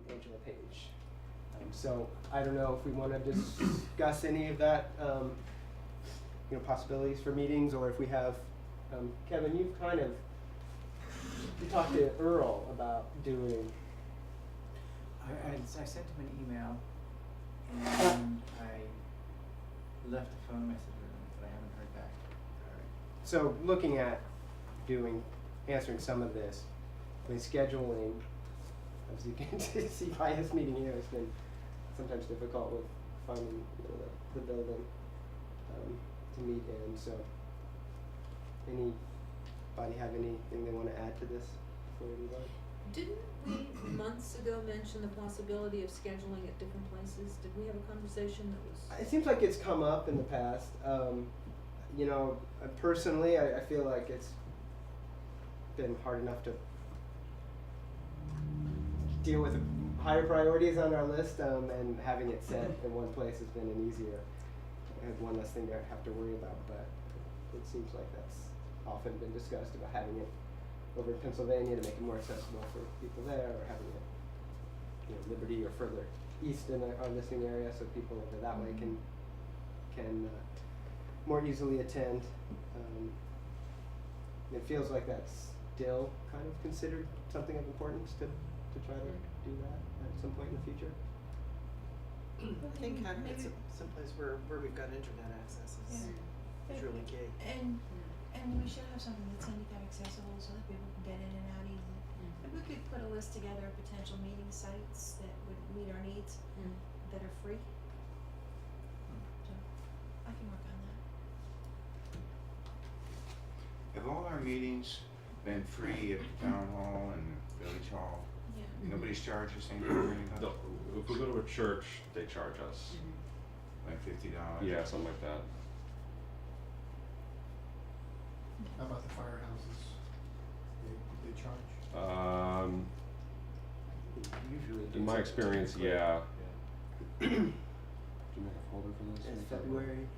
Angela Page. So I don't know if we want to discuss any of that, possibilities for meetings, or if we have, Kevin, you talked to Earl about doing. I sent him an email, and I left a phone message with him, but I haven't heard back. So looking at answering some of this, scheduling, as you can see by this meeting here, has been sometimes difficult with finding the building to meet in. So anybody have anything they want to add to this before we move on? Didn't we months ago mention the possibility of scheduling at different places? Did we have a conversation that was? It seems like it's come up in the past. Personally, I feel like it's been hard enough to deal with higher priorities on our list, and having it set in one place has been one less thing to have to worry about. But it seems like that's often been discussed, about having it over in Pennsylvania to make it more accessible for people there, or having it, Liberty or further east in our listening area, so people over that way can more easily attend. It feels like that's still kind of considered something of importance to try to do that at some point in the future. I think it's someplace where we've got internet access is really key. And we should have something that's handicap accessible so that people can get in and out easily. Maybe we could put a list together of potential meeting sites that would meet our needs that are free. So I can work on that. Have all our meetings been free at the town hall and village hall? Yeah. Nobody's charged us anything or anything? No, if we go to a church, they charge us. Like $50? Yeah, something like that. How about the firehouses? They charge? Usually In my experience, yeah. Do you make a folder for this? in February.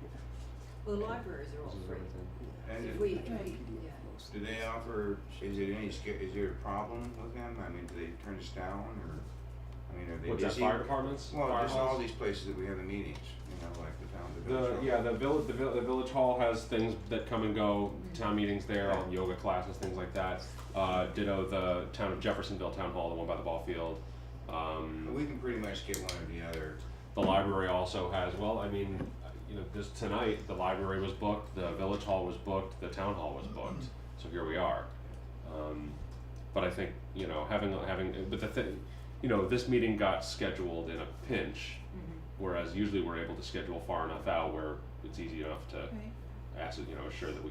Well, the libraries are all This is free. everything. And If if- we, PDF yeah. mostly. do they offer, is there a problem with them? I mean, do they turn us down, or, I mean, are they What's that, busy? fire departments? Well, just Firehouses? all these places that we have the meetings, like the town, the village. The village hall has things that come and go, town meetings there, all yoga classes, things like that. Ditto the town of Jeffersonville Town Hall, the one by the ball field. We can pretty much get one or the other. The library also has, this tonight, the library was booked, the village hall was booked, the town hall was booked, so here we are. But I think, this meeting got scheduled in a pinch, whereas usually we're able to schedule far enough out where it's easy enough to assure that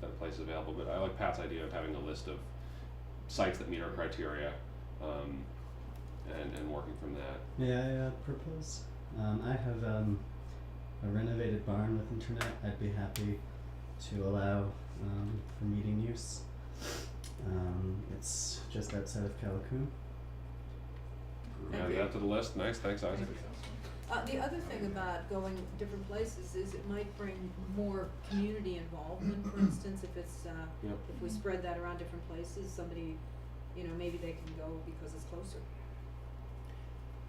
that a place is available. But I like Pat's idea of having a list of sites that meet our criteria, and working from that. May I propose? I have a renovated barn with internet. I'd be happy to allow for meeting use. It's just outside of Callicoon. Add that to the list. Nice, thanks, Isaac. The other thing about going different places is it might bring more community involvement. For instance, if it's if we spread that around different places, somebody, maybe they can go because it's closer.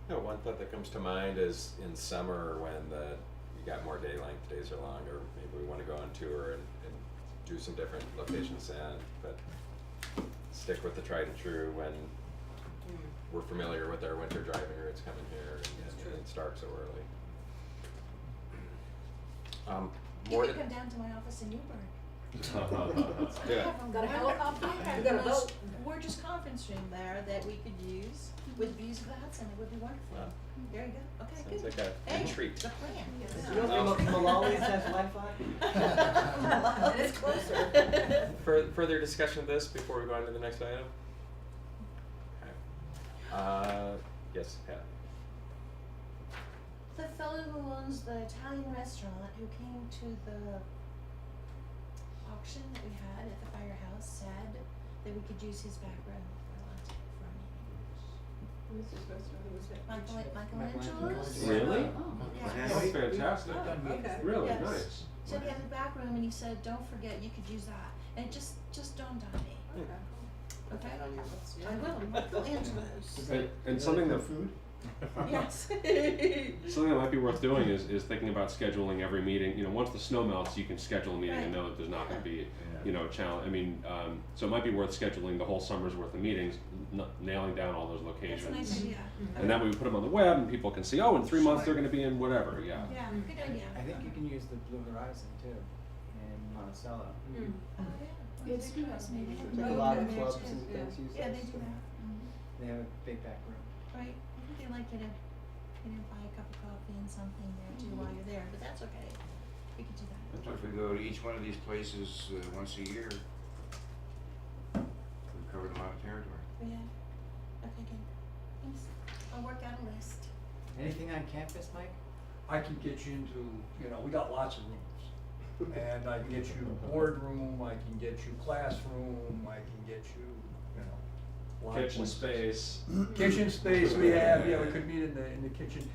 One thought that comes to mind is in summer when you got more day length, days are longer, maybe we want to go on tour and do some different locations but stick with the tried and true when we're familiar with our winter driving routes coming here and start so early. You could come down to my office in Newburgh. Yeah. Got a helicopter? We You got a boat? We're just conference room there that we could use with views of the Hudson. It would be wonderful. Wow. There you go. Okay, Sounds good. like a treat. The plan. You don't think Malawi's has Wi-Fi? And it's closer. Further discussion of this before we go on to the next item? Okay. Yes, Pat. The fellow who owns the Italian restaurant who came to the auction that we had at the firehouse said that we could use his back room for lunch for a meeting. Michelangelo's. Really? Yeah. That's fantastic. Okay. Really Yes. nice. So we have the back room and he said, don't forget, you could use that. And it just dawned on me. Okay. Put that on your list. I will, I'll answer those. And something that food? Yes. something that might be worth doing is thinking about scheduling every meeting. You know, once the snow melts, you can schedule a meeting and Right. know that there's not going to be, you know, a challenge. I mean, so it might be worth scheduling the whole summer's worth of meetings, nailing down all those That's locations. a nice idea. And that way we put them on the web and people can see, oh, in 3 months they're going to be in whatever. Yeah. Yeah, good idea. I think you can use the Blue Horizon too, in Monticello. Oh, yeah. It's Big house, maybe. There's like a Oh, lot okay, of clubs yeah. and things use Yeah, those, they do so. that. They have a big back room. Right, I think they like you to, buy a cup of coffee and something there too while you're there, but that's okay. We could do that. So if we go to each one of these places once a year, we've covered a lot of territory. Yeah. Okay, good. Thanks. I'll work out a list. Anything on campus, Mike? I can get you into, we got lots of rooms. And I can get you boardroom, I can get you classroom, I can get you, lot of Kitchen places. space. Kitchen space we have, we could meet in the kitchen.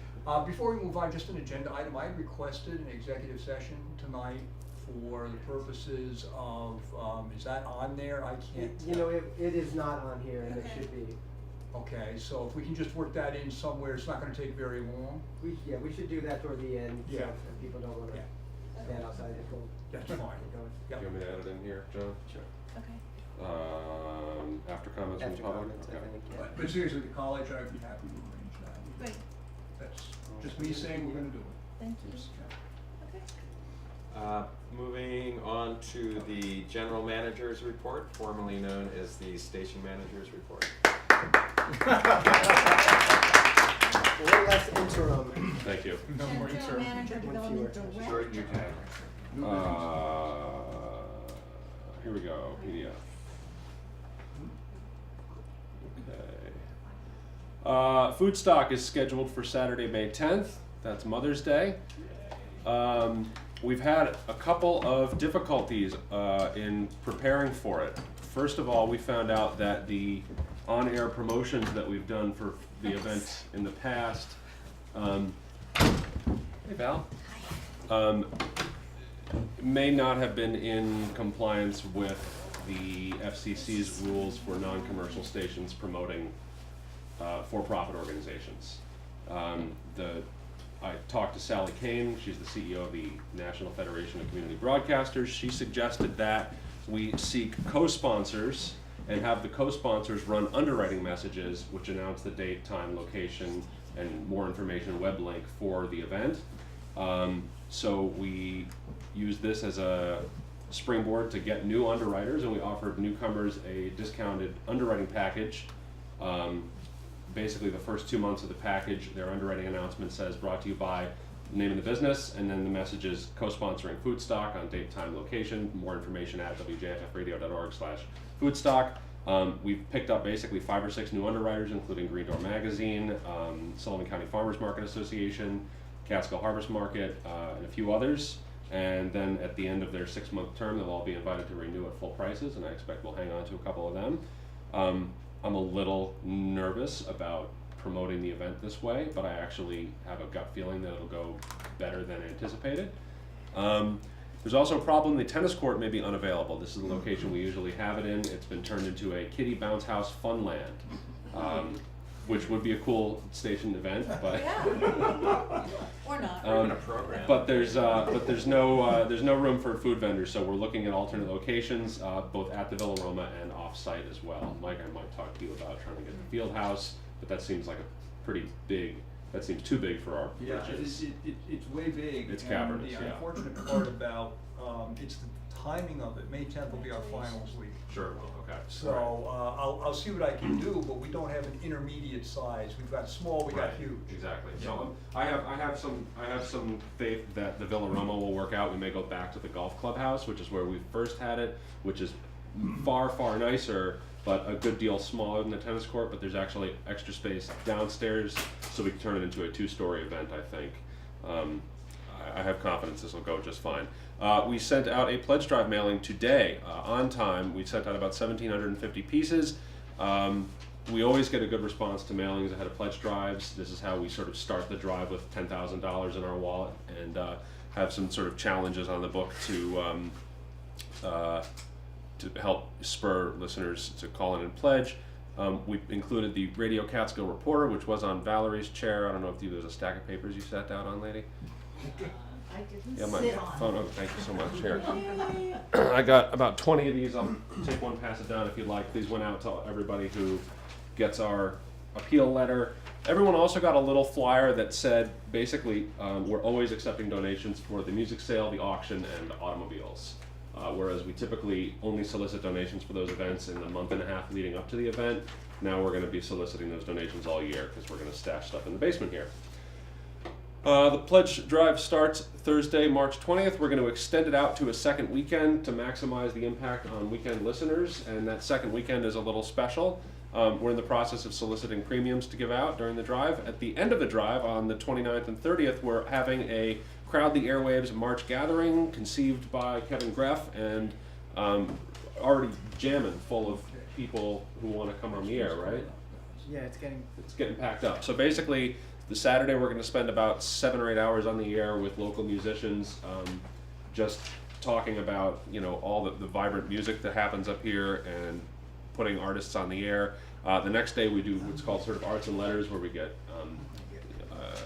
Before we move on, just an agenda item, I requested an executive session tonight for the purposes of, is that on there? I can't You know, it is not on here and it Okay. should be. Okay, so if we can just work that in somewhere, it's not gonna take very long. We should do that toward the end, so Yeah. if people don't wanna Yeah. stand outside and go. That's fine. Going. Do you want me to add it in here, John? Sure. Okay. After comments from the After public? comments, I Okay. think, yeah. But seriously, the college, I'd be happy to arrange that. Great, That's just me saying we're gonna do it. thank you. Okay. Moving on to the general manager's report, formerly known as the station manager's report. One less interim. Thank you. No more General interim. manager, One development fewer. director. Shorten your tag. Here we go, PDF. Okay. Food stock is scheduled for Saturday, May 10th. That's Mother's Day. We've had a couple of difficulties in preparing for it. First of all, we found out that the on-air promotions that we've done for the event in the past, hey Val, may not have been in compliance with the FCC's rules for non-commercial stations promoting for-profit organizations. I talked to Sally Kane, she's the CEO of the National Federation of Community Broadcasters. She suggested that we seek co-sponsors and have the co-sponsors run underwriting messages which announce the date, time, location, and more information, web link for the event. So we use this as a springboard to get new underwriters, and we offered newcomers a discounted underwriting package. Basically the first 2 months of the package, their underwriting announcement says brought to you by the name of the business, and then the message is co-sponsoring Foodstock on date, time, location. More information at wjffradio.org/Foodstock. We've picked up basically 5 or 6 new underwriters, including Green Door Magazine, Sullivan County Farmers Market Association, Catskill Harvest Market, and a few others. And then at the end of their 6-month term, they'll all be invited to renew at full prices, and I expect we'll hang on to a couple of them. I'm a little nervous about promoting the event this way, but I actually have a gut feeling that it'll go better than anticipated. There's also a problem, the tennis court may be unavailable. This is the location we usually have it in. It's been turned into a kiddie bounce house funland, which would be a cool station event, but Yeah. Or not. Even a program. but there's no room for food vendors, so we're looking at alternate locations, both at the Villa Roma and off-site as well. Mike, I might talk to you about trying to get the field house, but that seems like a pretty big. That seems too big for our bridges. It's way big. It's and cavernous, yeah. The unfortunate part about, it's the timing of it. May 10th will be our finals week. Sure. Okay. So, I'll see what I can do, but we don't have an intermediate size. We've got small, we got Right, huge. Exactly. So I have some faith that the Villa Roma will work out. We may go back to the golf clubhouse, which is where we first had it, which is far nicer, but a good deal smaller than the tennis court. But there's actually extra space downstairs, so we can turn it into a 2-story event, I think. I have confidence this will go just fine. We sent out a pledge drive mailing today on time. We sent out about 1,750 pieces. We always get a good response to mailings ahead of pledge drives. This is how we sort of start the drive with $10,000 in our wallet and have some sort of challenges on the book to to help spur listeners to call in and pledge. We included the Radio Catskill Reporter, which was on Valerie's chair. I don't know if there's a stack of papers you sat down on, lady? I didn't Yeah, my sit on phone. it. Oh, thank you so much. Here. I got about 20 of these. I'll take one, pass it down if you'd like. These went out to everybody who gets our appeal letter. Everyone also got a little flyer that said, basically, we're always accepting donations for the music sale, the auction, and automobiles. Whereas we typically only solicit donations for those events in the month and a half leading up to the event. Now we're going to be soliciting those donations all year because we're going to stash stuff in the basement here. The pledge drive starts Thursday, March 20th. We're going to extend it out to a second weekend to maximize the impact on weekend listeners, and that second weekend is a little special. We're in the process of soliciting premiums to give out during the drive. At the end of the drive, on the 29th and 30th, we're having a Crowd the Airwaves March gathering conceived by Kevin Greff and already jamming full of people who want to come on the air, right? Yeah, it's getting packed up. So basically, the Saturday we're going to spend about 7 or 8 hours on the air with local musicians, just talking about all the vibrant music that happens up here and putting artists on the air. The next day we do what's called sort of arts and letters, where we get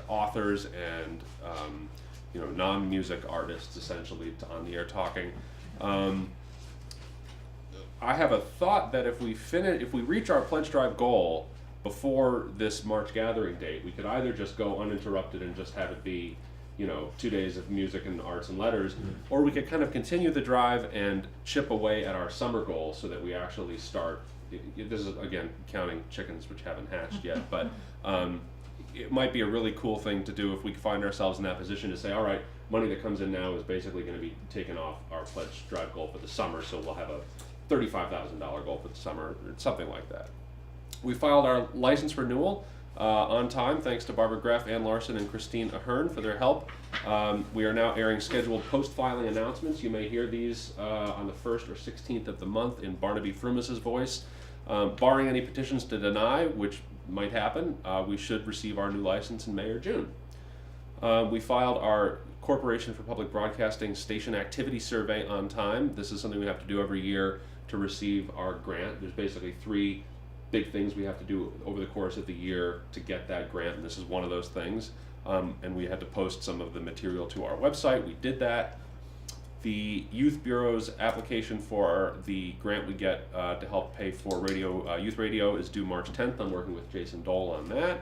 authors and non-music artists essentially on the air talking. I have a thought that if we reach our pledge drive goal before this March gathering date, we could either just go uninterrupted and just have it be 2 days of music and arts and letters, or we could kind of continue the drive and chip away at our summer goal so that we actually start. This is again counting chickens which haven't hatched yet, but it might be a really cool thing to do if we find ourselves in that position to say, all right, money that comes in now is basically going to be taken off our pledge drive goal for the summer, so we'll have a $35,000 goal for the summer, or something like that. We filed our license renewal on time, thanks to Barbara Greff, Ann Larson, and Christine Ahern for their help. We are now airing scheduled post-filing announcements. You may hear these on the 1st or 16th of the month in Barnaby Frumis's voice. Barring any petitions to deny, which might happen, we should receive our new license in May or June. We filed our Corporation for Public Broadcasting Station Activity Survey on time. This is something we have to do every year to receive our grant. There's basically 3 big things we have to do over the course of the year to get that grant, and this is one of those things. And we had to post some of the material to our website. We did that. The Youth Bureau's application for the grant we get to help pay for youth radio is due March 10th. I'm working with Jason Dole on that.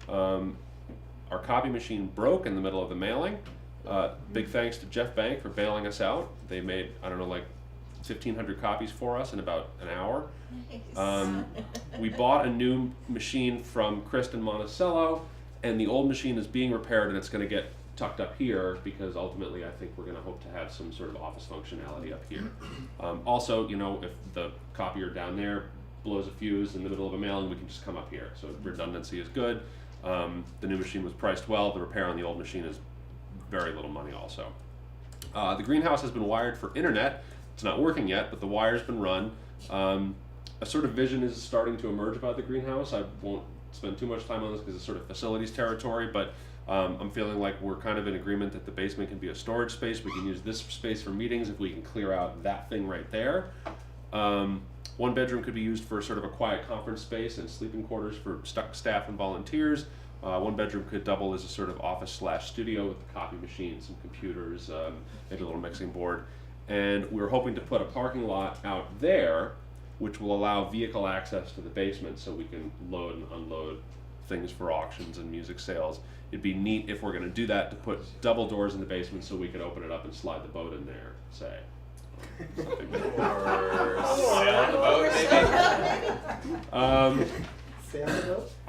Our copy machine broke in the middle of the mailing. Big thanks to Jeff Bank for bailing us out. They made, 1,500 copies for us in about an hour. Nice. We bought a new machine from Kristen Monticello, and the old machine is being repaired, and it's going to get tucked up here because ultimately I think we're going to hope to have some sort of office functionality up here. Also, if the copier down there blows a fuse in the middle of a mailing, we can just come up here. So redundancy is good. The new machine was priced well. The repair on the old machine is very little money also. The greenhouse has been wired for internet. It's not working yet, but the wire's been run. A sort of vision is starting to emerge about the greenhouse. I won't spend too much time on this because it's sort of facilities territory, but I'm feeling like we're kind of in agreement that the basement can be a storage space. We can use this space for meetings if we can clear out that thing right there. One bedroom could be used for sort of a quiet conference space and sleeping quarters for staff and volunteers. One bedroom could double as a sort of office/studio with a copy machine, some computers, maybe a little mixing board. And we're hoping to put a parking lot out there, which will allow vehicle access to the basement so we can load and unload things for auctions and music sales. It'd be neat if we're going to do that to put double doors in the basement so we could open it up and slide the boat in there, say. Something like that. Or sail the boat, maybe.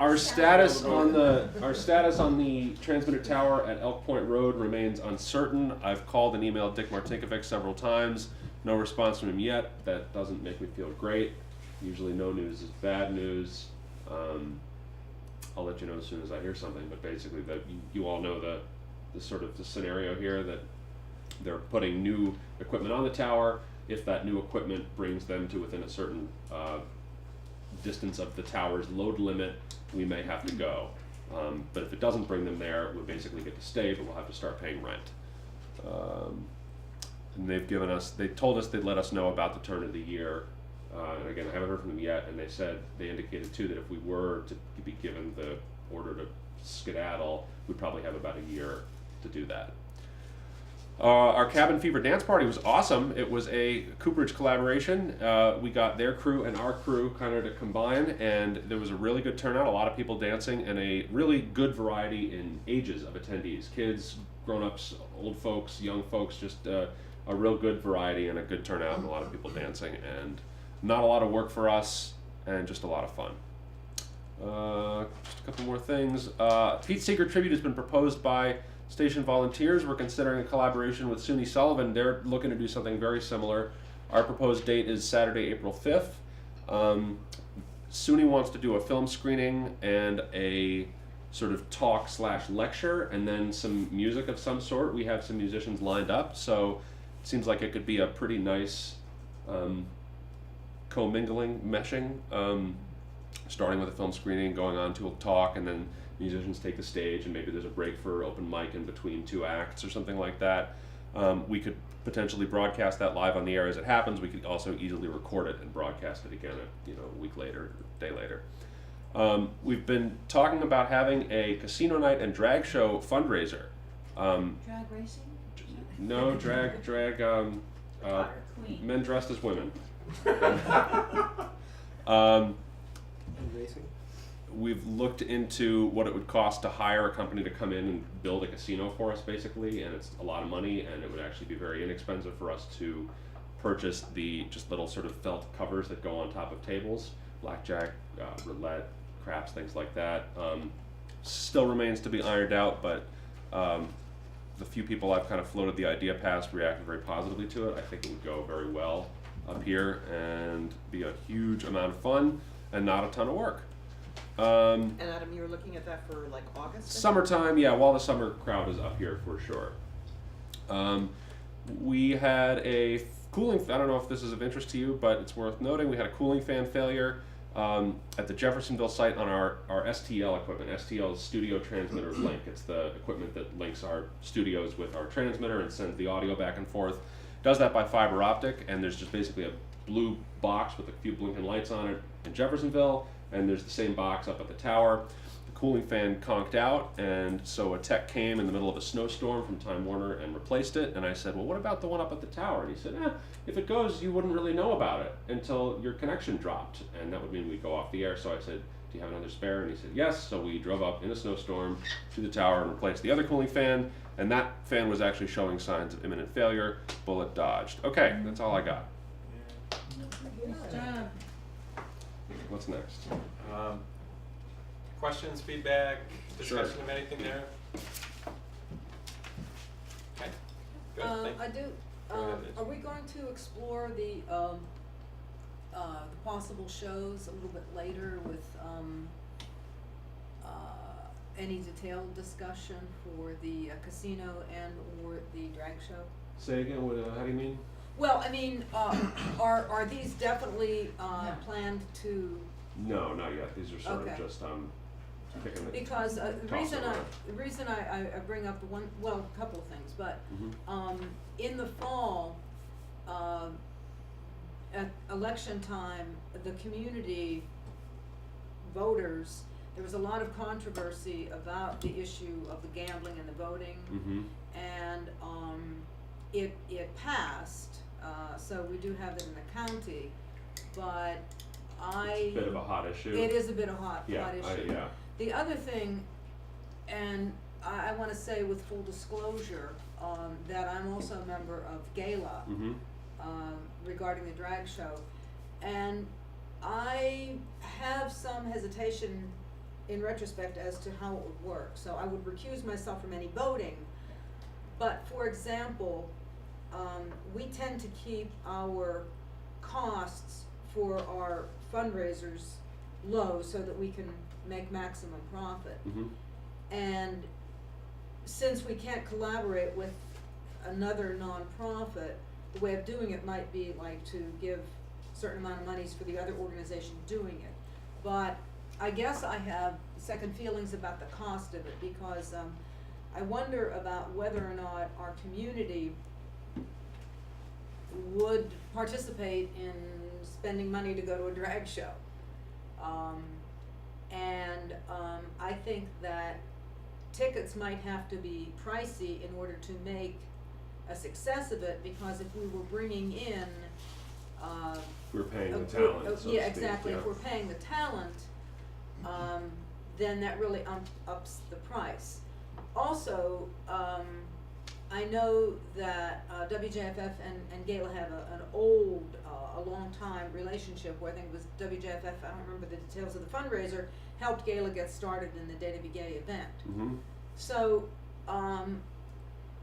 Our status on the transmitter tower at Elk Point Road remains uncertain. I've called and emailed Dick Martinkovic several times. No response from him yet. That doesn't make me feel great. Usually no news is bad news. I'll let you know as soon as I hear something, but basically that you all know the sort of the scenario here, that they're putting new equipment on the tower. If that new equipment brings them to within a certain distance of the tower's load limit, we may have to go. But if it doesn't bring them there, we'll basically get to stay, but we'll have to start paying rent. and they told us they'd let us know about the turn of the year. And again, I haven't heard from them yet, and they indicated too that if we were to be given the order to skedaddle, we'd probably have about a year to do that. Our Cabin Fever dance party was awesome. It was a Cooperage collaboration. We got their crew and our crew kind of to combine, and there was a really good turnout, a lot of people dancing, and a really good variety in ages of attendees. Kids, grown-ups, old folks, young folks, just a real good variety and a good turnout, and a lot of people dancing, and not a lot of work for us, and just a lot of fun. Just a couple more things. Pete Seeger tribute has been proposed by station volunteers. We're considering a collaboration with SUNY Sullivan. They're looking to do something very similar. Our proposed date is Saturday, April 5th. SUNY wants to do a film screening and a sort of talk/lecture, and then some music of some sort. We have some musicians lined up, so it seems like it could be a pretty nice commingling, meshing, starting with a film screening, going on to a talk, and then musicians take the stage, and maybe there's a break for open mic in between two acts or something like that. We could potentially broadcast that live on the air as it happens. We could also easily record it and broadcast it again a week later, a day later. We've been talking about having a casino night and drag show fundraiser. Drag racing? No, drag men dressed as women. And racing? We've looked into what it would cost to hire a company to come in and build a casino for us, basically, and it's a lot of money, and it would actually be very inexpensive for us to purchase the just little sort of felt covers that go on top of tables, blackjack, roulette, craps, things like that. Still remains to be ironed out, but the few people I've kind of floated the idea past reacted very positively to it. I think it would go very well up here and be a huge amount of fun and not a ton of work. And Adam, you were looking at that for like August? Summertime, yeah, while the summer crowd is up here for sure. We had a cooling, I don't know if this is of interest to you, but it's worth noting, we had a cooling fan failure at the Jeffersonville site on our STL equipment. STL is Studio Transmitter Link. It's the equipment that links our studios with our transmitter and sends the audio back and forth. Does that by fiber optic, and there's just basically a blue box with a few blinking lights on it in Jeffersonville, and there's the same box up at the tower. The cooling fan conked out, and so a tech came in the middle of a snowstorm from Time Warner and replaced it, and I said, well, what about the one up at the tower? And he said, if it goes, you wouldn't really know about it until your connection dropped, and that would mean we'd go off the air. So I said, do you have another spare? And he said, yes. So we drove up in a snowstorm to the tower and replaced the other cooling fan, and that fan was actually showing signs of imminent failure. Bullet dodged. Okay, that's all I got. Good job. What's next? Questions, feedback, discussion Sure. of anything there? Okay, good, thank you. I do, Go ahead, Liz. are we going to explore the possible shows a little bit later with, any detailed discussion for the casino and or the drag show? Say again, how do you mean? Well, I mean, are these definitely, planned to? No, not yet. These are sort Okay. of just kicking the because the toss around. reason I bring up a couple of things, but Mhm. in the fall, at election time, the community voters, there was a lot of controversy about the issue of the gambling and the voting, Mhm. and it passed, so we do have it in the county, but It's a bit of a hot issue. it is a bit of hot Yeah, issue. yeah. The other thing, and I wanna say with full disclosure, that I'm also a member of GALA, Mhm. regarding the drag show. And I have some hesitation in retrospect as to how it would work, so I would recuse myself from any voting. But for example, we tend to keep our costs for our fundraisers low so that we can make maximum profit. Mhm. And since we can't collaborate with another nonprofit, the way of doing it might be like to give a certain amount of monies for the other organization doing it. But I guess I have second feelings about the cost of it, because I wonder about whether or not our community would participate in spending money to go to a drag show. I think that tickets might have to be pricey in order to make a success of it, because if we were bringing in, We're paying a the group- talent, so to yeah, speak, exactly, yeah. if we're paying the talent, then that really ups the price. Also, I know that WJFF and Gala have a long time relationship where I think it was WJFF, I don't remember the details of the fundraiser, helped Gala get started in the Day to Be Gay event. Mm-hmm. So,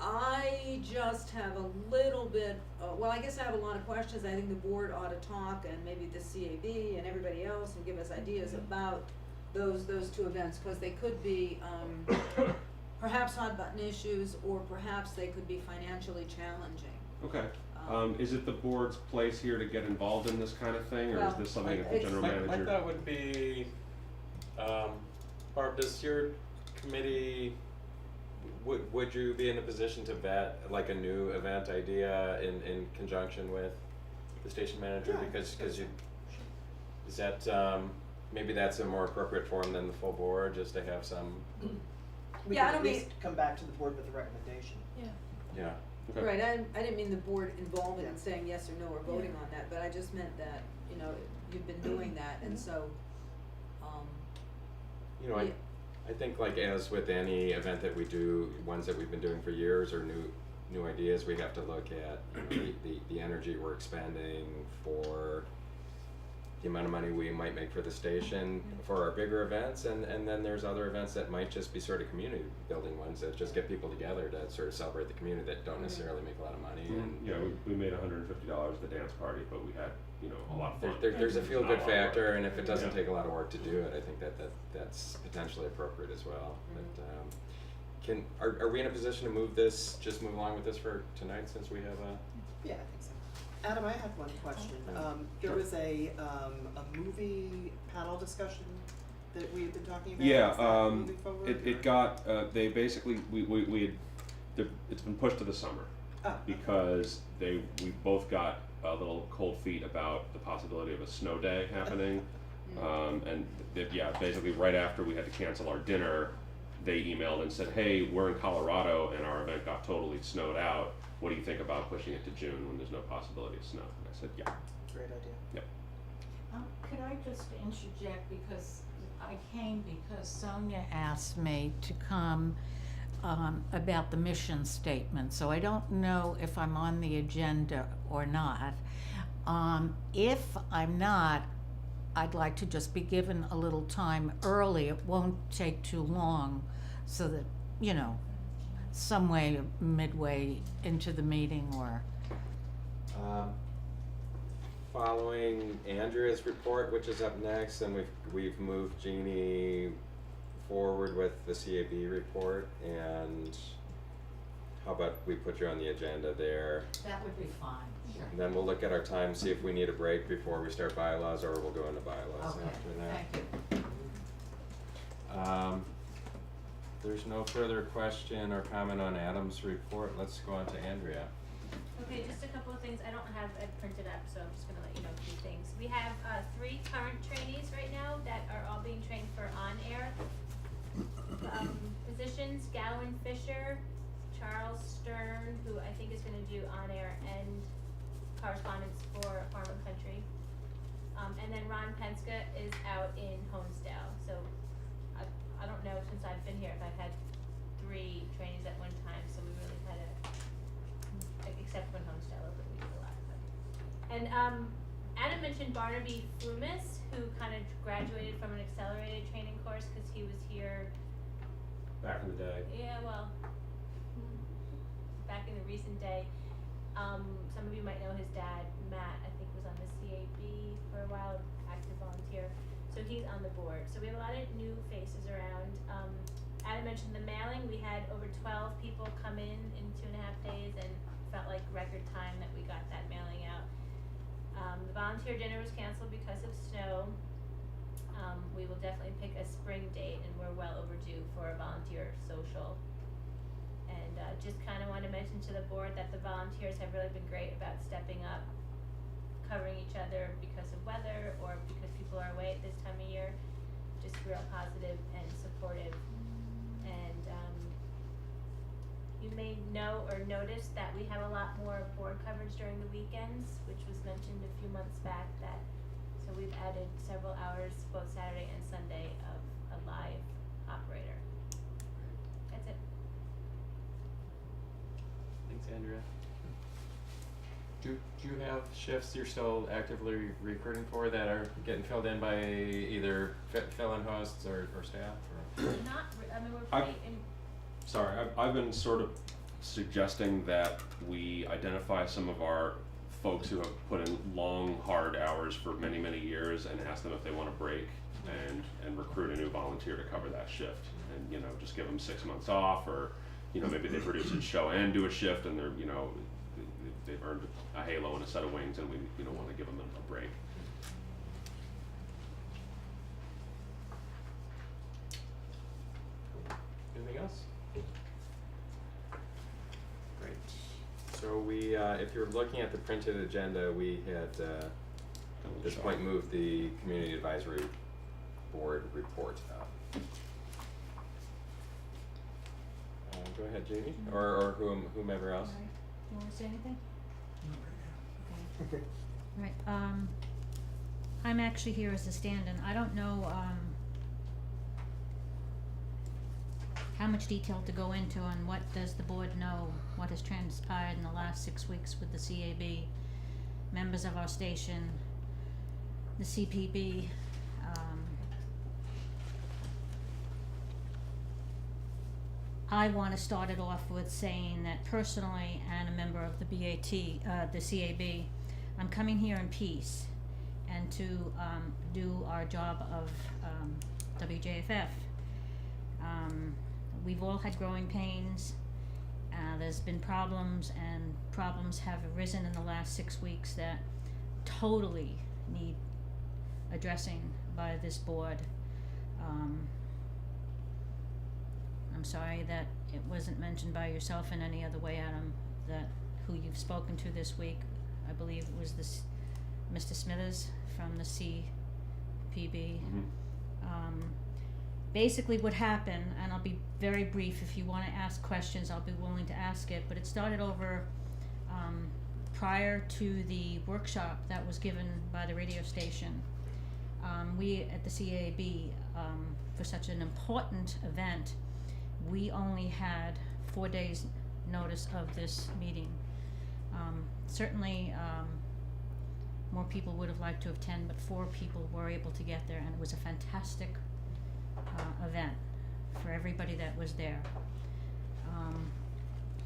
I just have a little bit, well, I guess I have a lot of questions. I think the board ought to talk, and maybe the CAB and everybody else, and give us ideas about those two events, because they could be, perhaps hot button issues, or perhaps they could be financially challenging. Okay. Is it the board's place here to get involved in this kind of thing, or is Well, this something that the it's- general My manager? thought would be, Barb, does your committee, would you be in a position to vet like a new event idea in conjunction with the station manager? Yeah, Because you, is that, maybe that's a more appropriate forum than the full board, just to have some, We Yeah, I can don't at least come back to the board with a recommendation. Yeah. yeah. Okay. Right, I didn't mean the board involvement in Yeah. saying yes or no or voting on that, but I just meant that, you know, you've been doing that, and so, You know, Yeah. I think like as with any event that we do, ones that we've been doing for years or new ideas, we have to look at, you know, the energy we're expending for the amount of money we might make for the station for our bigger events, and then there's other events that might just be sort of community building ones that just get people together to sort of celebrate the community that don't necessarily make a lot of money. And Yeah, we made $150 at the dance party, but we had, you know, a lot of fun. there's a feel good Not a lot of work. factor, and if it doesn't Yeah. take a lot of work to do it, I think that's potentially appropriate as well. But are we in a position to move along with this for tonight, since we have a? Yeah, I think so. Adam, I had one question. There Sure. was a movie panel discussion that we had been talking about. Yeah, Is that moving forward, it or- got, they basically, we had, it's been pushed to the summer. Oh, Because we both got a little cold feet about the possibility of a snow day happening. Basically right after we had to cancel our dinner, they emailed and said, hey, we're in Colorado and our event got totally snowed out. What do you think about pushing it to June when there's no possibility of snow? And I said, yeah. Great idea. Yep. Could I just interject, because I came because Sonia asked me to come about the mission statement, so I don't know if I'm on the agenda or not. If I'm not, I'd like to just be given a little time early. It won't take too long, so that, you know, some way midway into the meeting or. Following Andrea's report, which is up next, and we've moved Jeannie forward with the CAB report, and how about we put you on the agenda there? That would be fine, sure. And then we'll look at our time, see if we need a break before we start bylaws, or we'll go into bylaws Okay, after that. thank you. There's no further question or comment on Adam's report. Let's go on to Andrea. Okay, just a couple of things. I don't have it printed up, so I'm just gonna let you know a few things. We have 3 current trainees right now that are all being trained for on-air positions. Gowan Fisher, Charles Stern, who I think is gonna do on-air and correspondence for Farm and Country. And then Ron Penska is out in Homesdale. So I don't know, since I've been here, if I've had 3 trainees at one time, so we really had except when Homestead opened, we did a lot of them. And Adam mentioned Barnaby Frumis, who kind of graduated from an accelerated training course because he was here. Back in the day. Yeah, well, back in the recent day. Some of you might know his dad, Matt, I think was on the CAB for a while, active volunteer. So he's on the board. So we have a lot of new faces around. Adam mentioned the mailing. We had over 12 people come in 2.5 days, and felt like record time that we got that mailing out. The volunteer dinner was canceled because of snow. We will definitely pick a spring date, and we're well overdue for a volunteer social. And just kind of want to mention to the board that the volunteers have really been great about stepping up, covering each other because of weather or because people are away at this time of year. Just real positive and supportive. And you may know or notice that we have a lot more board coverage during the weekends, which was mentioned a few months back. So we've added several hours both Saturday and Sunday of a live operator. That's it. Thanks, Andrea. Do you have shifts you're still actively recruiting for that are getting filled in by either fill-in hosts or staff? Or? I mean, we're pretty Sorry, I've been sort of suggesting that we identify some of our folks who have put in long, hard hours for many, many years and ask them if they want to break and recruit a new volunteer to cover that shift. And, you know, just give them 6 months off, or, you know, maybe they produce a show and do a shift and they're, you know, they've earned a halo and a set of wings, and we, you know, want to give them a break. Anything else? Great. So we, if you're looking at the printed agenda, we had at this point moved the Community Advisory Board report up. Go ahead, Jamie, or whomever else. Alright. You wanna say anything? Okay. Right, I'm actually here as a stand-in. I don't know, how much detail to go into on what does the board know, what has transpired in the last 6 weeks with the CAB, members of our station, the CPB, I want to start it off with saying that personally, and a member of the the CAB, I'm coming here in peace and to do our job of WJFF. We've all had growing pains. There's been problems, and problems have arisen in the last 6 weeks that totally need addressing by this board. I'm sorry that it wasn't mentioned by yourself in any other way, Adam, that who you've spoken to this week. I believe it was this Mr. Smithers from the CPB. Mm-hmm. Basically what happened, and I'll be very brief, if you want to ask questions I'll be willing to ask it, but it started over prior to the workshop that was given by the radio station. We at the CAB, for such an important event, we only had 4 days notice of this meeting. Certainly more people would have liked to attend, but 4 people were able to get there, and it was a fantastic event for everybody that was there.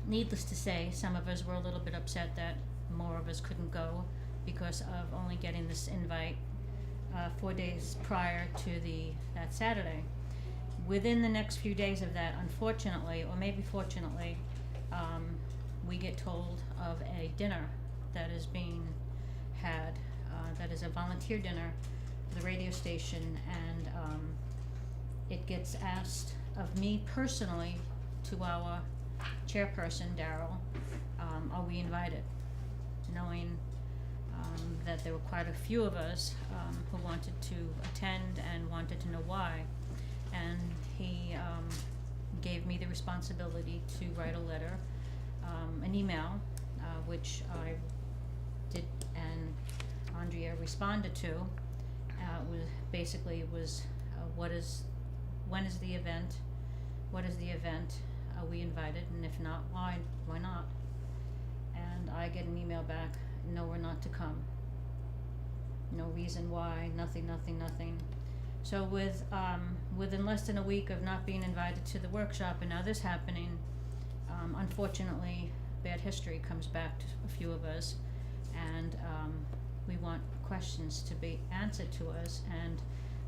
Needless to say, some of us were a little bit upset that more of us couldn't go because of only getting this invite 4 days prior to that Saturday. Within the next few days of that, unfortunately, or maybe fortunately, we get told of a dinner that is being had, that is a volunteer dinner for the radio station, and it gets asked of me personally to our chairperson, Daryl, are we invited? Knowing that there were quite a few of us who wanted to attend and wanted to know why. And he gave me the responsibility to write a letter, an email, which I did, and Andrea responded to. It was when is the event? What is the event? Are we invited? And if not, why not? And I get an email back, no, we're not to come. No reason why, nothing. So within less than a week of not being invited to the workshop and now this happening, unfortunately, bad history comes back to a few of us, and we want questions to be answered to us, and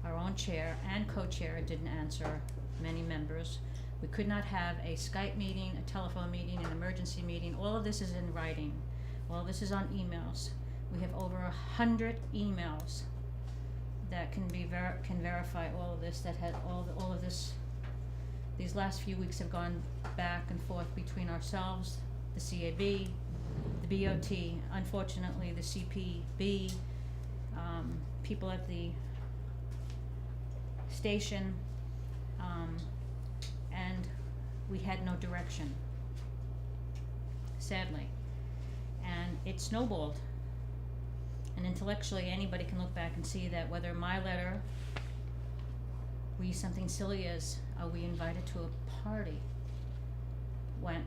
our own chair and co-chair didn't answer many members. We could not have a Skype meeting, a telephone meeting, an emergency meeting. All of this is in writing. All of this is on emails. We have over 100 emails that can verify all of this, that had all of this these last few weeks have gone back and forth between ourselves, the CAB, the BOT, unfortunately the CPB, people at the station, and we had no direction, sadly. And it snowballed. And intellectually, anybody can look back and see that whether my letter reads something silly as, are we invited to a party, went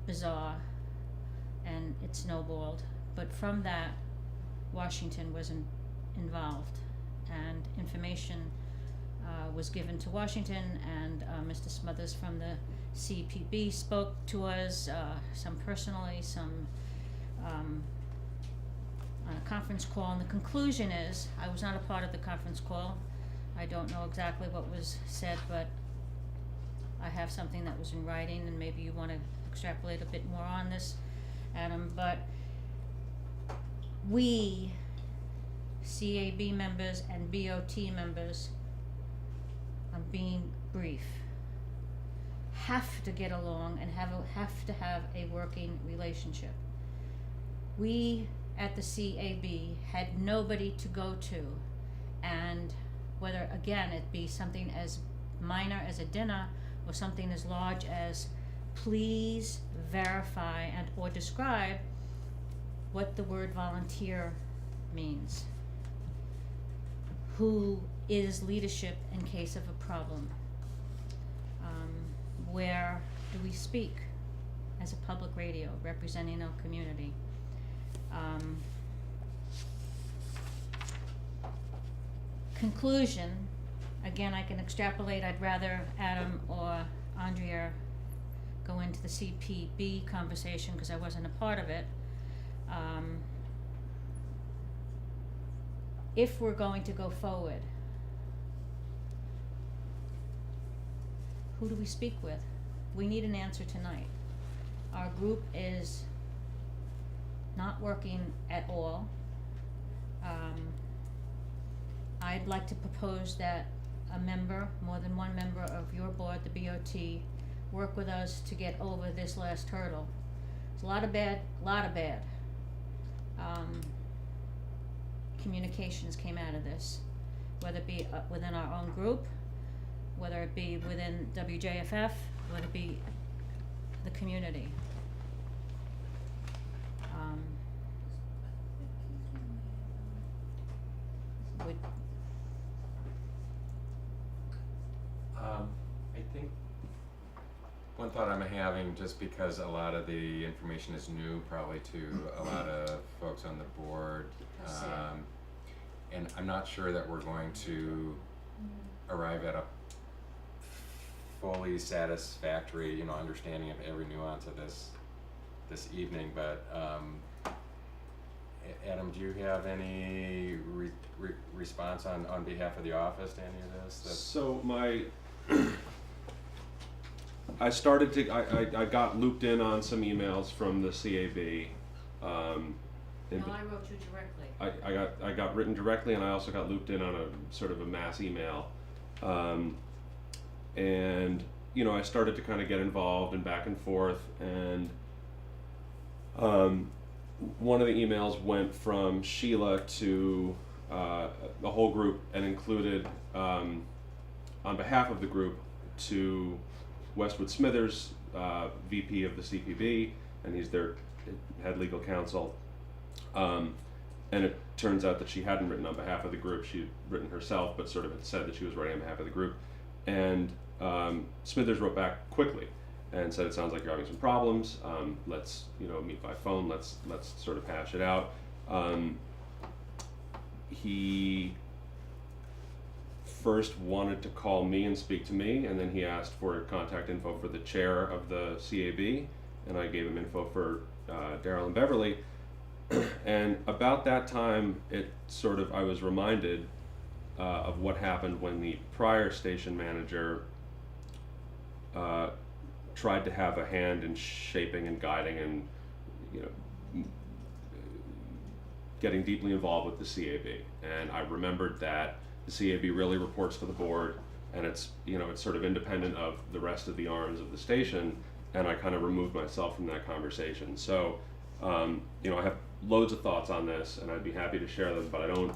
bizarre, and it snowballed. But from that, Washington was involved, and information was given to Washington, and Mr. Smothers from the CPB spoke to us, some personally, some on a conference call, and the conclusion is, I was not a part of the conference call, I don't know exactly what was said, but I have something that was in writing, and maybe you want to extrapolate a bit more on this, Adam, but we, CAB members and BOT members, I'm being brief, have to get along and have to have a working relationship. We at the CAB had nobody to go to, and whether again it be something as minor as a dinner or something as large as please verify and or describe what the word volunteer means. Who is leadership in case of a problem? Where do we speak as a public radio representing our community? Conclusion, again, I can extrapolate. I'd rather Adam or Andrea go into the CPB conversation because I wasn't a part of it. If we're going to go forward, who do we speak with? We need an answer tonight. Our group is not working at all. I'd like to propose that a member, more than one member of your board, the BOT, work with us to get over this last hurdle. It's a lot of bad communications came out of this, whether it be within our own group, whether it be within WJFF, whether it be the community. I think one thought I'm having, just because a lot of the information is new probably to a lot of folks on the board, and I'm not sure that we're going to arrive at a fully satisfactory, understanding of every nuance of this evening, but Adam, do you have any response on behalf of the office to any of this? So I started to, I got looped in on some emails from the CAB. No, I wrote you directly. I got written directly, and I also got looped in on a sort of a mass email. And, I started to kind of get involved and back and forth, and one of the emails went from Sheila to the whole group and included, on behalf of the group, to Westwood Smithers, VP of the CPB, and he's their head legal counsel. And it turns out that she hadn't written on behalf of the group, she'd written herself, but sort of had said that she was writing on behalf of the group. And Smithers wrote back quickly and said, it sounds like you're having some problems, let's meet by phone, let's sort of hash it out. He first wanted to call me and speak to me, and then he asked for contact info for the chair of the CAB, and I gave him info for Daryl and Beverly. And about that time, I was reminded of what happened when the prior station manager tried to have a hand in shaping and guiding and getting deeply involved with the CAB. And I remembered that the CAB really reports to the board, and it's, you know, it's sort of independent of the rest of the arms of the station, and I kind of removed myself from that conversation. So, you know, I have loads of thoughts on this, and I'd be happy to share them, but I don't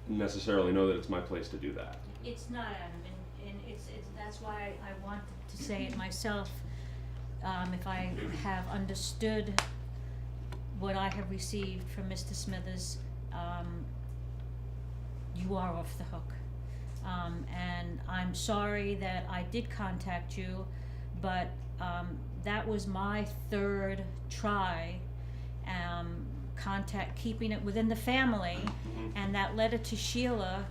necessarily know that it's my place to do that. It's not, Adam, and it's that's why I wanted to say it myself. If I have understood what I have received from Mr. Smithers, you are off the hook. And I'm sorry that I did contact you, but that was my third try, keeping it within the family, and that letter to Sheila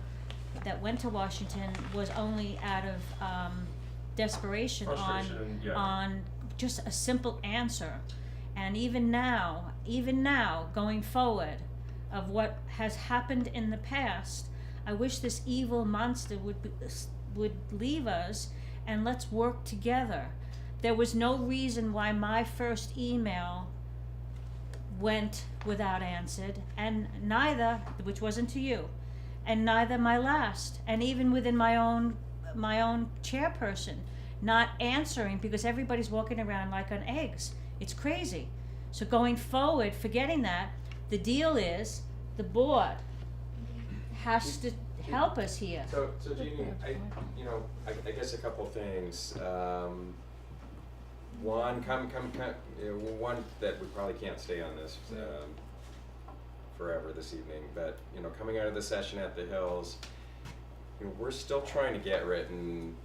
that went to Washington was only out of desperation on just a simple answer. And even now, going forward, of what has happened in the past, I wish this evil monster would leave us, and let's work together. There was no reason why my first email went without answered, and neither, which wasn't to you, and neither my last, and even within my own chairperson, not answering, because everybody's walking around like on eggs. It's crazy. So going forward, forgetting that, the deal is the board has to help us here. So Jeannie, I guess a couple things. One, one that we probably can't stay on this forever this evening, but coming out of the session at the Hills, we're still trying to get written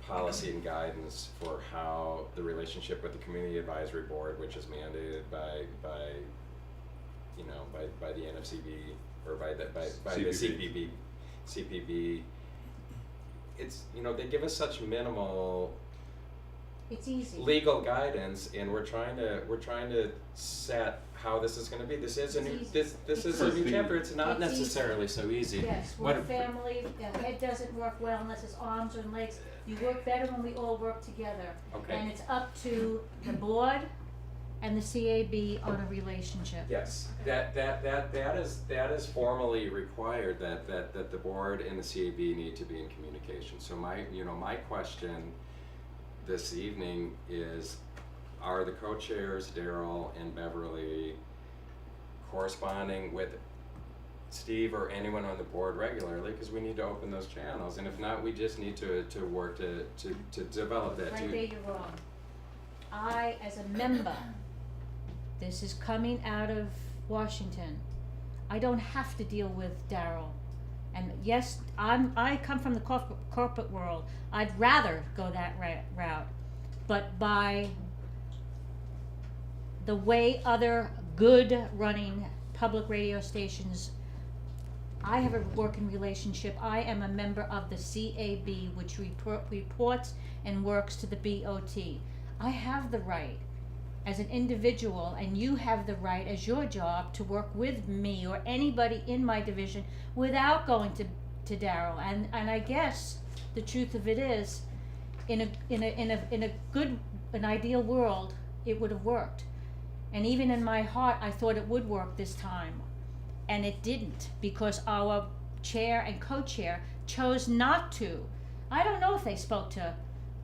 policy and guidance for how the relationship with the Community Advisory Board, which is mandated by the NFCB or by the CPB. It's they give us such minimal. It's easy. Legal guidance, and we're trying to set how this is going to be. This is a new chapter. It's not necessarily so easy. Yes, we're a family. The head doesn't work well unless it's arms and legs. You work better when we all work together. Okay. And it's up to the board and the CAB on a relationship. Yes, that is formally required. That the board and the CAB need to be in communication. So my question this evening is, are the co-chairs, Daryl and Beverly, corresponding with Steve or anyone on the board regularly? Because we need to open those channels, and if not, we just need to work to develop that. Right there, you're wrong. I, as a member, this is coming out of Washington. I don't have to deal with Daryl. And yes, I come from the corporate world. I'd rather go that route. But by the way other good running public radio stations, I have a working relationship. I am a member of the CAB, which reports and works to the BOT. I have the right as an individual, and you have the right as your job to work with me or anybody in my division without going to Daryl. And I guess the truth of it is, in a good, an ideal world, it would have worked. And even in my heart, I thought it would work this time, and it didn't, because our chair and co-chair chose not to. I don't know if they spoke to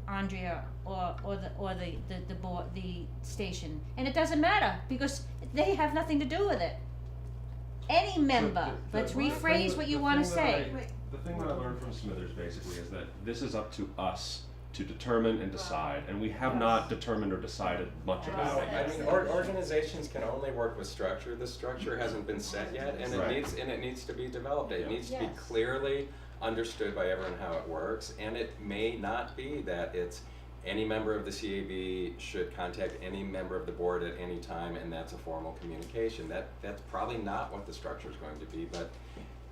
Andrea or the board, the station, and it doesn't matter because they have nothing to do with it. Any member, let's rephrase what you want to say. The thing that I learned from Smithers basically is that this is up to us to determine and decide, and we have not determined or decided much about it. I mean, organizations can only work with structure. The structure hasn't been set yet, and it needs to be developed. It needs to be clearly understood by everyone how it works, and it may not be that it's any member of the CAB should contact any member of the board at any time, and that's a formal communication. That's probably not what the structure is going to be, but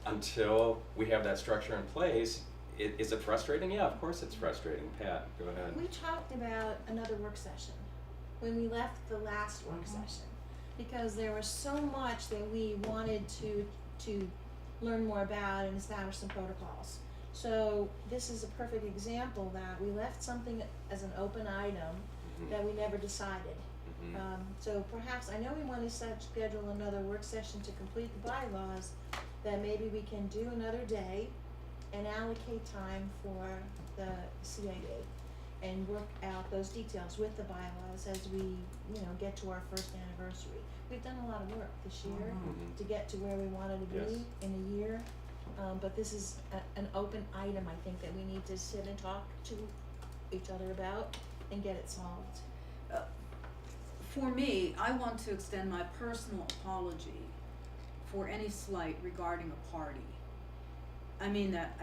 until we have that structure in place, is it frustrating? Yeah, of course it's frustrating. Pat, go ahead. We talked about another work session when we left the last work session, because there was so much that we wanted to learn more about and establish some protocols. So this is a perfect example that we left something as an open item that we never decided. So perhaps, I know we want to schedule another work session to complete the bylaws, that maybe we can do another day and allocate time for the CAB and work out those details with the bylaws as we, get to our first anniversary. We've done a lot of work this year to get to where we wanted to be Yes. in a year. But this is an open item, I think, that we need to sit and talk to each other about and get it solved. For me, I want to extend my personal apology for any slight regarding a party. I mean that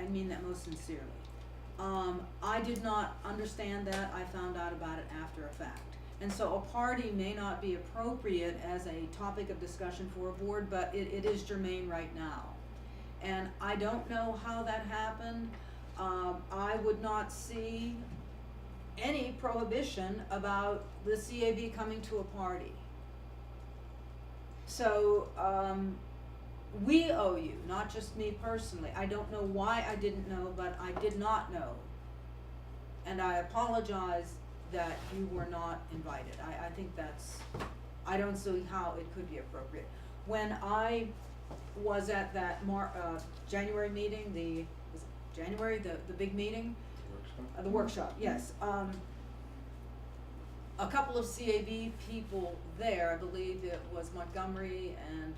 most sincerely. I did not understand that. I found out about it after a fact. And so a party may not be appropriate as a topic of discussion for a board, but it is germane right now. And I don't know how that happened. I would not see any prohibition about the CAB coming to a party. So, we owe you, not just me personally. I don't know why I didn't know, but I did not know. And I apologize that you were not invited. I think I don't see how it could be appropriate. When I was at that January meeting, the big meeting? The workshop, yes. A couple of CAB people there, I believe it was Montgomery and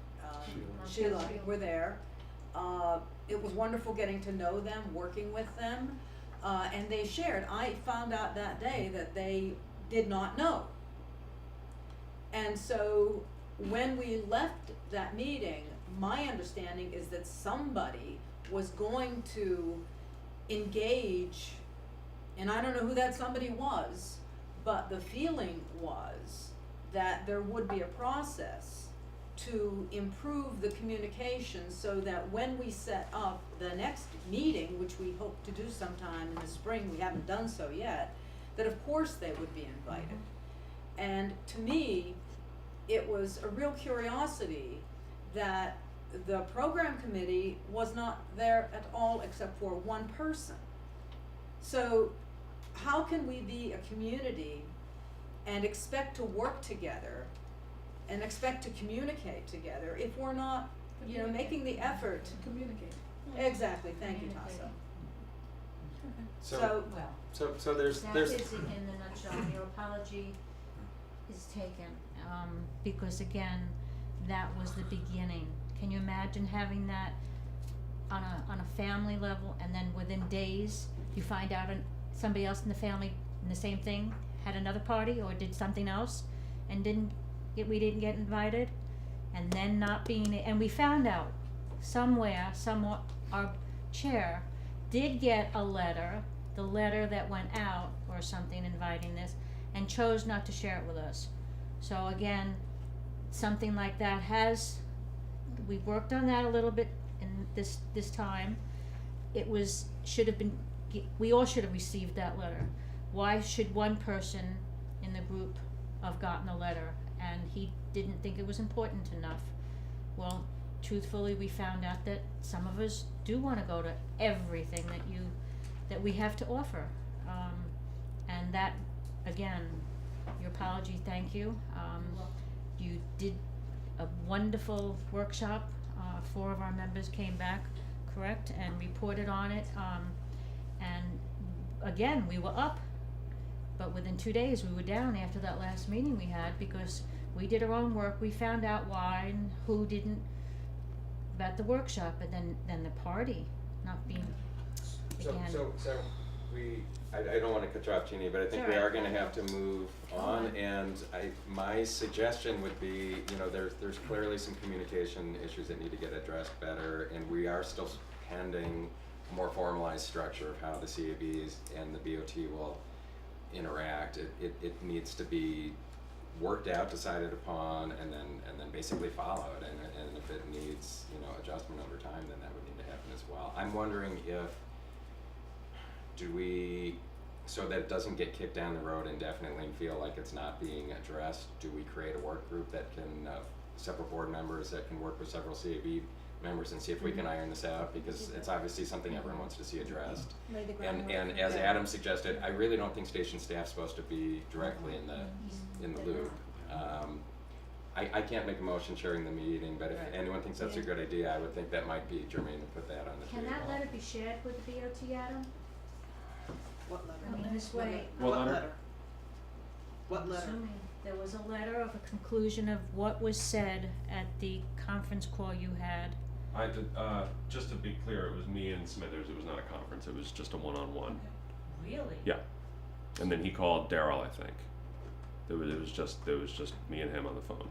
Sheila were there. It was wonderful getting to know them, working with them, and they shared. I found out that day that they did not know. And so when we left that meeting, my understanding is that somebody was going to engage, and I don't know who that somebody was, but the feeling was that there would be a process to improve the communication so that when we set up the next meeting, which we hope to do sometime in the spring, we haven't done so yet, that of course they would be invited. And to me, it was a real curiosity that the program committee was not there at all except for one person. So how can we be a community and expect to work together and expect to communicate together if we're not, making the effort? Communicate. Exactly, thank you, Tasso. So there's That is it in the nutshell. Your apology is taken, because again, that was the beginning. Can you imagine having that on a family level, and then within days, you find out somebody else in the family in the same thing had another party or did something else, and we didn't get invited, and then not being, and we found out somewhere, our chair did get a letter, the letter that went out or something inviting this, and chose not to share it with us. So again, something like that we worked on that a little bit in this time. We all should have received that letter. Why should one person in the group have gotten a letter and he didn't think it was important enough? Well, truthfully, we found out that some of us do want to go to everything that we have to offer. And that, again, your apology, thank you. You did a wonderful workshop. 4 of our members came back, correct, and reported on it. And again, we were up, but within 2 days we were down after that last meeting we had, because we did our own work. We found out why and who didn't about the workshop, and then the party not being again. So I don't wanna cut you off, Jeannie, but I think we are gonna have to move on, and my suggestion would be, there's clearly some communication issues that need to get addressed better, and we are still pending a more formalized structure of how the CABs and the BOT will interact. It needs to be worked out, decided upon, and then basically followed, and if it needs, adjustment over time, then that would need to happen as well. I'm wondering so that it doesn't get kicked down the road indefinitely and feel like it's not being addressed, do we create a work group that can, separate board members that can work with several CAB members and see if we can iron this out, because it's obviously something everyone wants to see addressed. And as Adam suggested, I really don't think station staff's supposed to be directly in the loop. I can't make a motion sharing the meeting, but if Right. anyone thinks that's a Yeah. good idea, I would think that might be germane to put that on the Can table. that letter be shared with the BOT, Adam? What letter? I mean, this way, What letter? What I'm letter? assuming there was a letter of a conclusion of what was said at the conference call you had. I did, just to be clear, it was me and Smithers, it was not a conference, it was just a one-on-one. Really? Yeah, and then he called Daryl, I think. It was just me and him on the phone.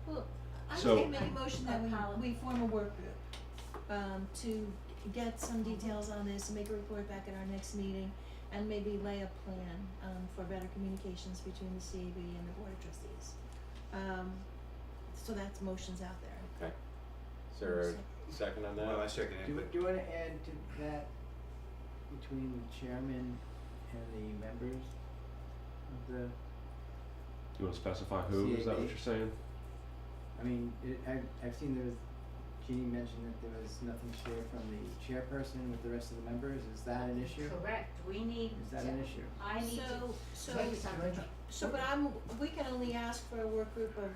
Well, I So- would make a motion that we form a work group, to get some details on this, and make a report back at our next meeting, and maybe lay a plan, for better communications between the CAB and the Board of Trustees. So that's motions out there. Okay. Is there a second on that? Well, I second it, but Do you wanna add to that between the chairman and the members of the, You wanna specify who, is that what CAB? you're saying? I mean, I've seen there was, Jeannie mentioned that there was nothing shared from the chairperson with the rest of the members, is that an issue? Correct, we need Is that an issue? I need to So, say something. but we can only ask for a work group of,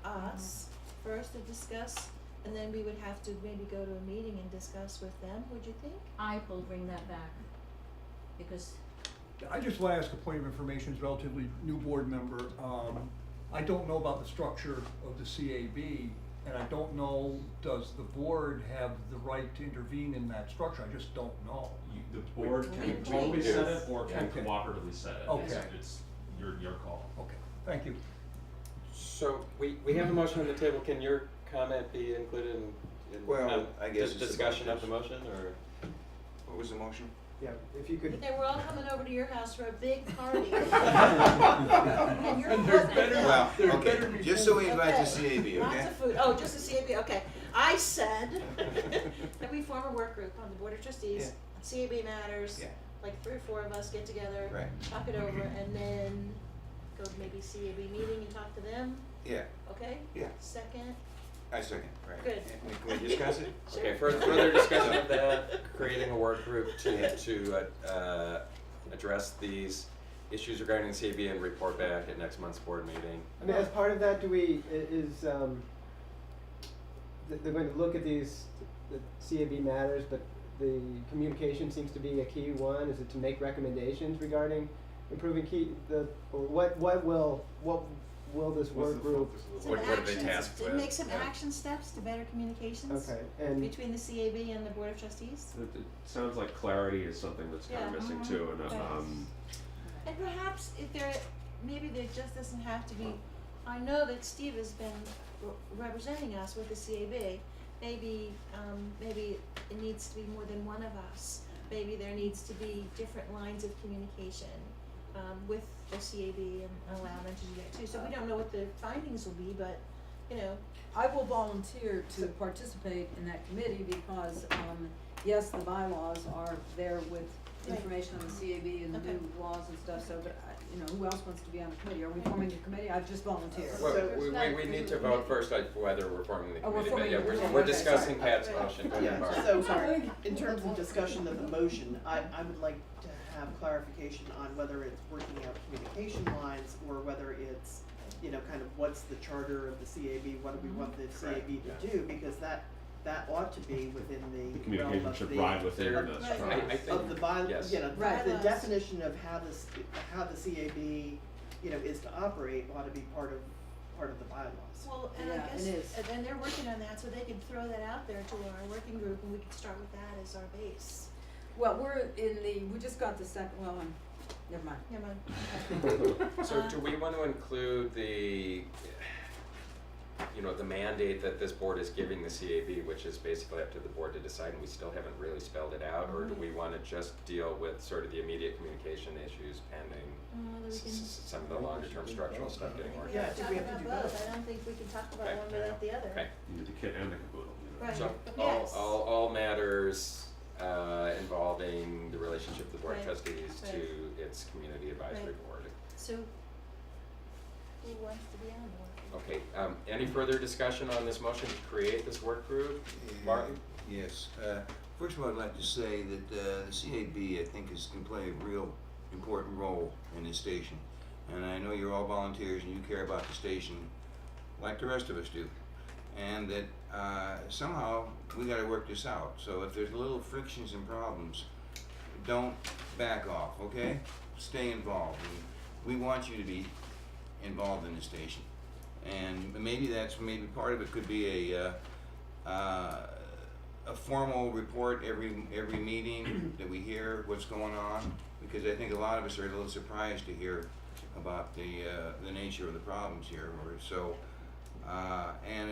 us first to discuss, and then we would have to maybe go to a meeting and discuss with them, would you think? I will bring that back, because I just want to ask a point of information as a relatively new board member. I don't know about the structure of the CAB, and I don't know, does the board have the right to intervene in that structure? I just don't know. The board We can totally do. set it or can Okay. cooperatively set it. Okay. It's your call. Okay, thank you. So we have a motion on the table. Can your comment be included in Well, I guess it's discussion about of the motion, or? what was the motion? Yeah, if you could. They were all coming over to your house for a big party. And you're there's wasn't better- there. Well, There's okay, better be just so food. we invite the Okay. CAB, Lots okay? of food, oh, just the CAB, okay. I said that we form a work group on the Board of Trustees, CAB matters, Yeah. like 3 or 4 of us get together, Right. talk it over, and then go to maybe CAB meeting and talk to them, Yeah, okay? yeah, Second, I second, right. Good. And can we discuss it? Okay, further discussion of that, creating a work group to address these issues regarding the CAB and report back at next month's board meeting. I mean, as part of that, do we, they're going to look at these, the CAB matters, but the communication seems to be a key one. Is it to make recommendations regarding improving or what will this work group? some What are they actions, tasked to with? make some action steps to better communications Okay, and between the CAB and the Board of Trustees. It sounds like clarity is something that's kind of Yeah. missing too, and Right. um, And perhaps if maybe there just doesn't have to be, I know that Steve has been representing us with the CAB. Maybe it needs to be more than one of us. Maybe there needs to be different lines of communication, with the CAB and allow them to do that too. So we don't know what the findings will be, but, I will volunteer to participate in that committee because, yes, the bylaws are there with Right. information on the CAB and the Okay. new laws and stuff, so, but, who else wants to be on the committee? Are we forming a committee? I've just volunteered. Well, we need to vote first, like, whether we're forming the Oh, we're committee, but forming yeah, the we're committee. Okay, discussing sorry. Pat's motion. Go ahead, Barb. So, sorry, in terms of discussion of the motion, I would like to have clarification on whether it's working out communication lines or whether it's, kind of what's the charter of the CAB, what do we want the CAB to do, because that ought to be within the the realm communication of should the. ride within Right. the Right. structure. I think, Of the by, yes. the Right. definition of how the CAB, is to operate ought to be part of the bylaws. well, and Yeah, I it guess, is. and they're working on that, so they can throw that out there to our working group, and we can start with that as our base. Well, we just got the second, never mind. Never mind. So do we want to include the mandate that this board is giving the CAB, which is basically up to the board to decide, and we still haven't really spelled it out, or do we want to just deal with sort of the immediate communication issues pending Whether we can. some of the longer term structural stuff getting worked We out? have to Yeah, talk we have to about do both, both. I don't think we can talk about Okay. one without the other. Okay. you need the kit and the caboodle, Right. So Yes. all matters involving the relationship of the board of Right. trustees Right. to its community advisory Right. board. So, who wants to be on the work group? Okay, any further discussion on this motion to create this work group? Martin? Yes, first of all, I'd like to say that the CAB, I think, can play a real important role in this station. And I know you're all volunteers and you care about the station like the rest of us do. And that somehow we gotta work this out. So if there's little frictions and problems, don't back off, okay? Stay involved. And we want you to be involved in the station. And maybe part of it could be a formal report every meeting that we hear what's going on, because I think a lot of us are a little surprised to hear about the nature of the problems here. And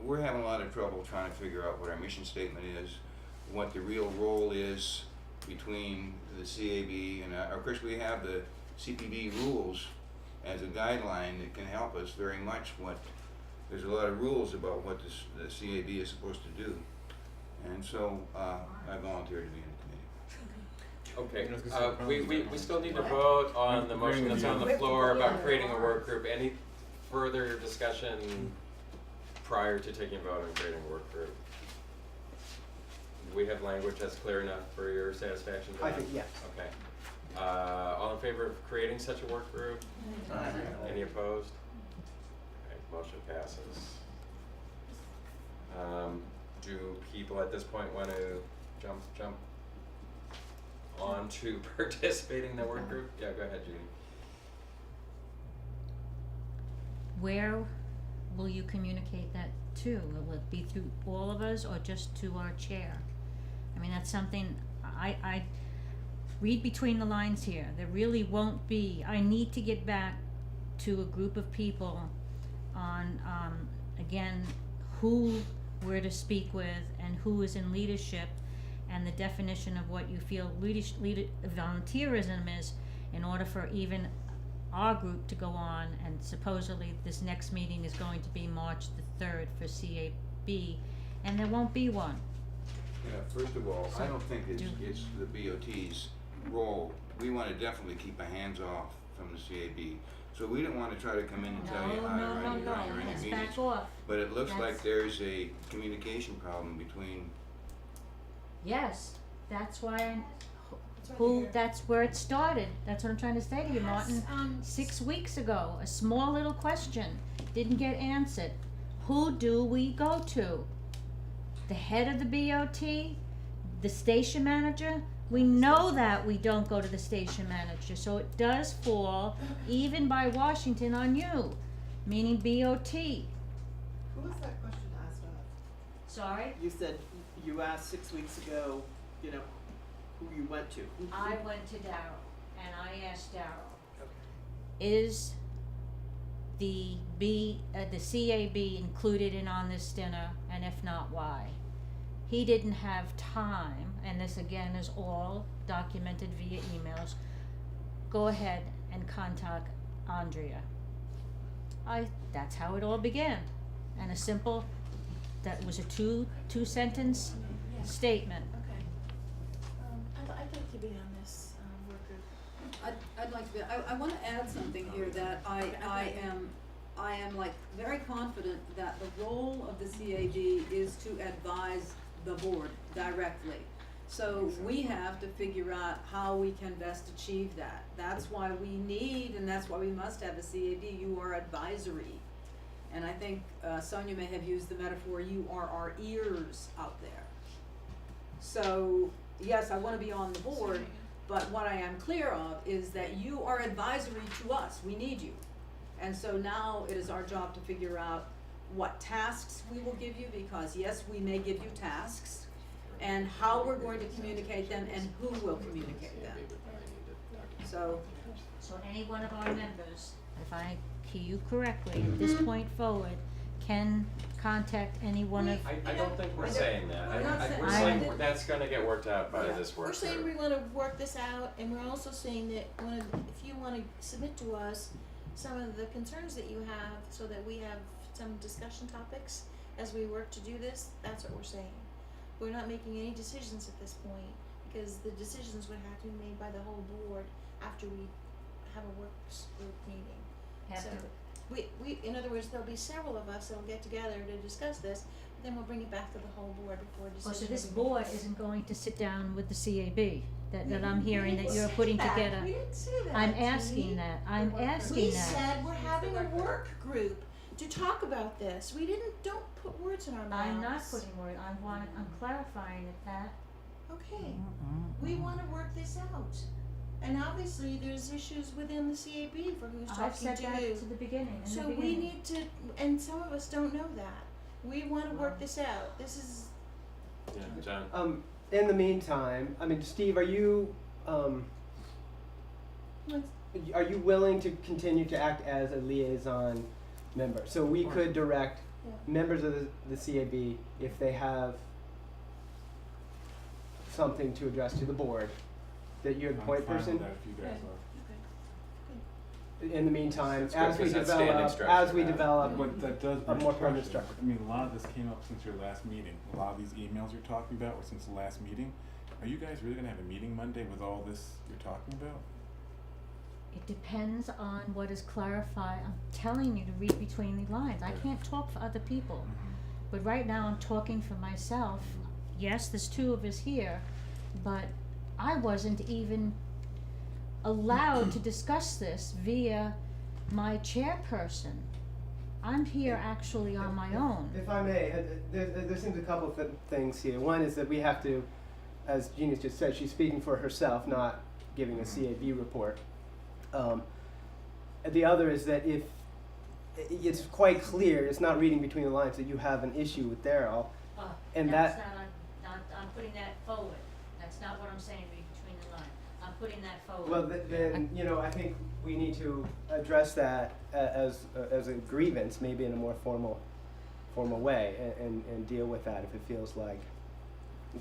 we're having a lot of trouble trying to figure out what our mission statement is, what the real role is between the CAB and of course we have the CPB rules as a guideline that can help us very much. There's a lot of rules about what the CAB is supposed to do, and so I volunteered to be in the committee. Okay, we still need to vote on the motion that's on the floor about creating a work group. Any further discussion prior to taking a vote on creating a work group? Do we have language that's clear enough for your satisfaction? I think yes. Okay. All in favor of creating such a work group? Any opposed? Okay, motion passes. Do people at this point want to jump on to participating in the work group? Yeah, go ahead, Judy. Where will you communicate that to? Will it be through all of us or just to our chair? I mean, that's something I read between the lines here. There really won't be. I need to get back to a group of people on, again, who we're to speak with and who is in leadership, and the definition of what you feel volunteerism is, in order for even our group to go on. And supposedly this next meeting is going to be March the 3rd for CAB, and there won't be one. Yeah, first of all, I don't think it's the BOT's role. We want to definitely keep our hands off from the CAB. So we don't want to try to come in and tell you how to run your Let's meetings. back off. But it looks like there's a communication problem between. Yes, that's why Who? that's where it started. That's what I'm trying to say to you, Martin. 6 weeks ago, a small little question didn't get answered. Who do we go to? The head of the BOT? The station manager? We know that we don't go to the station manager, so it does fall, even by Washington, on you, meaning BOT. Who was that question asked of? Sorry? You said, you asked 6 weeks ago, who you went to. I went to Darryl, and I asked Darryl, is the CAB included in on this dinner, and if not, why? He didn't have time, and this again is all documented via emails. Go ahead and contact Andrea. That's how it all began, and that was a two sentence statement. Okay. I'd like to be on this work group. I'd like to be, I want to add something here that I am like very confident that the role of the CAB is to advise the board directly. So we have to figure out how we can best achieve that. That's why we need, and that's why we must have a CAB. You are advisory. And I think Sonia may have used the metaphor, you are our ears out there. So yes, I want to be on the board, but what I am clear of is that you are advisory to us. We need you. And so now it is our job to figure out what tasks we will give you, because yes, we may give you tasks, and how we're going to communicate them and who will communicate them. So any one of our members, if I hear you correctly, at this point forward, can contact any one of. I don't think we're saying that. We're I- saying that's gonna get worked out by this work We're saying group. we wanna work this out, and we're also saying that if you wanna submit to us some of the concerns that you have, so that we have some discussion topics as we work to do this, that's what we're saying. We're not making any decisions at this point, because the decisions would have to be made by the whole board after we have a works group meeting. So we in other words, there'll be several of us that'll get together to discuss this, but then we'll bring it back to the whole board before decisions. So this board isn't going to sit down with the CAB. that I'm hearing that you're putting together. We didn't say that. I'm Jeannie. asking that, I'm asking We that. said we're having a work group to talk about this. We didn't, don't put words in our mouths. I'm not putting words, I'm clarifying it, Pat. Okay, we wanna work this out. And obviously, there's issues within the CAB for who's I've talking said to that you. to the beginning, in So the we beginning. need to, and some of us don't know that. We wanna work this out. This is, Yeah, John. In the meantime, I mean, Steve, are you willing to continue to act as a liaison member? So we could direct yeah. members of the CAB if they have something to address to the board, that you're the point person. In the meantime, It's as good we 'cause that's standing develop, structure as we now. develop But that does a bring more permanent question. structure. I mean, a lot of this came up since your last meeting. A lot of these emails you're talking about were since the last meeting. Are you guys really gonna have a meeting Monday with all this you're talking about? It depends on what is clarified. I'm telling you to read between the lines. I can't talk for other people. But right now I'm talking for myself. Yes, there's two of us here, but I wasn't even allowed to discuss this via my chairperson. I'm here actually on my own. If I may, there seems a couple of things here. One is that we have to, as Jeannie's just said, she's speaking for herself, not giving a CAB report. The other is that if it's quite clear, it's not reading between the lines, that you have an issue with Daryl, and That's not, I'm putting that forward. That's not what I'm saying, read between the lines. I'm putting that forward. well, then, you know, I think we need to address that as a grievance, maybe in a more formal way, and deal with that if it feels like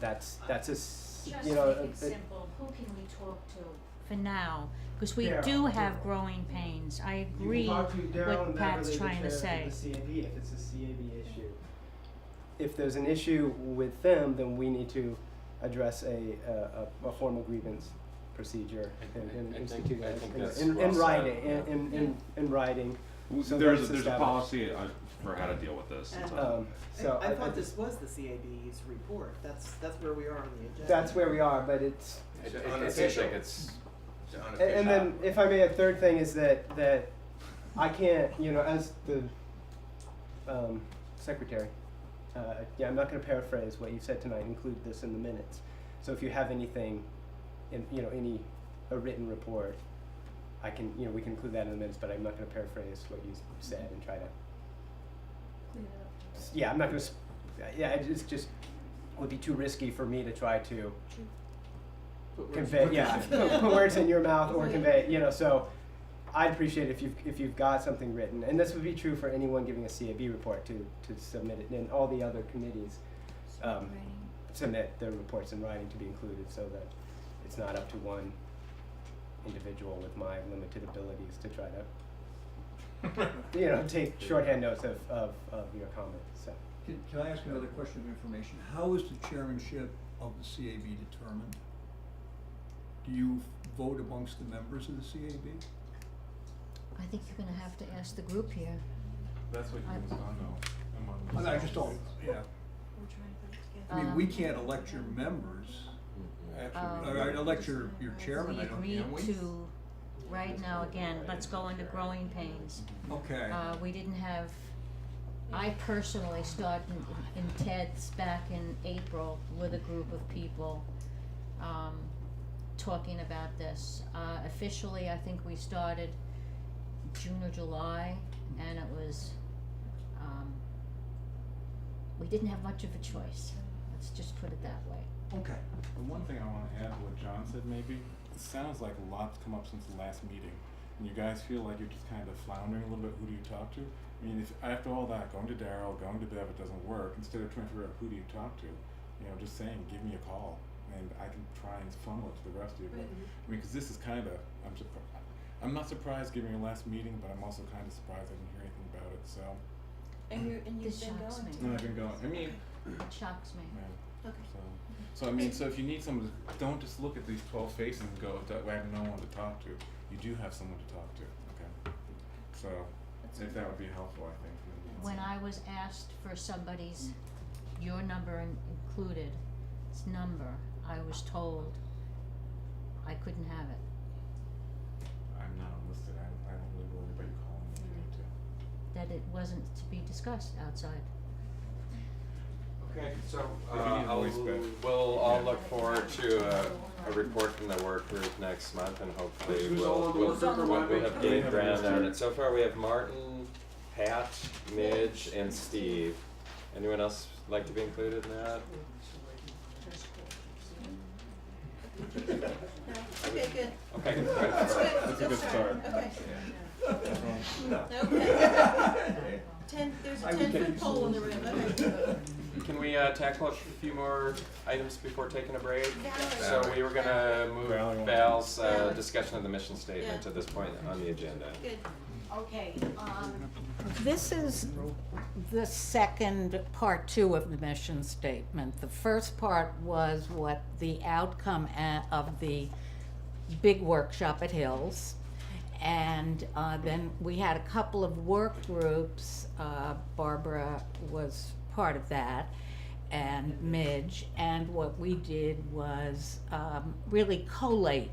that's Just you know, make it simple. Who can we talk to for now? Because we Daryl, do have Daryl. growing pains. I You agree can talk to Daryl what and Pat's Beverly, trying the to chairs say. of the CAB, if it's a CAB issue. If there's an issue with them, then we need to address a formal grievance procedure and I institute think that that's in well said, writing, yeah. in writing. So There's that's a established. policy for how to deal with this. It's, So I thought this was the CAB's report. That's where we are on the agenda. that's where we are, but it's It's It seems unofficial. like it's, and then if I may, a third thing is that I can't, you know, as the secretary, I'm not going to paraphrase what you said tonight. Include this in the minutes. So if you have anything, a written report, I can, we can include that in the minutes. But I'm not going to paraphrase what you said and try to. clean it up. Yeah, I'm not going to. Yeah, it's just would be too risky for me to try to convey. Yeah, put words in your mouth or convey. So I'd appreciate it if you've got something written, and this would be true for anyone giving a CAB report to submit it, and all the other committees submit their reports in writing to be included, so that it's not up to one individual with my limited abilities to try to take shorthand notes of your comments. So. Can I ask another question of information? How is the chairmanship of the CAB determined? Do you vote amongst the members of the CAB? I think you're gonna have to ask the group here. That's what you was on though. I just don't, yeah. We're trying to put it together. I mean, we can't elect your members. actually. Or elect your chairman, We I don't, agreed can we? to, right now, again, let's go into growing pains. Okay. We didn't have, I personally started in TED's back in April with a group of people, talking about this. Officially, I think we started June or July, and it was, we didn't have much of a choice. Let's just put it that way. Okay. And one thing I want to add to what John said, maybe, it sounds like a lot's come up since the last meeting, and you guys feel like you're just kind of floundering a little bit. Who do you talk to? I mean, if after all that, going to Daryl, going to Bev, it doesn't work. Instead of trying to figure out who do you talk to, just saying, give me a call, and I can try and funnel it to the rest of you. But, I mean, because this is kind of, I'm not surprised given your last meeting, but I'm also kind of surprised I didn't hear anything about it. So. And you've This been shocks going me. to. No, I've been going. I mean. It shocks me. Yeah. Okay. So I mean, so if you need someone, don't just look at these 12 faces and go, I have no one to talk to. You do have someone to talk to. Okay. So if that would be helpful, I think. When I was asked for somebody's, your number included, this number, I was told, couldn't have it. I'm not unlisted, I don't really worry about you calling me if you need to. That it wasn't to be discussed outside. Okay, so, If you need a voice bit. we'll all look forward to a report from the work group next month, and hopefully Who's we'll on the work group, remind me? have gained ground on it. So far, we have Martin, Pat, Midge, and Steve. Anyone else like to be included in that? Okay, good. Okay, great. That's good. That's a good start. Okay. Okay. There's a 10-foot pole in the room, okay. Can we tackle a few more items before taking a break? Valerie. So we were gonna move Valerie wants- Val's Valerie. discussion of the mission statement Yeah. to this point on the agenda. Good. Okay, this is the second part 2 of the mission statement. The first part was what the outcome of the big workshop at Hills. And then we had a couple of work groups. Barbara was part of that, and Midge. And what we did was really collate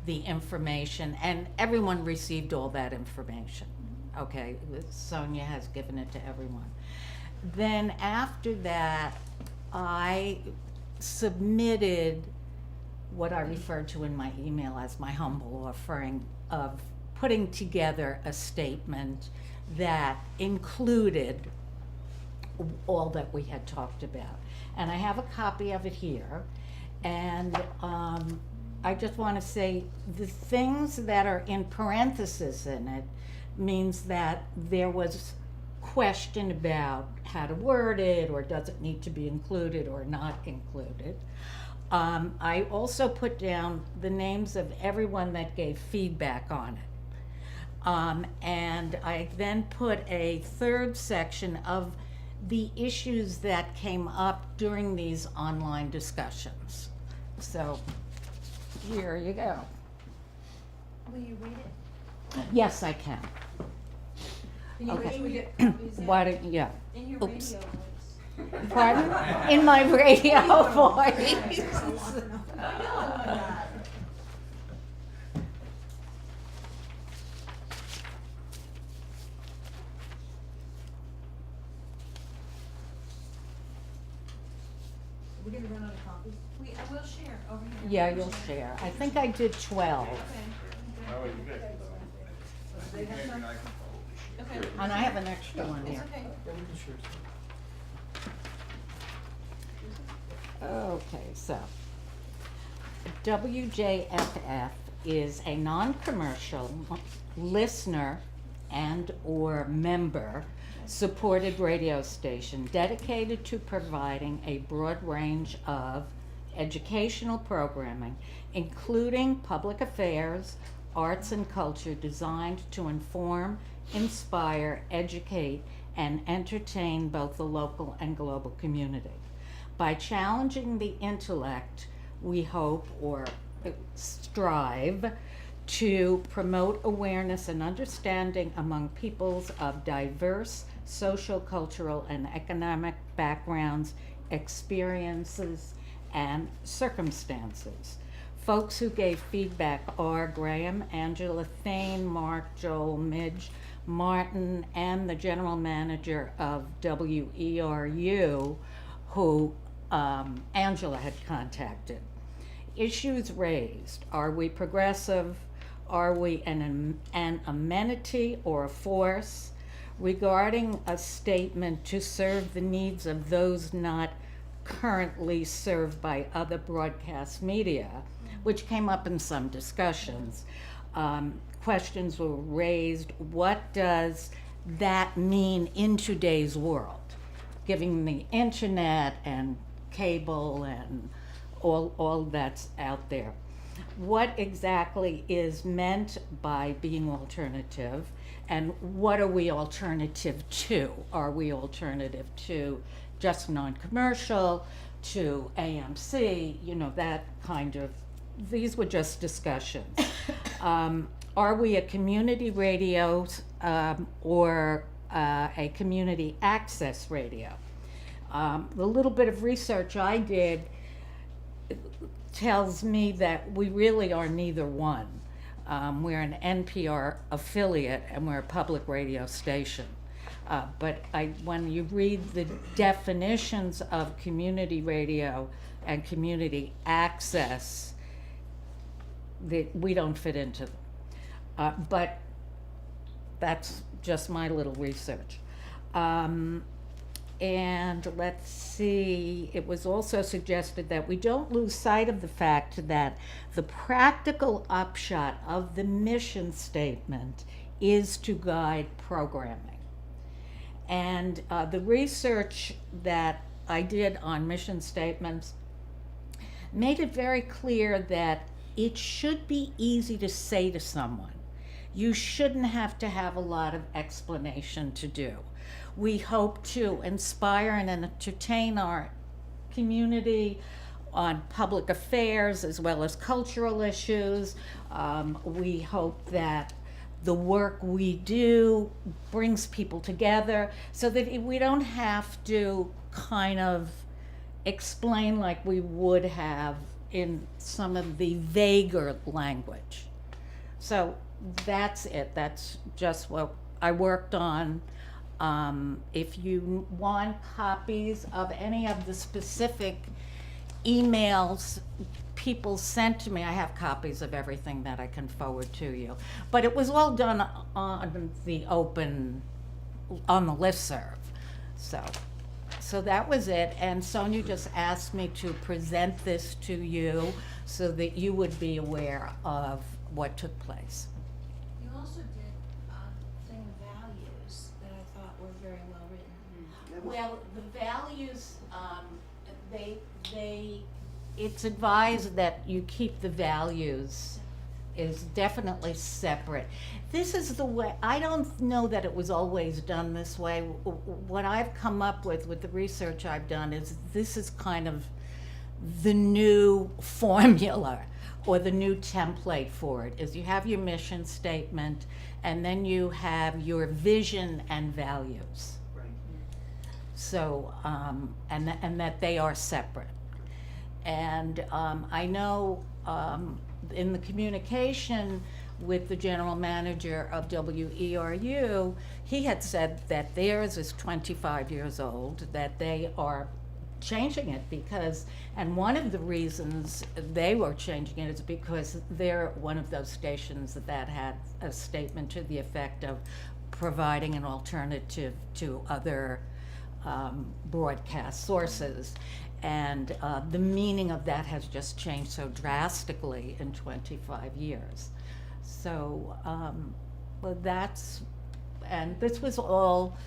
the information, and everyone received all that information. Okay, Sonia has given it to everyone. Then after that, I submitted what I referred to in my email as my humble offering of putting together a statement that included all that we had talked about. And I have a copy of it here. And I just want to say the things that are in parentheses in it means that there was question about how to word it, or does it need to be included or not included. I also put down the names of everyone that gave feedback on it. And I then put a third section of the issues that came up during these online discussions. So here you go. Will you read it? Yes, I can. Can you Okay. read get copies in? Why don't, yeah. In your Oops. radio voice. Pardon? In my radio voice. I know that. We're gonna run out of copies. I will share over here. Yeah, you'll share. I think I did 12. Okay. Oh, wait, you guys can Do they have some? Okay. And I have an extra one It's here. okay. Okay, so WJFF is a non-commercial listener and or member supported radio station dedicated to providing a broad range of educational programming, including public affairs, arts and culture, designed to inform, inspire, educate, and entertain both the local and global community. By challenging the intellect, we hope or strive to promote awareness and understanding among peoples of diverse social, cultural, and economic backgrounds, experiences, and circumstances. Folks who gave feedback are Graham, Angela Thane, Mark, Joel, Midge, Martin, and the general manager of WERU, who Angela had contacted. Issues raised: are we progressive? Are we an amenity or a force? Regarding a statement to serve the needs of those not currently served by other broadcast media, which came up in some discussions. Questions were raised: what does that mean in today's world, given the internet and cable and all that's out there? What exactly is meant by being alternative, and what are we alternative to? Are we alternative to just non-commercial, to AMC, that kind of, these were just discussions. Are we a community radio or a community access radio? The little bit of research I did, tells me that we really are neither one. We're an NPR affiliate and we're a public radio station. But when you read the definitions of community radio and community access, we don't fit into them. But that's just my little research. And let's see, it was also suggested that we don't lose sight of the fact that the practical upshot of the mission statement is to guide programming. And the research that I did on mission statements made it very clear that it should be easy to say to someone. You shouldn't have to have a lot of explanation to do. We hope to inspire and entertain our community on public affairs as well as cultural issues. We hope that the work we do brings people together so that we don't have to kind of explain like we would have in some of the vaguer language. So that's it. That's just what I worked on. If you want copies of any of the specific emails people sent to me, I have copies of everything that I can forward to you. But it was all done on the open, on the listserv. So that was it. And Sonia just asked me to present this to you so that you would be aware of what took place. You also did thing values that I thought were very well written. Well, the values, it's advised that you keep the values is definitely separate. This is the way, I don't know that it was always done this way. What I've come up with the research I've done, is this is kind of the new formula or the new template for it, is you have your mission statement and then you have your vision and values. Right. So, and that they are separate. And I know in the communication with the general manager of WERU, he had said that theirs is 25 years old, that they are changing it because, and one of the reasons they were changing it is because they're one of those stations that had a statement to the effect of providing an alternative to other broadcast sources. And the meaning of that has just changed so drastically in 25 years. So well, and this was all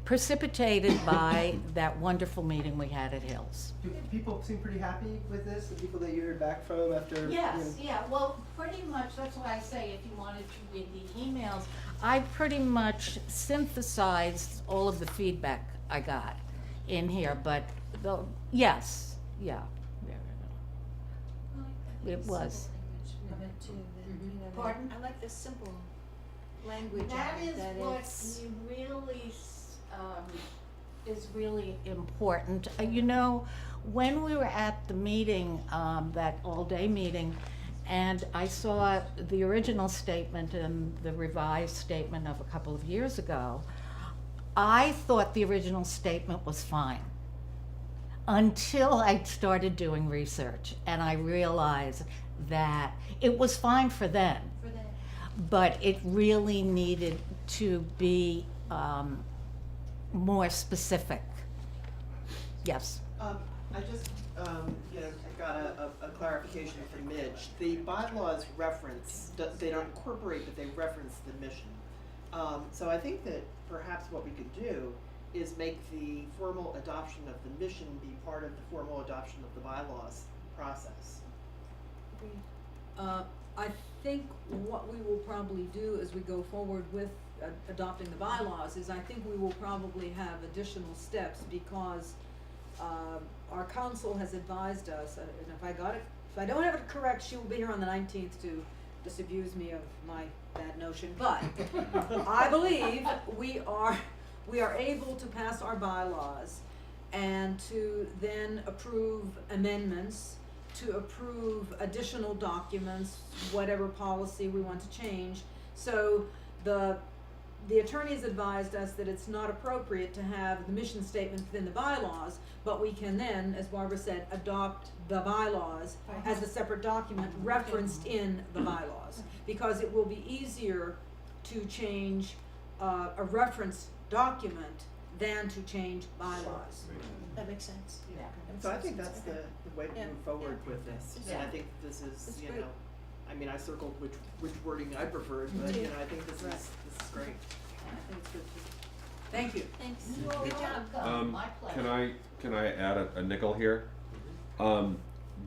precipitated by that wonderful meeting we had at Hills. Do people seem pretty happy with this? The people that you heard back from after? Yes, yeah, well, pretty much, that's why I say if you wanted to read the emails, I pretty much synthesized all of the feedback I got in here, but yes, yeah. It was. Pardon? I like the simple language. That of it, is that what it's, you really is really important. You know, when we were at the meeting, that all-day meeting, and I saw the original statement and the revised statement of a couple of years ago, I thought the original statement was fine until I started doing research and I realized that it was fine for then, but it really needed to be more specific. Yes. I just, got a clarification from Midge. The bylaws reference, they don't incorporate, but they reference the mission. So I think that perhaps what we could do is make the formal adoption of the mission be part of the formal adoption of the bylaws process. I think what we will probably do as we go forward with adopting the bylaws is I think we will probably have additional steps because our council has advised us, and if I don't have it correct, she will be here on the 19th to disabuse me of my bad notion, but I believe we are able to pass our bylaws and to then approve amendments to approve additional documents, whatever policy we want to change. So the attorneys advised us that it's not appropriate to have the mission statement within the bylaws, but we can then, as Barbara said, adopt the bylaws as a separate document referenced in the bylaws. Because it will be easier to change a reference document than to change bylaws. That makes sense. Yeah. That So I makes think sense. that's the way to Yeah. move forward with this, and I Yeah. think this is, That's you great. know, I mean, I circled which wording I preferred, but, you know, I think this is great. I think it's good too. Thank you. Thanks. Good job. Can I add a nickel here?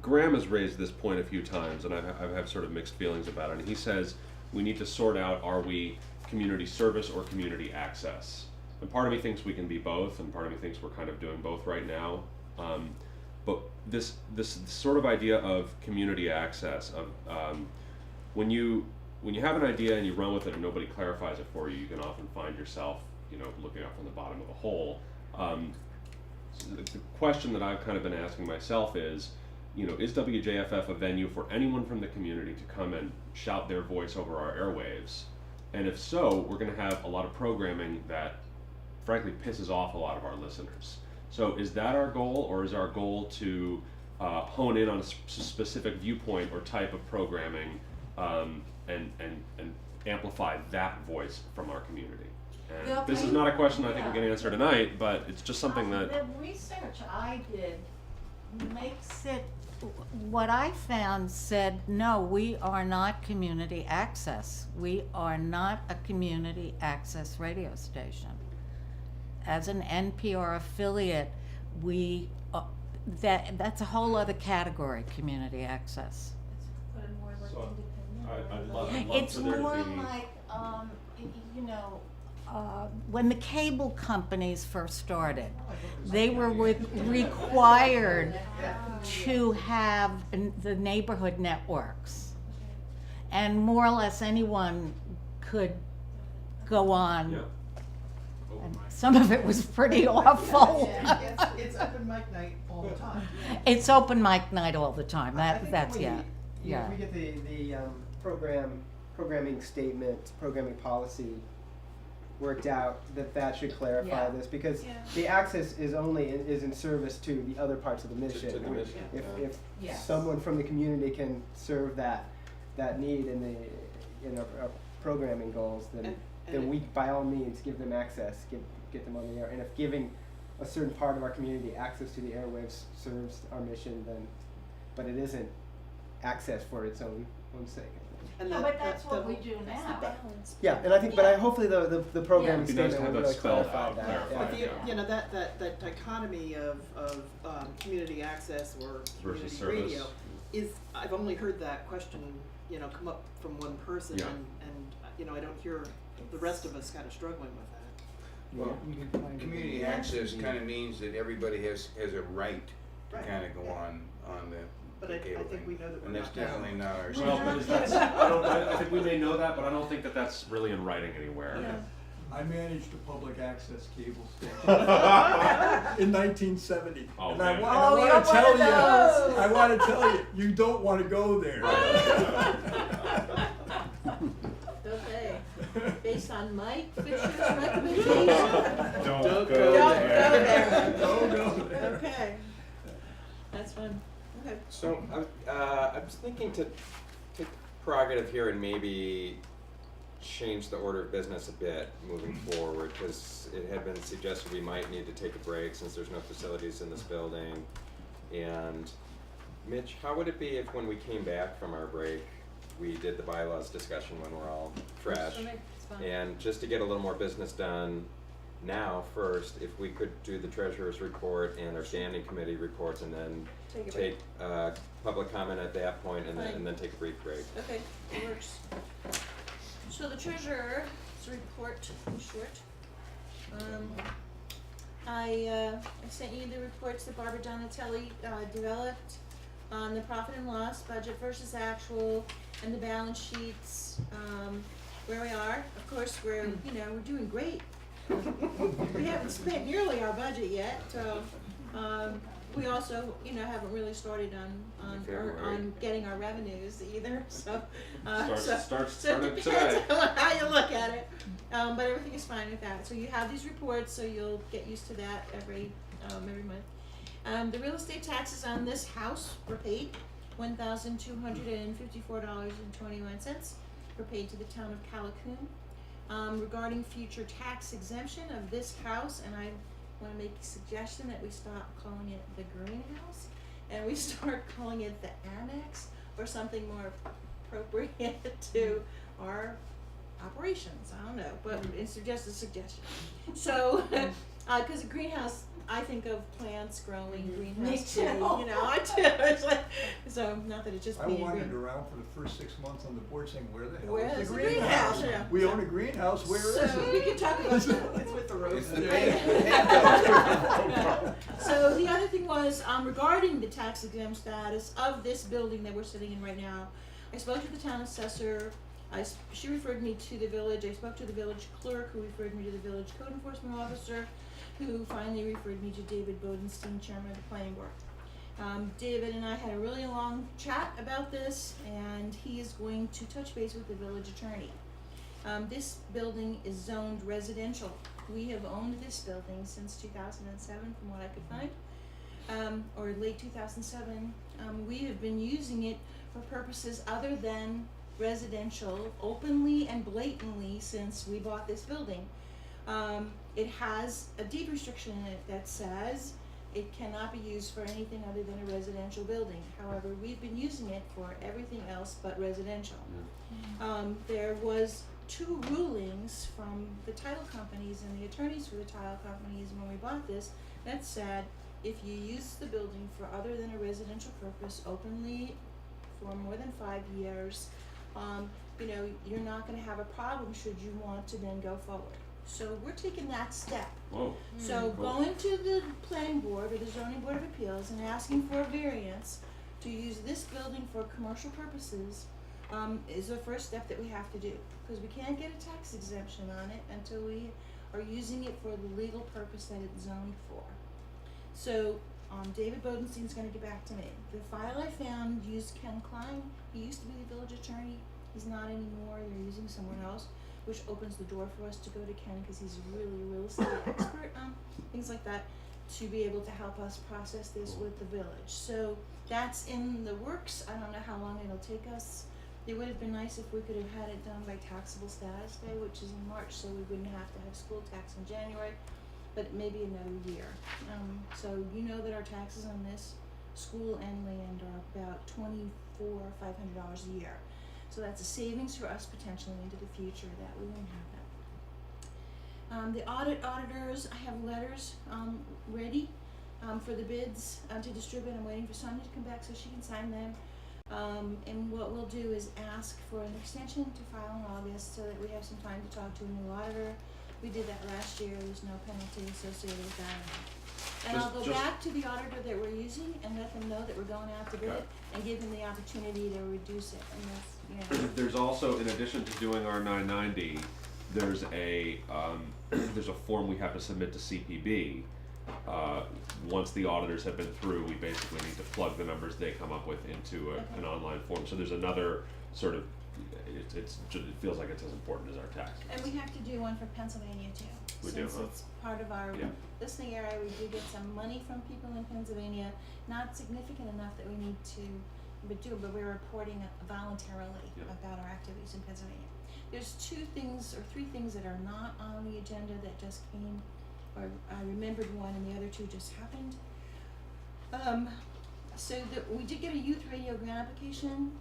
Graham has raised this point a few times, and I have sort of mixed feelings about it. And he says we need to sort out, are we community service or community access? And part of me thinks we can be both, and part of me thinks we're kind of doing both right now. But this sort of idea of community access, of when you have an idea and you run with it and nobody clarifies it for you, you can often find yourself, looking up from the bottom of a hole. So the question that I've kind of been asking myself is, is WJFF a venue for anyone from the community to come and shout their voice over our airwaves? And if so, we're going to have a lot of programming that frankly pisses off a lot of our listeners. So is that our goal, or is our goal to hone in on a specific viewpoint or type of programming and amplify that voice from our community? And this is not a question I think we can answer tonight, but it's just something that... The research I did makes it, what I found said, no, we are not community access. We are not a community access radio station. As an NPR affiliate, that's a whole other category, community access. Put it more like So, independent. I'd love It's for there to more be... like, when the cable companies first started, they were required to have the neighborhood networks. And more or less anyone could go on. Yeah. And some of it was pretty awful. It's open mic night all the time. It's open mic night all the time. That's If yeah. we get the programming statement, programming policy worked out, that should clarify Yeah. this, because Yeah. the access is in service to the other parts of the mission. To the mission, If Yes. someone from the community can serve that need in our programming goals, then we by all means give them access, get them on the air. And if giving a certain part of our community access to the airwaves serves our mission, then, but it isn't access for its own sake. And No, but that's what we do That's the now. balance. Yeah, and I think, but hopefully the programming It'd be nice statement to have will that really spelled clarify out, that. clarified. But Yeah. you know, that dichotomy of community access or Versus community radio service. is, I've only heard that question, come up from one person, Yeah. and I don't hear the rest of us kind of struggling with that. Well, community access kind of means that everybody has a right to Right. kind of go on the But I cable think thing. we know that we're And that's not. definitely not our Well, situation. but I think we may know that, but I don't think that that's really in writing anywhere. Yeah. I managed a public access cable station in 1970. Oh, And I man. want you're to one tell of you, those. I want to tell you, you don't want to go there. Okay, based on Mike Fisher's recommendation. Don't Don't go go there. Don't go there. Okay, that's fun. Okay. So I was thinking to take prerogative here and maybe change the order of business a bit moving forward, because it had been suggested we might need to take a break since there's no facilities in this building. And Mitch, how would it be if when we came back from our break, we did the bylaws discussion when we're all fresh? It's fun. And just to get a little more business done now first, if we could do the treasurer's report and our standing committee reports, and then take public comment at that point, and then take a brief break. Okay, it works. So the treasurer's report, in short. I sent you the reports that Barbara Donatelli developed on the profit and loss, budget versus actual, and the balance sheets, where we are. Of course, we're doing great. We haven't spent nearly our budget yet, so, we also, you know, haven't really started on February. getting our revenues either, so, Starts so it started depends today. on how you look at it. But everything is fine with that. So you have these reports, so you'll get used to that every month. The real estate taxes on this house were paid, $1,254.21 were paid to the town of Callicoon. Regarding future tax exemption of this house, and I wanna make a suggestion that we stop calling it the greenhouse and we start calling it the annex or something more appropriate to our operations. I don't know, but it's just a suggestion. So, cause a greenhouse, I think of plants growing, greenhouse too, you know, I do. It's like, so not that it's just I being wandered green. around for the first 6 months on the board saying, where the hell Where is is the the greenhouse? greenhouse? Yeah. We own a greenhouse, where is it? So we can talk about that. It's with the rose. It's the So the other thing was, regarding the tax exempt status of this building that we're sitting in right now, I spoke to the town assessor, she referred me to the village, I spoke to the village clerk, who referred me to the village code enforcement officer, who finally referred me to David Bodenstein, chairman of the planning board. David and I had a really long chat about this, and he is going to touch base with the village attorney. This building is zoned residential. We have owned this building since 2007, from what I could find, or late 2007. We have been using it for purposes other than residential, openly and blatantly, since we bought this building. It has a deed restriction in it that says it cannot be used for anything other than a residential building. However, we've been using it for everything else but residential. There was 2 rulings from the title companies and the attorneys for the title companies when we bought this that said if you use the building for other than a residential purpose openly for more than 5 years, you know, you're not gonna have a problem should you want to then go forward. So we're taking that step. Whoa. So Cool. going to the planning board or the zoning board of appeals and asking for a variance to use this building for commercial purposes is the first step that we have to do, because we can't get a tax exemption on it until we are using it for the legal purpose that it's zoned for. So David Bodenstein's gonna get back to me. The file I found used Ken Klein. He used to be the village attorney. He's not anymore. They're using someone else, which opens the door for us to go to Ken because he's really a real estate expert on things like that, to be able to help us process this with the village. So that's in the works. I don't know how long it'll take us. It would have been nice if we could have had it done by taxable status day, which is in March, so we wouldn't have to have school tax in January, but maybe another year. So you know that our taxes on this school and land are about $2,400-500 a year. So that's a savings for us potentially into the future that we won't have that. The auditors, I have letters ready for the bids to distribute. I'm waiting for Sonia to come back so she can sign them. And what we'll do is ask for an extension to file in August so that we have some time to talk to a new auditor. We did that last year. There's no penalty associated with that. And I'll go back to the auditor that we're using and let them know that we're going out to bid and give them the opportunity to reduce it. And that's, you know. There's also, in addition to doing our 990, there's a form we have to submit to CPB. Once the auditors have been through, we basically need to plug the numbers they come up with into an online form. So there's another sort of, it feels like it's as important as our tax. And we have to do one for Pennsylvania too. We do, Since huh? it's part of our listening area, we do get some money from people in Pennsylvania, not significant enough that we need to but we're reporting voluntarily about our activities in Pennsylvania. There's 2 things or 3 things that are not on the agenda that just came, or I remembered one and the other 2 just happened. So we did get a youth radio grant application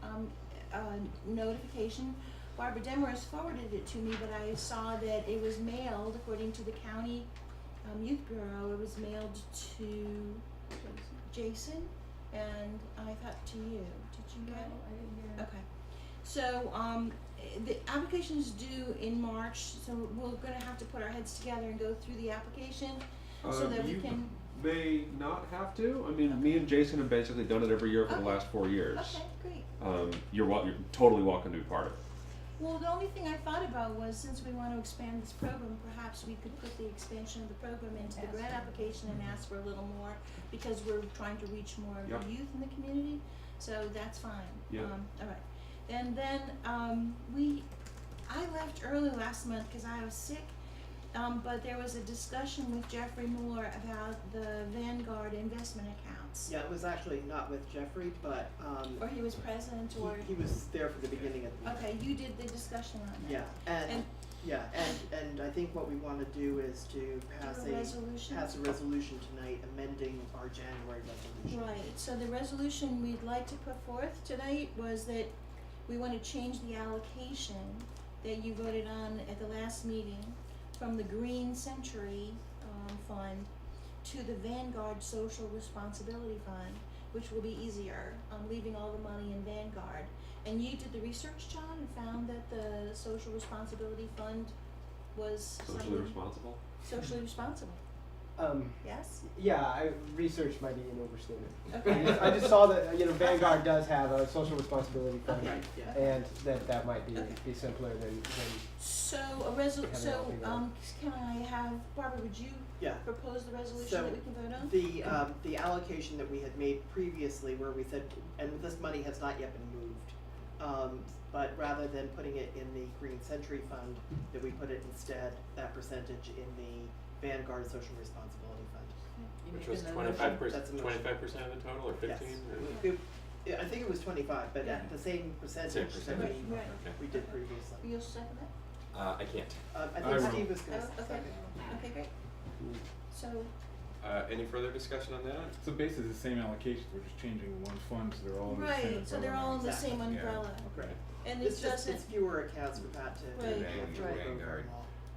notification. Barbara Demers forwarded it to me, but I saw that it was mailed, according to the county youth bureau, it was mailed to Jason, and I thought to you. Did you get it? I didn't get it. Okay. So the application is due in March, so we're gonna have to put our heads together and go through the application so that we can. May not have to. I mean, me and Jason have basically done it every year for the last 4 years. Okay, great. You're totally welcome to be part of it. Well, the only thing I thought about was, since we want to expand this program, perhaps we could put the expansion of the program into the grant application and ask for a little more, because we're trying to reach more of Yep. the youth in the community, so that's fine. Yep. All right. And then, I left early last month because I was sick, but there was a discussion with Jeffrey Moore about the Vanguard investment accounts. Yeah, it was actually not with Jeffrey, but, Or he was present, or, he was there for the beginning of the meeting. okay, you did the discussion on that. Yeah, and I think what we wanna do is to pass Do a resolution? pass a resolution tonight amending our January resolution. Right, so the resolution we'd like to put forth tonight was that we wanna change the allocation that you voted on at the last meeting from the Green Century, Fund to the Vanguard Social Responsibility Fund, which will be easier, leaving all the money in Vanguard. And you did the research, John, and found that the Social Responsibility Fund was Socially something- responsible? Socially responsible, yes? Yeah, research might be an overstatement. Okay. I just saw that, Vanguard does have a social responsibility fund, Okay. Yeah. and that might be, Okay. be simpler than So Having it all together. can I have, Barbara, would you Yeah. propose the resolution So, that we can vote on? the allocation that we had made previously, where we said, and this money has not yet been moved, but rather than putting it in the Green Century Fund, that we put it instead, that percentage in the Vanguard Social Responsibility Fund. Which was That's 25%, a motion. 25% of the total, or 15? Yes. I think it was 25, but at the same percentage that percentage. we, Right. Okay. we did previously. You'll second that? I can't. I I think will. Steve was gonna Oh, okay. second. Okay, great. So, Any further discussion on that? So basically the same allocation, we're just changing one fund, so they're all in the same right, so they're all in the Exactly. same umbrella. Yeah. Right. And it It's just, doesn't, it's fewer accounts for Pat to. Right. go through Right. the Vanguard. program.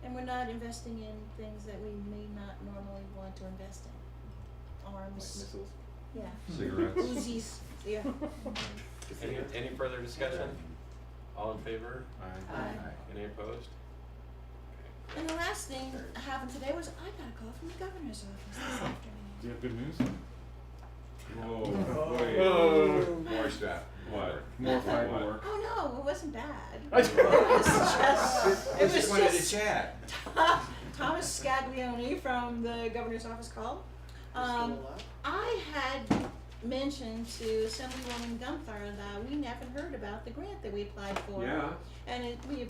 and we're not investing in things that we may not normally want to invest in. Arms, Missiles. yeah. Cigarettes? Uzis, yeah. Any further discussion? All in favor? Aye. Aye. Any opposed? And the last thing happened today was I got a call from the governor's office this afternoon. Do you have good news? Whoa, wait. Oh. More stuff. What? More What? firework. Oh no, it wasn't bad. I It was just, it was Just wanted to just chat. Thomas Scaglione from the governor's office called. You're still alive? I had mentioned to Assemblywoman Gunther that we never heard about the grant that we applied for. Yeah. And we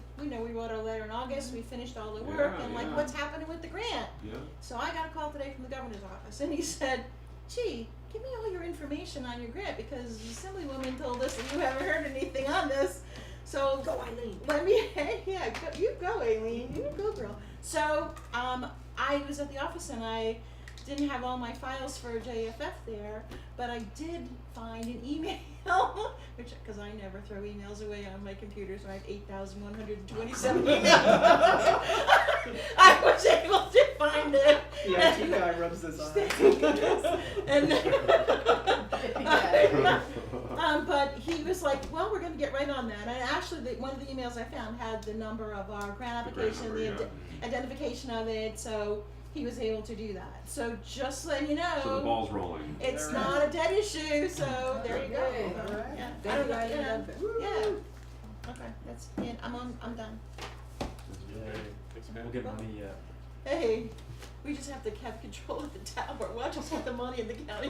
wrote our letter in August, we finished all the work, Yeah, and like, yeah. what's happening with the grant? Yeah. So I got a call today from the governor's office, and he said, gee, give me all your information on your grant, because the Assemblywoman told us that you haven't heard anything on this. So go, Eileen. Let me, yeah, you go, Eileen. You go, girl. So I was at the office and I didn't have all my files for JFF there, but I did find an email, which, because I never throw emails away on my computer, so I have 8,127 emails. I was able to find it. The IT guy rubs his eyes. And but he was like, well, we're going to get right on that. And actually, one of the emails I found had the number of our grant application, number, the yeah. identification of it, so he was able to do that. So just letting you know, So the ball's rolling. it's All right. not a dead issue, so there you go. Okay, all right. Yeah, Thank I don't you, know, Eileen yeah. Gunther. Yeah. Okay, that's it. I'm done. Thanks, man. We'll get money yet. Hey, we just have to have control of the tower. Watch us put the money in the county.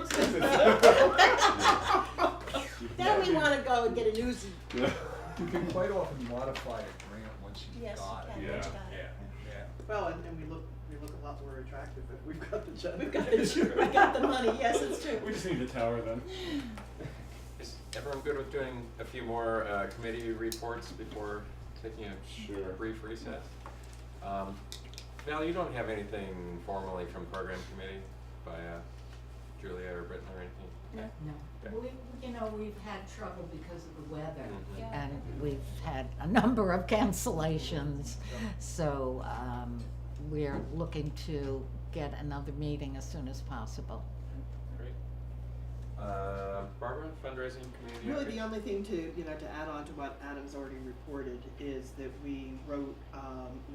Then we want to go and get an Uzi. You can quite often modify a grant once you've Yes, got it. you can. Yeah. Once you got it. Yeah. Well, and we look a lot more attractive if we've got the generator. We got the money. Yes, it's true. We just need the tower then. Is everyone good with doing a few more committee reports before taking a Sure. brief recess? Val, you don't have anything formally from program committee by Julia or Britton or anything? No. No, we've had trouble because of the weather, Mhm. Yeah. and we've had a number of cancellations, so, we're looking to get another meeting as soon as possible. Great. Barbara, fundraising community Really, outreach? the only thing to add on to what Adam's already reported is that we wrote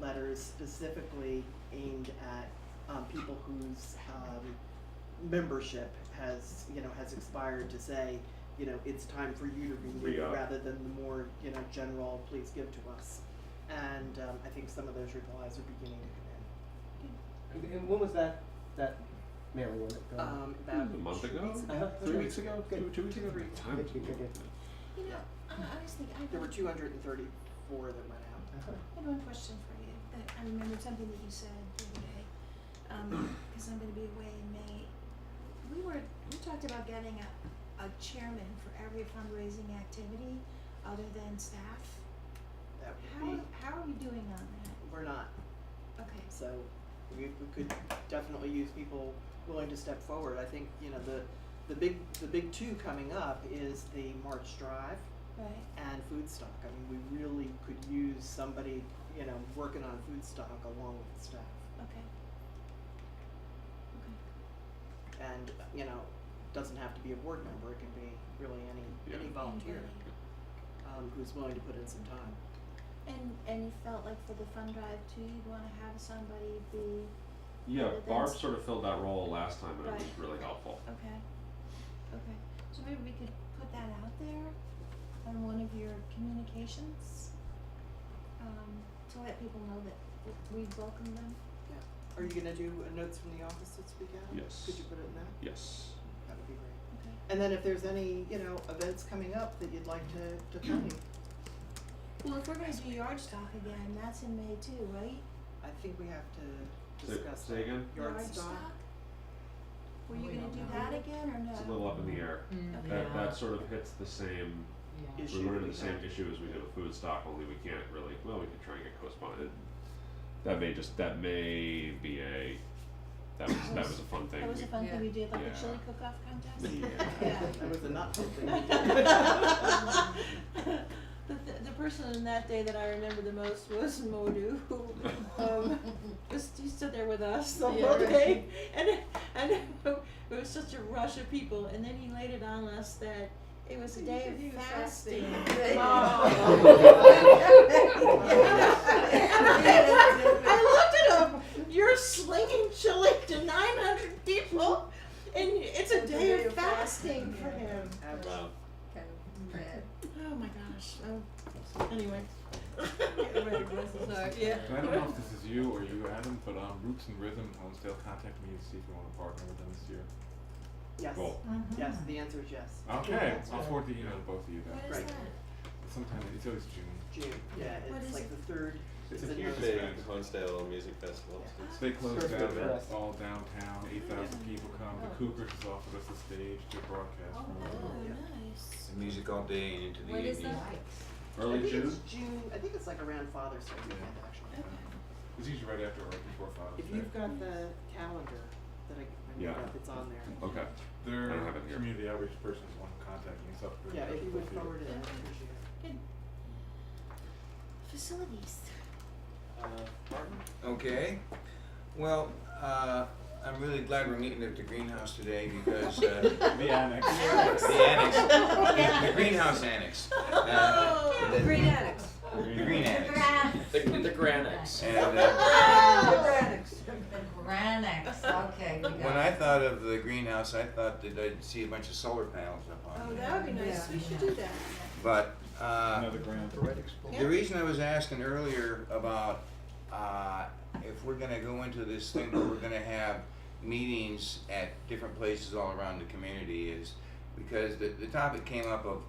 letters specifically aimed at people whose membership has expired, to say, you know, it's time for you to renew Re-up. rather than the more, you know, general, please give to us. And I think some of those replies are beginning to come in. And when was that mailing, when it go? About A month 2 ago? weeks ago. 3 weeks ago? Good. 2 weeks ago? Three. Time. Good, good, good. You know, I was thinking, There were 234 that went out. Uh-huh. I had one question for you, that I remembered something that you said the other day, cause I'm gonna be away in May. We talked about getting a chairman for every fundraising activity other than staff. That would be, How are you doing on that? we're not. Okay. So we could definitely use people willing to step forward. I think, you know, the big two coming up is the March Drive Right. and food stock. I mean, we really could use somebody, you know, working on food stock along with the staff. Okay. Okay. And, you know, doesn't have to be a board member, it can be really any volunteer who's willing to put in some time. And you felt like for the fund drive too, you'd wanna have somebody be. Yeah, other than Barb s- sort of filled that role last time, and it was Right. really helpful. Okay. Okay. So maybe we could put that out there on one of your communications, to let people know that we welcome them. Are you gonna do notes from the office this weekend? Yes. Could you put it in that? Yes. That would be great. Okay. And then if there's any, you know, events coming up that you'd like to tell me, Well, if we're gonna do yard stock again, that's in May too, right? I think we have to Say- discuss say that. again? Yard stock? Were you We gonna don't do know. that again or no? It's a little up in the air. Okay. That sort of hits the same, Issue we run that into we the same had. issue as we did with food stock, only we can't really, well, we could try and get co-sponsor. That may be that was a fun thing. That was a fun thing we did, like Yeah. a chili cook-off contest? Yeah. That was a not fun thing. The person in that day that I remember the most was Modu, who he stood there with us the whole day, and it was such a rush of people, and then he laid it on us that it was a day of fasting. I looked at him. You're slinging chili to 900 people, and it's a day of fasting for him. Wow. Oh my gosh. Anyway. Sorry. Yeah. So I don't know if this is you or you, Adam, but Roots and Rhythm Honesdale contacted me to see if you want to partner with them this year. Yes. Cool. Yes, the answer is yes. Okay, I'll forward the email to both of you then. What is Right. that? Sometime, it's always June. June, yeah, What it's is like it? the third. It's in a huge November. event. Honesdale Music Festival. They closed Perfect down, for they're us. all downtown, 8,000 people come, the Cougars has offered us a stage to broadcast from over. Oh, Yeah. nice. And music all day and into the What is evening. that? Early I think June? it's June, I think it's like around Father's Day weekend, actually. It's usually right after or right before Father's If Day. you've got the calendar that I Yeah. made up, it's on there. Okay. Their I don't have it here. community outreach person is one contacting me, so I'll put it Yeah, in if you touch would with forward it, I'd appreciate it. Good. Facilities. Martin? Okay, well, I'm really glad we're meeting at the greenhouse today because, The annex. the annex, the greenhouse annex. The Green Annex. The green annex. The Granics. And, The Granics. Granics, okay, we got when I thought of the greenhouse, I thought that I'd see a bunch of solar panels up on Oh, it. that would be nice. We should do that. But, Another grant. the reason I was asking earlier about, if we're gonna go into this thing where we're gonna have meetings at different places all around the community is because the topic came up of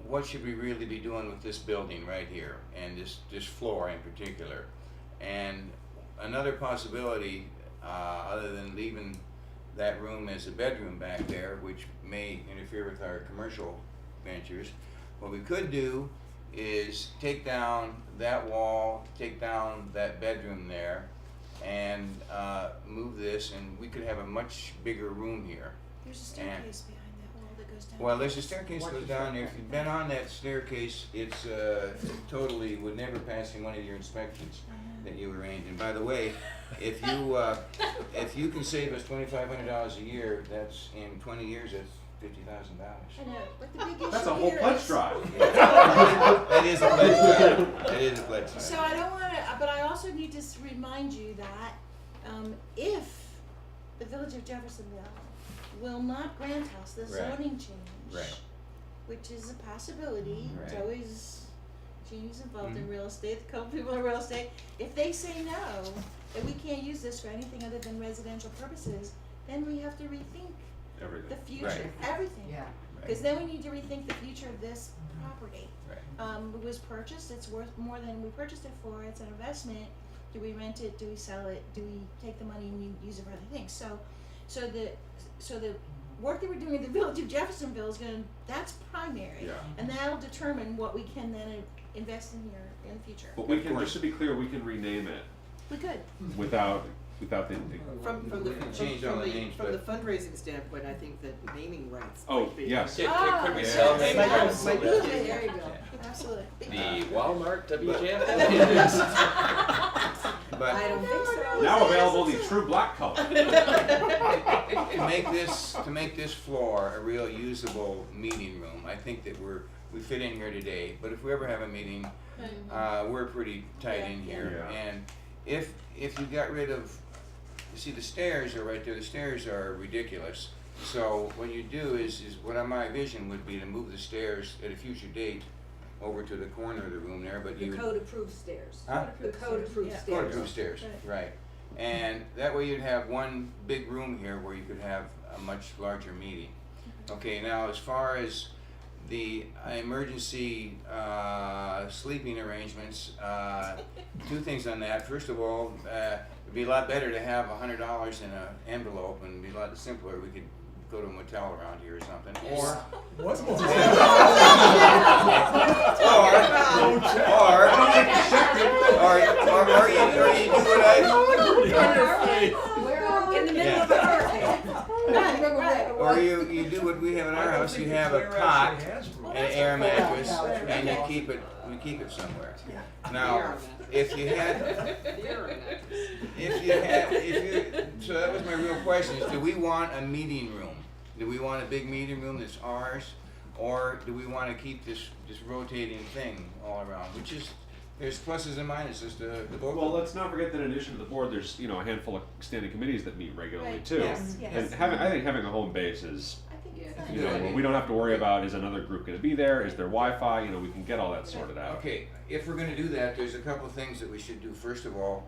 what should we really be doing with this building right here and this floor in particular. And another possibility, other than leaving that room as a bedroom back there, which may interfere with our commercial ventures, what we could do is take down that wall, take down that bedroom there, and move this, and we could have a much bigger room here. There's a staircase behind that wall that goes down. Well, there's a staircase that goes down there. If you've been on that staircase, it's totally would never pass in one of your inspections that you arrange. And by the way, if you can save us $2,500 a year, that's in 20 years, that's $50,000. I know, but the big issue That's a whole here pledge is- drive. That is a pledge drive. That is a pledge drive. So I don't wanna, but I also need to remind you that, if the Village of Jeffersonville will not grant us the Right. zoning change, Right. which is a possibility. It's Right. always, Jeannie's involved in real estate, a couple people in real estate. If they say no, that we can't use this for anything other than residential purposes, then we have to rethink Everything. the future, Right. everything. Yeah. Because then we need to rethink the future of this property. Right. It was purchased, it's worth more than we purchased it for, it's an investment. Do we rent it, do we sell it, do we take the money and use it for other things? So the work that we're doing at the Village of Jeffersonville is gonna, that's primary. Yeah. And that'll determine what we can then invest in here in the future. But we Of can, course. just to be clear, we can rename it We could. without the. From the, We can change all the names, from the but- fundraising standpoint, I think that naming rights Oh, might be. yes. Could we Yeah. sell naming Might- rights? might be- Absolutely, there you go, absolutely. The Walmart WJFF? But I don't think so. Now available the true black color. to make this floor a real usable meeting room, I think that we fit in here today. But if we ever have a meeting, we're pretty tight in here. Yeah. And if you got rid of, you see the stairs are right there. The stairs are ridiculous. So what you do is what my vision would be to move the stairs at a future date over to the corner of the room there. But The you would, code approved stairs. Huh? The code approved Yeah. stairs. Code-approved stairs, right. And that way you'd have one big room here where you could have a much larger meeting. Okay, now as far as the emergency sleeping arrangements, two things on that. First of all, it'd be a lot better to have $100 in an envelope, and it'd be a lot simpler. We could go to a motel around here or something. Or What? or you do what I We're in the middle Yeah. of a hurricane. Right. or you do what we have in our house. You have a cot, an air mattress, and you keep it somewhere. Now, if you so that was my real question is, do we want a meeting room? Do we want a big meeting room that's ours? Or do we want to keep this rotating thing all around? Which is, there's pluses and minuses to both. Well, let's not forget that in addition to the board, there's a handful of standing committees that meet regularly Right. too. Yes. Yes. And I think having a home base is, I think it's Yeah. nice. we don't have to worry about, is another group going to be there? Is there Wi-Fi? We can get all that sorted out. Okay, if we're gonna do that, there's a couple of things that we should do. First of all,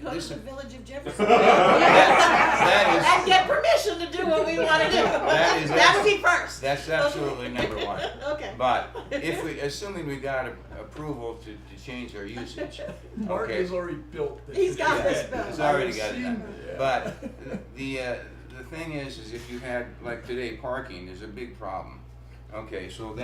Go to this the Village of Jefferson. that And get permission to do what we wanna do. That is That would be first. that's absolutely number one. Okay. But if assuming we got approval to change our usage, Mark okay. has already built this. He's got Yeah, this bill. it's already got it I've done. seen it. But the thing is if you had, like today, parking is a big problem. Okay, so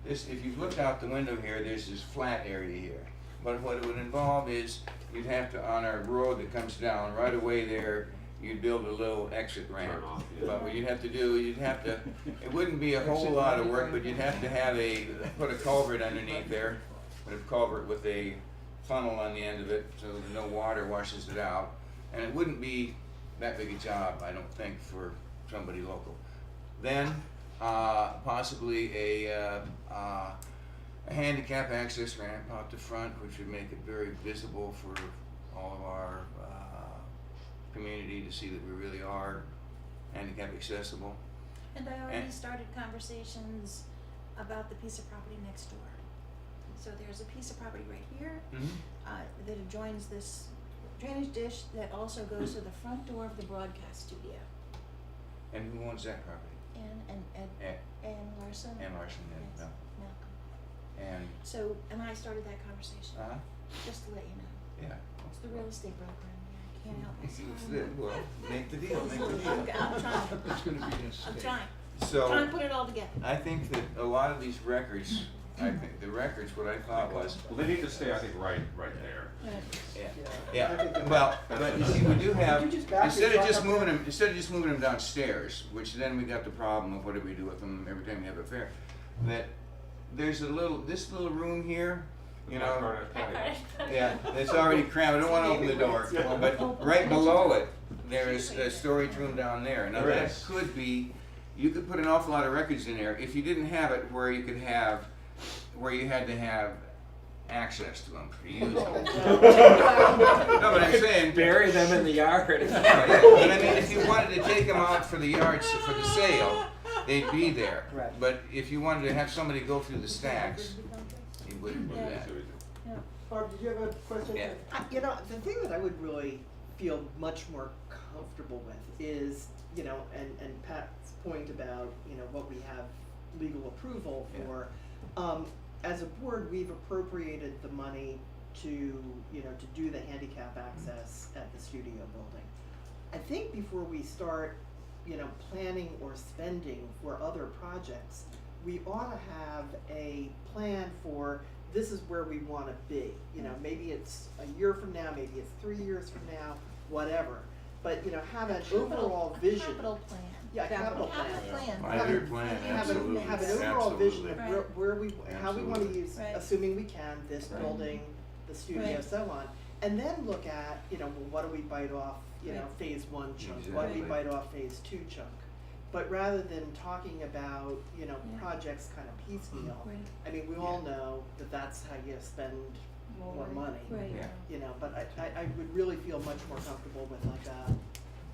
if you look out the window here, there's this flat area here. But what it would involve is you'd have to, on a road that comes down right away there, you'd build a little exit ramp. Turn off, yeah. But what you'd have to do, it wouldn't be a whole lot of work, but you'd have to put a culvert underneath there. Put a culvert with a funnel on the end of it so that no water washes it out. And it wouldn't be that big a job, I don't think, for somebody local. Then, possibly a handicap access ramp out the front, which would make it very visible for all of our community to see that we really are handicap accessible. And I already And- started conversations about the piece of property next door. So there's a piece of property right here, that adjoins this drainage dish that also goes to the front door of the broadcast studio. And who owns that property? And Larson. Ann Larson, Yes, no. Malcolm. And, So, and I started that conversation, just to let you know. yeah. It's the real estate broker in me, I can't help myself. Well, make the deal, make the deal. I'm trying, It's gonna be an I'm estate. trying, So. trying to put it all together. I think that a lot of these records, what I thought was, Well, they need to stay, I think, right there. well, but you see, we do have, Could you just back instead your of just truck up moving them downstairs, which then we got the problem of what do we do with them every time we have a fair, that there's this little room here, yeah, it's already crammed, I don't wanna open the door, but right below it, there is a storage room down there. Now There that is. could be, you could put an awful lot of records in there if you didn't have it where you had to have access to them for use. No, but I'm saying. Bury them in the yard. Yeah, but I mean, if you wanted to take them out for the yards, for the sale, they'd be there. Right. But if you wanted to have somebody go through the stacks, you wouldn't do Yeah. that. Barb, did you have a question? Yeah. You know, the thing that I would really feel much more comfortable with is, you know, and Pat's point about, you know, what we have legal approval for. As a board, we've appropriated the money to, you know, to do the handicap access at the studio building. I think before we start, you know, planning or spending for other projects, we ought to have a plan for this is where we want to be. You know, maybe it's a year from now, maybe it's 3 years from now, whatever. But, you know, have an overall vision. Capital plan. Yeah, a capital plan. Capital plan. 5-year plan, absolutely. Have an overall vision of Right. where we, how we wanna Absolutely. use, Right. assuming we can, this building, the studio, Right. so on. And then look at, you know, well, what do we bite off, you know, Right. phase 1 chunk, what do we Exactly. bite off phase 2 chunk? But rather than talking about, you know, Yeah. projects kind of piecemeal, Right. I mean, we all know that that's how you spend more money. Right. Yeah. You know, but I would really feel much more comfortable with like a,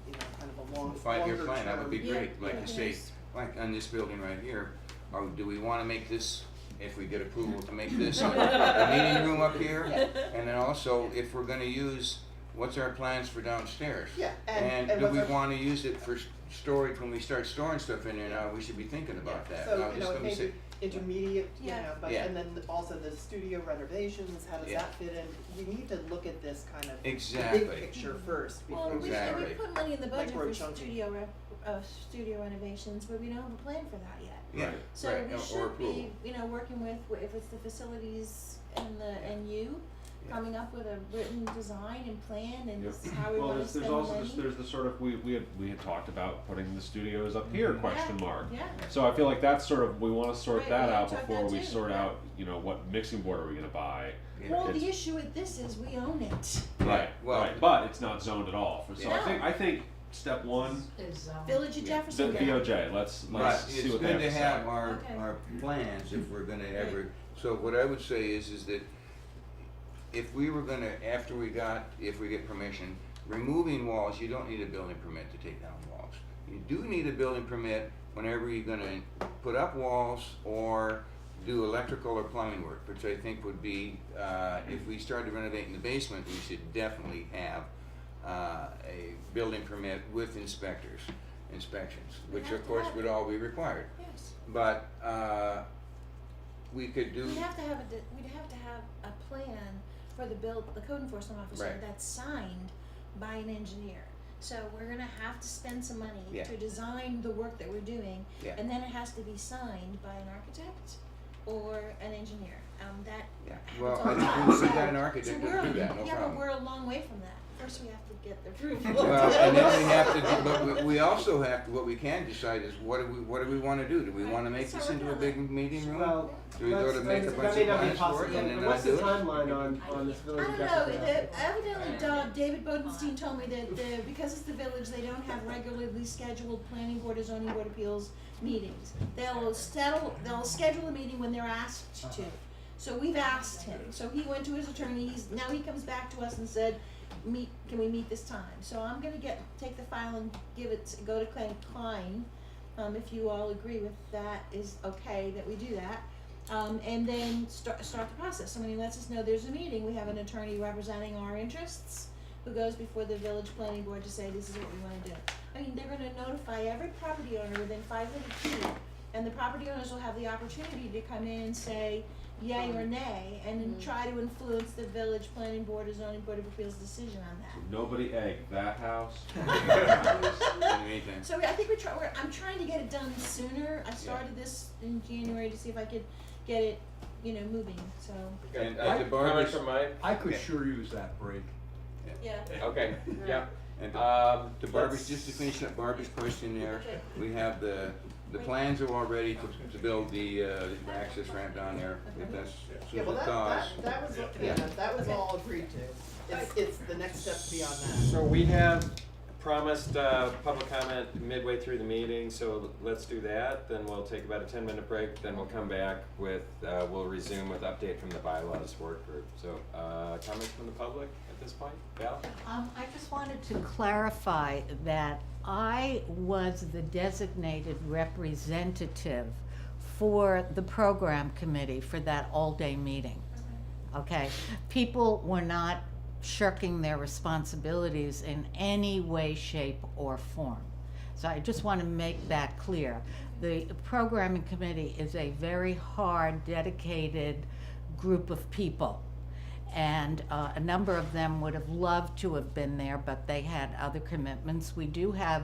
you know, kind of a longer 5-year plan, that would be term. great, Yeah, like yeah, you say, yes. like on this building right here, or do we wanna make this, if we get approval to make this a meeting room up here? Yeah. And then also, if we're gonna use, what's our plans for downstairs? Yeah, And do what's we our- wanna use it for storage when we start storing stuff in there now, we should be thinking about that. So, Now, you just know, let me say- maybe intermediate, you Yeah. know, but, Yeah. and then also the studio renovations, how does Yeah. that fit in? We need to look at this kind of, the Exactly. big picture first Well, before we Exactly. we put money in the budget Micro for chunking. studio renovations, but we don't have a plan for that yet. Yeah, So right, we or should approval. be, you know, working with, if it's the facilities and and you, Yeah. coming up with a written design and plan, and Yep. this is how we Well, wanna there's spend the also money. there's the sort of we had talked about putting the studios up here question mark. Yeah, So I feel like that's sort of we want to sort Right, that we out talked before that we too, sort yeah. out what mixing board are we gonna buy. Yeah. well, the It's- issue with this is we own it. Right, Well- right, but it's not zoned at all. So Yeah. I think step one, Is, Village of Yeah. Jefferson. VOJ. Let's But see it's what they good have to to have say. Okay. our plans if we're gonna ever, so what I would say is that if we were gonna, if we get permission, removing walls, you don't need a building permit to take down walls. You do need a building permit whenever you're gonna put up walls or do electrical or plumbing work, which I think would be, if we started renovating the basement, we should definitely have a building permit with inspections, which have of to course have would it. all be required. Yes. But, we could do, We'd have to have a plan for the code enforcement officer Right. that's signed by an engineer. So we're gonna have to spend some money Yeah. to design the work that we're doing, Yeah. and then it has to be signed by an architect or an engineer. That yeah, happens well, all the I time. think we So- got an so architect we're- to do that, no Yeah, but problem. we're a long way from that. First we have to get the approval. Well, and then we have to, but we also have to, what we can decide is what do we wanna do? Do we wanna make So this we're into a gonna- big meeting room? Well, Do we go to make a that bunch may of not be plans for possible, it and then but not what's the do it? timeline on this I Village of don't know, Jefferson? evidently David Bodenstein told me that because it's the village, they don't have regularly scheduled planning board or zoning board appeals meetings. They'll schedule a meeting when they're asked to. So we've asked him, so he went to his attorney, now he comes back to us and said, can we meet this time? So I'm gonna take the file and go to Klein, if you all agree with that is okay that we do that. And then start the process. So when he lets us know there's a meeting, we have an attorney representing our interests who goes before the village planning board to say this is what we wanna do. I mean, they're gonna notify every property owner within 500 feet, and the property owners will have the opportunity to come in and say yay or nay, and then try to influence the village planning board or zoning board of appeals decision on that. Nobody egged that house. Anything. So I think I'm trying to get it done sooner. I started this in January to see if I could get it, moving, so. And I- the Comment Barbara's, from Mike? I could sure use that break. Yeah. Okay, yeah. and to Barbara's, let's- just to finish up Barbara's question there, Okay. we have the plans are all ready to build the access ramp down there, if that's, so Yeah, if well, it thaws. that was, that was all agreed to. It's the next step beyond that. So we have promised public comment midway through the meeting, so let's do that. Then we'll take about a 10-minute break. Then we'll come back with, we'll resume with update from the bylaws work group. So comments from the public at this point? Val? I just wanted to clarify that I was the designated representative for the program committee for that all-day meeting. Okay? People were not shirking their responsibilities in any way, shape, or form. So I just want to make that clear. The programming committee is a very hard, dedicated group of people. And a number of them would have loved to have been there, but they had other commitments. We do have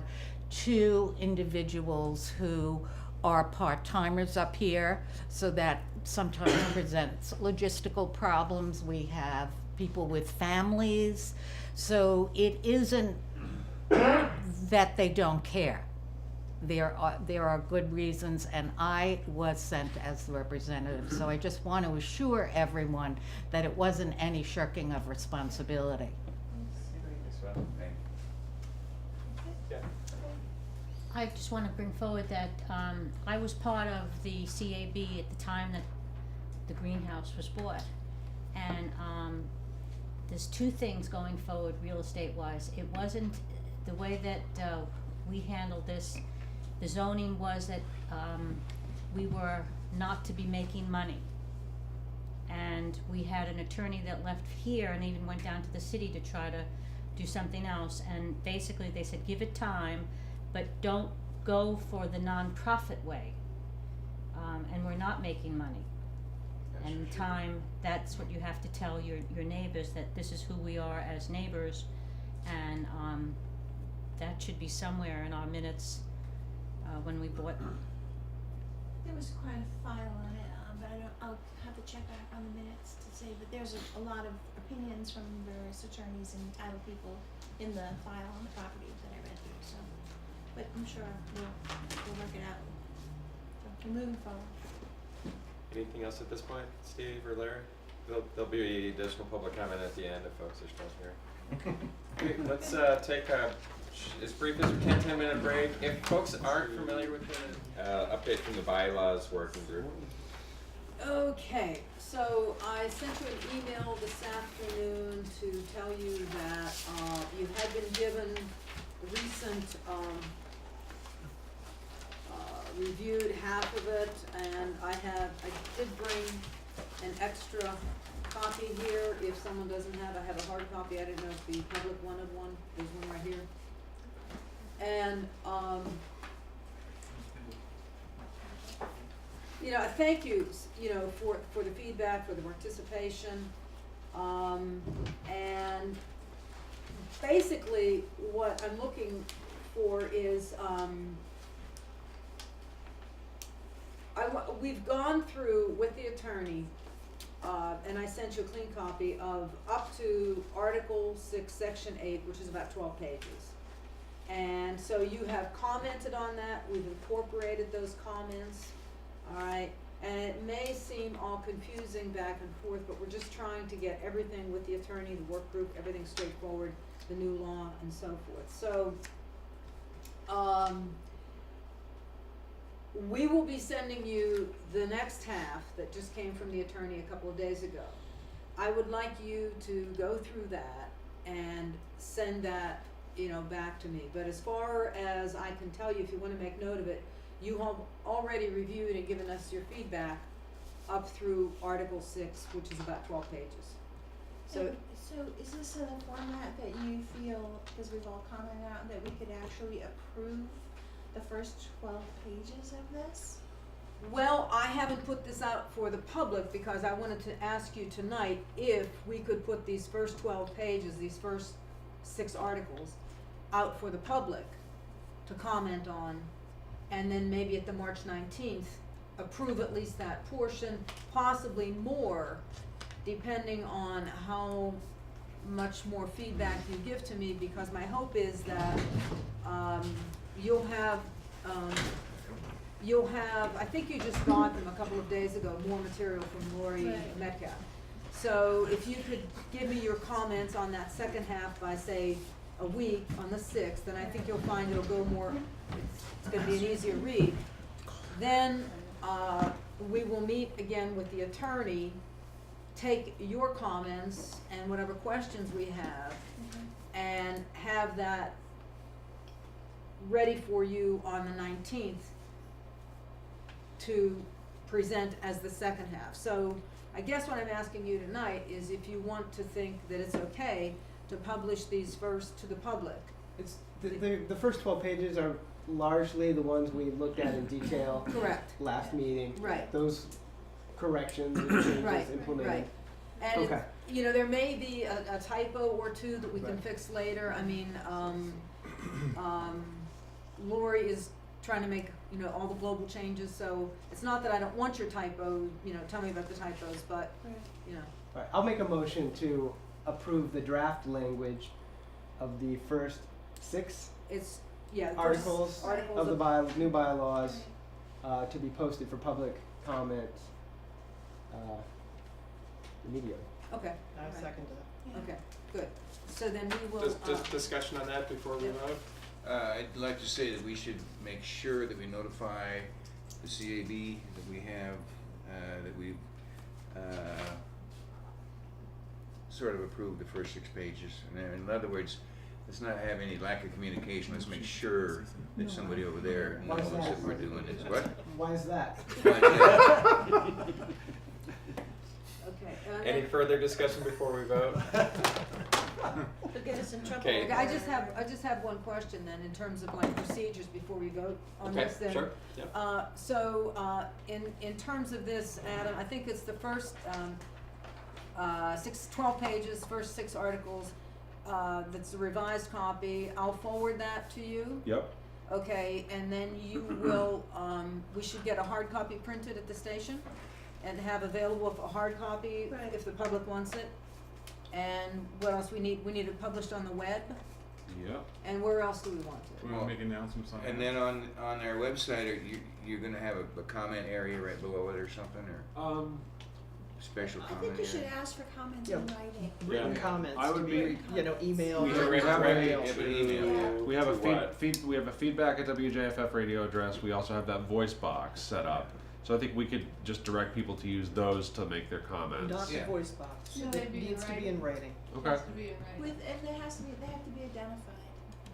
2 individuals who are part-timers up here, so that sometimes presents logistical problems. We have people with families, so it isn't that they don't care. There are good reasons, and I was sent as the representative, so I just want to assure everyone that it wasn't any shirking of responsibility. I just want to bring forward that I was part of the CAB at the time that the greenhouse was bought, and there's 2 things going forward real estate wise. It wasn't the way that we handled this. The zoning was that we were not to be making money, and we had an attorney that left here and even went down to the city to try to do something else, and basically they said give it time, but don't go for the non-profit way, and we're not making money. And in time, that's what you have to tell your neighbors, that this is who we are as neighbors, and that should be somewhere in our minutes when we bought. There was quite a file on it, but I'll have to check out on the minutes to say, but there's a lot of opinions from various attorneys and title people in the file on the property that I read through, so, but I'm sure we'll work it out. So, we're moving forward. Anything else at this point, Steve or Larry? There'll be additional public comment at the end if folks are still here. Okay, let's take as brief as we can, 10-minute break. If folks aren't familiar with the update from the bylaws working group. Okay, so I sent you an email this afternoon to tell you that you had been given recent reviewed half of it, and I did bring an extra copy here. If someone doesn't have, I have a hard copy. I didn't know if the public wanted one. There's one right here. And you know, thank you, you know, for the feedback, for the participation, and basically what I'm looking for is we've gone through with the attorney, and I sent you a clean copy of up to Article 6, Section 8, which is about 12 pages. And so you have commented on that. We've incorporated those comments. All right, and it may seem all confusing back and forth, but we're just trying to get everything with the attorney, the work group, everything straightforward, the new law, and so forth. So, we will be sending you the next half that just came from the attorney a couple of days ago. I would like you to go through that and send that, you know, back to me. But as far as I can tell you, if you want to make note of it, you have already reviewed and given us your feedback up through Article 6, which is about 12 pages. So is this a format that you feel, because we've all commented on, that we could actually approve the first 12 pages of this? Well, I haven't put this out for the public because I wanted to ask you tonight if we could put these first 12 pages, these first 6 articles, out for the public to comment on, and then maybe at the March 19th, approve at least that portion, possibly more, depending on how much more feedback you give to me, because my hope is that you'll have, I think you just got them a couple of days ago, more material from Lori Metcalf. So if you could give me your comments on that second half by, say, a week on the 6th, and I think you'll find it'll go more, it's gonna be an easier read. Then, we will meet again with the attorney, take your comments and whatever questions we have, and have that ready for you on the 19th to present as the second half. So I guess what I'm asking you tonight is if you want to think that it's okay to publish these first to the public. It's, the first 12 pages are largely the ones we looked at in detail. Correct. Last meeting. Right. Those corrections and changes Right, implemented. right. And Okay. you know, there may be a typo or two that we can Right. fix later. I mean, Lori is trying to make, you know, all the global changes, so it's not that I don't want your typo, you know, tell me about the typos, but, you know. All right, I'll make a motion to approve the draft language of the first 6 It's, yeah. the first articles articles of the new bylaws to be posted for public comment immediately. Okay, I Alright. second that. okay, good. So then we will, Just discussion on that before we Yeah. vote? I'd like to say that we should make sure that we notify the CAB that we have, that we've, sort of approved the first 6 pages. And in other words, let's not have any lack of communication, let's make sure that somebody over there Why knows is that that? we're doing this. What? Why is that? okay. Any further discussion before we vote? It'll get us in trouble. Okay. I just have one question then, in terms of like procedures before we vote on Okay, this then. sure, yeah. In terms of this, Adam, I think it's the first, 12 pages, first 6 articles, that's a revised copy. I'll forward that to you. Yep. Okay, and then you will, we should get a hard copy printed at the station and have available a hard copy Right. if the public wants it. And what else we need it published on the web, Yep. and where else do we want Do it? we wanna make announcements on that? And then on our website, you're gonna have a comment area right below it or something, or special I comment think you should area? ask for comments Yeah. in writing. Written Yeah. comments I to would be, be- you know, email. We have or a email. Yeah, but email. We have a To what? we have a feedback at WJFF Radio address. We also have that voice box set up. So I think we could just direct people to use those to make their comments. Not the Yeah. voice box. No, It they'd be in needs to be in writing. Okay. With, and they have to be identified.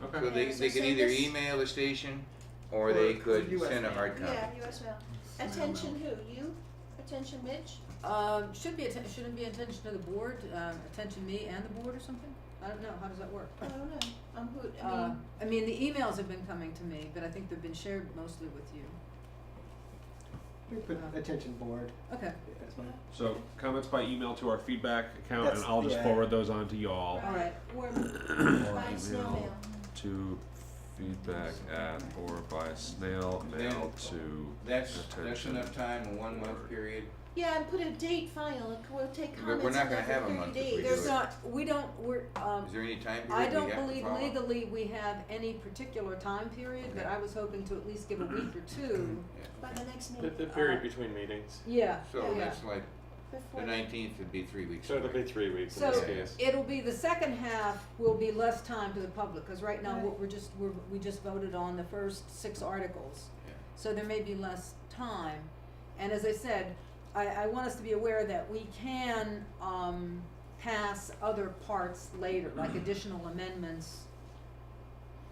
Okay. So they So could send either us- email the station, or they could US send a mail. hard copy. Yeah, US mail. Attention who? You? Attention Mitch? Shouldn't be attention to the board, attention me and the board or something? I don't know, how does that work? I don't know. Who, I mean, the emails have been coming to me, but I think they've been shared mostly with you. We put attention board. Okay, That's fine. So comments by email to our feedback account, That's- and I'll just yeah. forward those on to y'all. all right. or Or by snail email mail. to feedback at or by snail mail to That's attention. enough time, a 1-month period. Yeah, and put a date file. We'll take We're comments not on gonna that for have a 30 month if we days. do There's it. not, we're, Is there any time I period don't we have to believe follow? legally we have any particular time period, but Okay. I was hoping to at least give a week or two. Yeah. By the next The, meeting. the period between meetings. Yeah, So yeah. that's like, Before the the- 19th would be 3 weeks So it'll away. be 3 weeks in So this case. it'll be the second half will be less time to the public, cause right now Right. we just voted on the first 6 articles. Yeah. So there may be less time, and as I said, I want us to be aware that we can, pass other parts later, like additional amendments,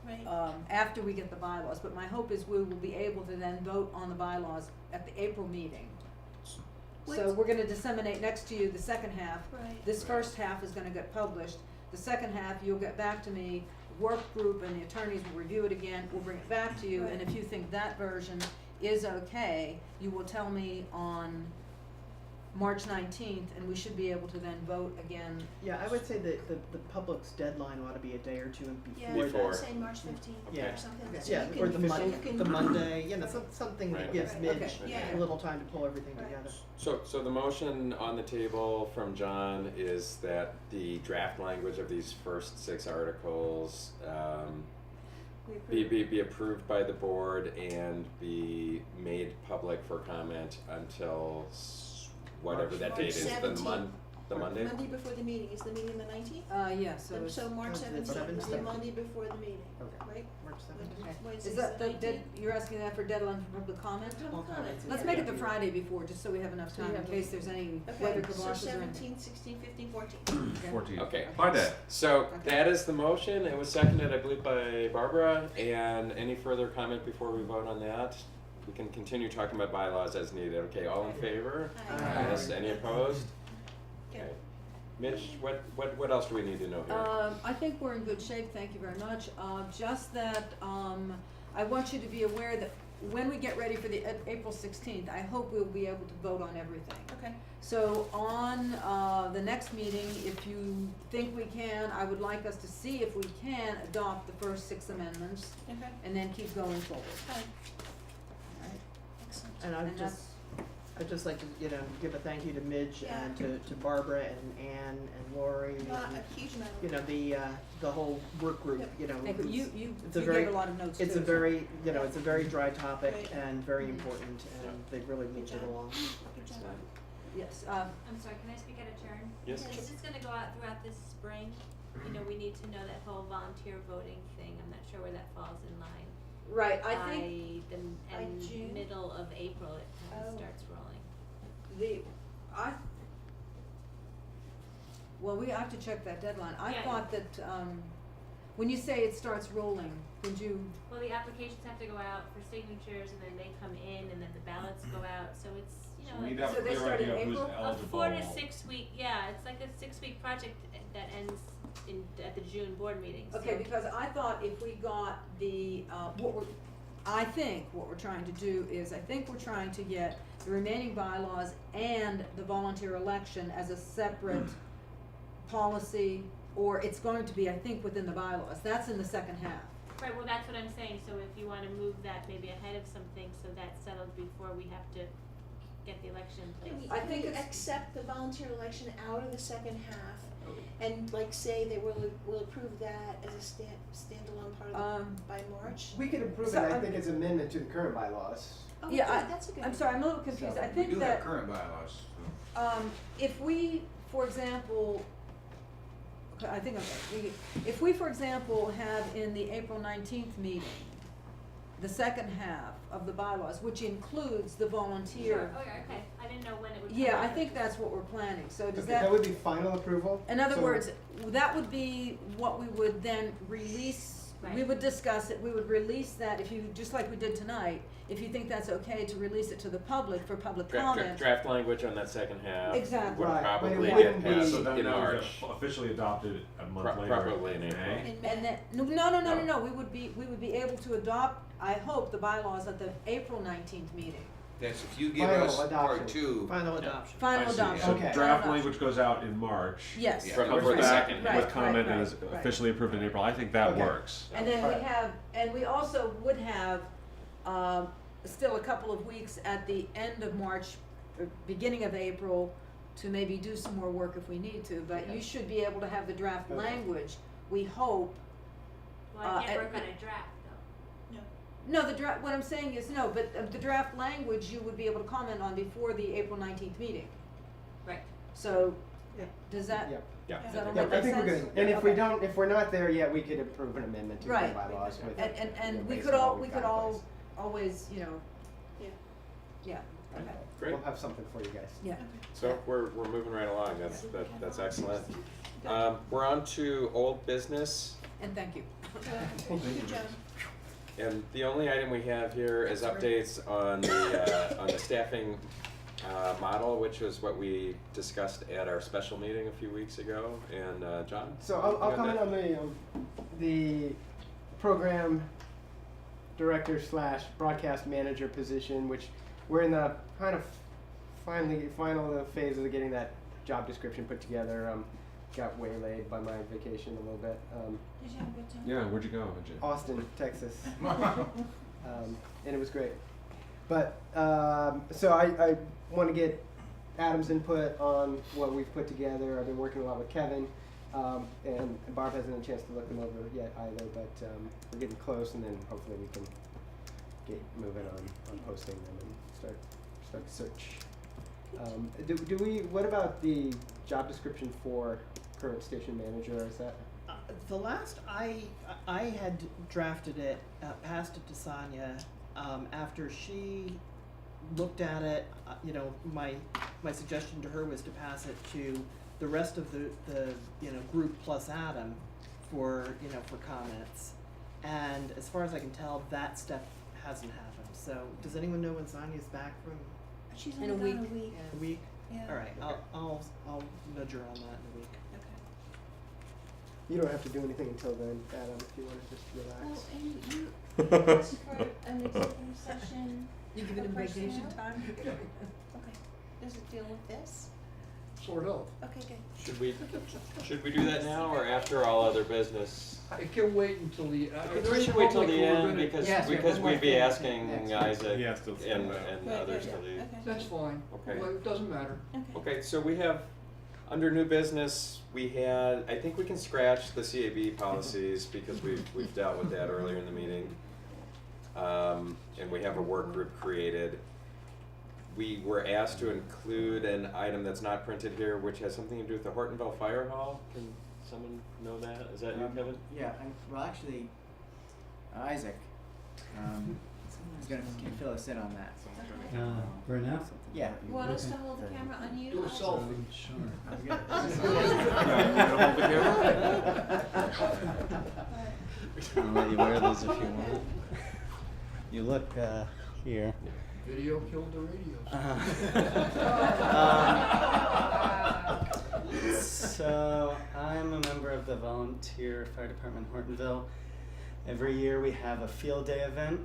Right. after we get the bylaws, but my hope is we will be able to then vote on the bylaws at the April meeting. So What's- we're gonna disseminate next to you the second half. Right. This first half is gonna get published. The second half, you'll get back to me, work group and the attorneys will review it again, we'll bring it back to you, and if you think that version is okay, you will tell me on March 19th, and we should be able to then vote again. Yeah, I would say that the public's deadline ought to be a day or two Yeah, before Before. I'm saying March 15th Yeah. or something. Okay. So Yeah, you or can, the so you Monday, can. the Monday, you know, something that Right. gives Right, Midge okay. Yeah. a little time to pull everything Right. together. So the motion on the table from John is that the draft language of these first 6 articles, We approve. be approved by the board and be made public for comment until whatever March that date is, the 17th. The Monday? Monday before the meeting, is the meeting the 19th? Yeah, so it's. So March Oh, the 17th is the 17th. Monday before the meeting, Okay. right? March 17th. Okay. Wednesday's Is that the the, 19th? you're asking that for deadline for public comment? Public comment. Let's make it the Friday before, just so we have enough So you time in have case there's any Okay, weather so kiboshes or anything. 17th, 16th, 15th, 14th. 14. Okay. By day. So Okay. that is the motion. It was seconded, I believe, by Barbara. And any further comment before we vote on that? We can continue talking about bylaws as needed. Okay, all in favor? Aye. Yes. Any opposed? Okay. Okay. Mitch, what else do we need to know here? I think we're in good shape, thank you very much. Just that, I want you to be aware that when we get ready for the April 16th, I hope we'll be able to vote on everything. Okay. So on, the next meeting, if you think we can, I would like us to see if we can adopt the first 6 amendments Okay. and then keep going forward. Fine. Alright? Excellent. And I'd just like to, give a thank you to Midge Yeah. and to Barbara and Ann and Lori. Not and, a huge amount of. the whole work group, Thank you. You it's a gave very- a lot of notes too. it's a so- very, it's a very dry topic Right. and very Mhm. important, and they've really moved it job. along. Good job. Yes, I'm sorry, can I speak out of turn? Yes. This is gonna go out throughout this spring. You know, we need to know that whole volunteer voting thing. I'm not sure where that falls in line. right, I think By the June? middle of April, it kind of Oh. starts rolling. Well, we have to check that deadline. I Yeah. thought that, when you say it starts rolling, could you, Well, the applications have to go out for signatures, and then they come in, and then the ballots go out, so it's, So we need to So have a they clear start in idea of who's April? a eligible. 4 to 6 week, yeah, it's like a 6-week project that ends at the June board meeting, so. okay, because I thought if we got the, I think what we're trying to do is, I think we're trying to get the remaining bylaws and the volunteer election as a separate policy, or it's going to be, I think, within the bylaws. That's in the second half. Right, well, that's what I'm saying, so if you wanna move that maybe ahead of something, so that's settled before we have to get the election in Can place. we, I think can we it's- accept the volunteer election out of the second half and say they will approve that as a standalone part of the, by March? We could approve it, So, I think it's amendment to the current bylaws. Oh, Yeah, good, I- that's a good I'm idea. sorry, I'm a little confused. So, I We think do that, have current bylaws. if we, for example, okay, I think if we, for example, have in the April 19th meeting, the second half of the bylaws, which includes the volunteer. Sure, okay, I didn't know when it would come Yeah, I out. think that's what we're planning, so does Okay, that? that would be final approval? In other So- words, that would be what we would then release, we Right. would discuss it, we would release that, if you, just like we did tonight, if you think that's okay to release it to the public for public comment. Draft language on that second half. Exactly. Would Right, but it probably wouldn't get be- passed So then in that would March. get officially adopted a month later. Probably in April. In May. And then, no, we would be able to adopt, I hope, the bylaws at the April 19th meeting. That's if you give Final us adoption. part 2. Final adoption. Final I see. adoption. So Okay. Final draft adoption. language goes out in March. Yes. Yeah. From Comes for the back second Right, with comment right, and is right. officially approved in April. I think that Okay. works. And then Alright. we have, and we also would have, still a couple of weeks at the end of March, beginning of April, to maybe do some more work if we need to, but you should be able to have the draft Okay. language, we hope. Well, I can't uh, work on a draft, though. No, the draft, what I'm saying is, no, but the draft language you would be able to comment on before the April 19th meeting. Right. So, Yeah. does that, Yeah. Yeah. does that all Yeah, make I sense? think we're good. And if we Okay. don't, if we're not there yet, we could approve an amendment to the Right. bylaws with. And we based could on what all, we've we got could in all, place. always, you know, Yeah. yeah, okay, Great. We'll have something for you guys. yeah. So we're moving right along. That's excellent. We're on to old business, And thank you. Good job. and the only item we have here is updates on the staffing model, which was what we discussed at our special meeting a few weeks ago. And John? So I'll you got comment that? on the program director / broadcast manager position, which we're in the kind of final phase of getting that job description put together. Got waylaid by my vacation a little bit. Did you have a good time? Yeah, where'd you go? Austin, Texas. And it was great. But, so I want to get Adam's input on what we've put together. I've been working a lot with Kevin, and Barb hasn't had a chance to look them over yet either, but we're getting close, and then hopefully we can get moving on posting them and start the search. What about the job description for current station manager? Is that? The last I had drafted it, passed it to Sonia, after she looked at it. My suggestion to her was to pass it to the rest of the group plus Adam for comments. And as far as I can tell, that step hasn't happened. So does anyone know when Sonia's back from? She's In only a gone week. a week. A week? Yeah. All right, I'll nudge her on that in a week. Okay. You don't have to do anything until then, Adam, if you want to just relax. Well, and you asked for an executive session. You giving him for vacation personnel? time? Okay. Does it deal with this? Sort of. Okay, good. Should we do that now or after all other business? It can wait until the, We should wait till the end because Yes, we have one more we'd be thing. asking Next. Isaac He has to step and out. others to Yeah. leave. Okay. That's fine. Okay. Well, it doesn't matter. Okay. Okay, so we have, under new business, we had, I think we can scratch the CAB policies because we've dealt with that earlier in the meeting. And we have a work group created. We were asked to include an item that's not printed here, which has something to do with the Hortonville Fire Hall. Can someone know that? Is that you, Kevin? Yeah, well, actually, Isaac, is can fill us in on that. Burnett? Yeah. You want us to Okay. hold the camera on you? Do a selfie. Sure. I'll let you wear those if you want. You look here. Video killed the radio. So I'm a member of the volunteer fire department Hortonville. Every year we have a field day event,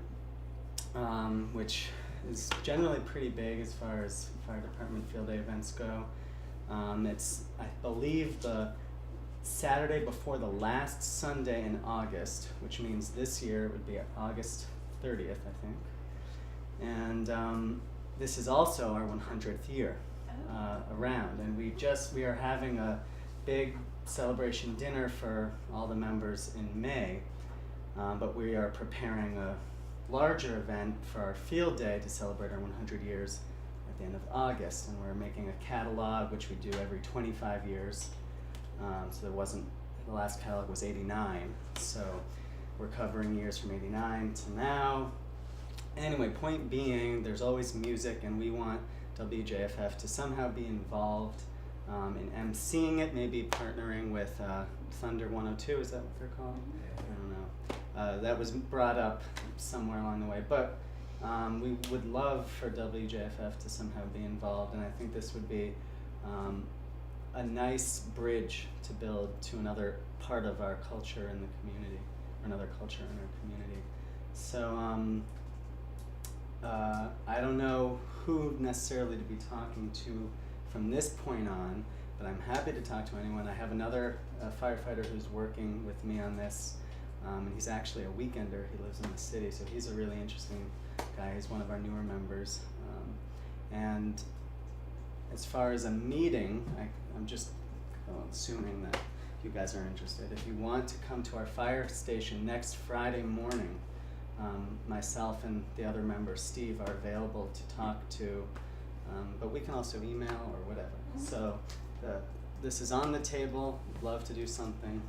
which is generally pretty big as far as fire department field day events go. It's, I believe, the Saturday before the last Sunday in August, which means this year it would be August 30th, I think. And this is also our 100th year around, and we are having a big celebration dinner for all the members in May, but we are preparing a larger event for our field day to celebrate our 100 years at the end of August, and we're making a catalog, which we do every 25 years. So the last catalog was 89, so we're covering years from 89 to now. Anyway, point being, there's always music, and we want WJFF to somehow be involved in emceeing it, maybe partnering with Thunder 102, is that what they're called? I don't know. That was brought up somewhere along the way, but we would love for WJFF to somehow be involved, and I think this would be a nice bridge to build to another part of our culture in the community, or another culture in our community. So I don't know who necessarily to be talking to from this point on, but I'm happy to talk to anyone. I have another firefighter who's working with me on this, and he's actually a weekender. He lives in the city, so he's a really interesting guy. He's one of our newer members. And as far as a meeting, I'm just assuming that you guys are interested. If you want to come to our fire station next Friday morning, myself and the other member, Steve, are available to talk to, but we can also email or whatever. So this is on the table. Would love to do something.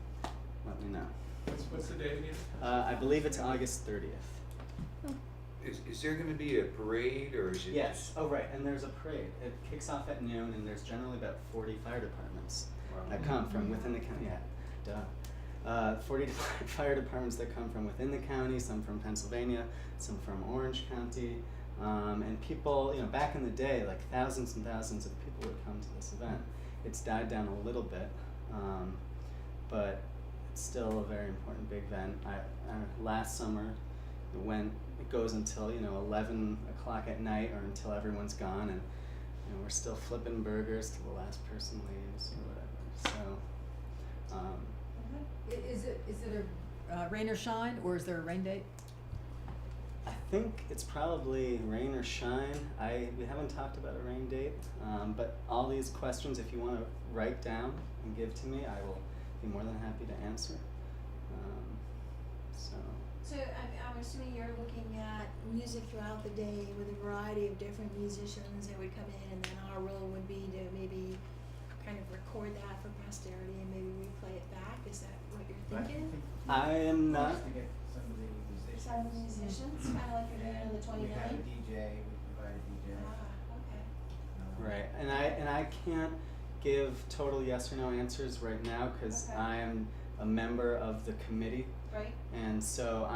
Let me know. What's the date again? I believe it's August 30th. Is there going to be a parade or is it? Yes. Oh, right. And there's a parade. It kicks off at noon, and there's generally about 40 fire departments that come from within the county. Yeah, duh. 40 fire departments that come from within the county, some from Pennsylvania, some from Orange County, and people, back in the day, like thousands and thousands of people would come to this event. It's died down a little bit, but it's still a very important big event. Last summer, it goes until 11 o'clock at night, or until everyone's gone, and we're still flipping burgers till the last person leaves or whatever. So. Is it a rain or shine, or is there a rain date? I think it's probably rain or shine. We haven't talked about a rain date, but all these questions, if you want to write down and give to me, I will be more than happy to answer. So I'm assuming you're looking at music throughout the day with a variety of different musicians that would come in, and then our role would be to maybe kind of record that for posterity and maybe replay it back. Is that what you're thinking? I am not. Just to get some of the musicians. Some of the musicians, kind of like you're doing on the 29th? We have a DJ, we provide a DJ. Ah, okay. Right, and I can't give total yes or no answers right now because Okay. I am a member of the committee, Right? and so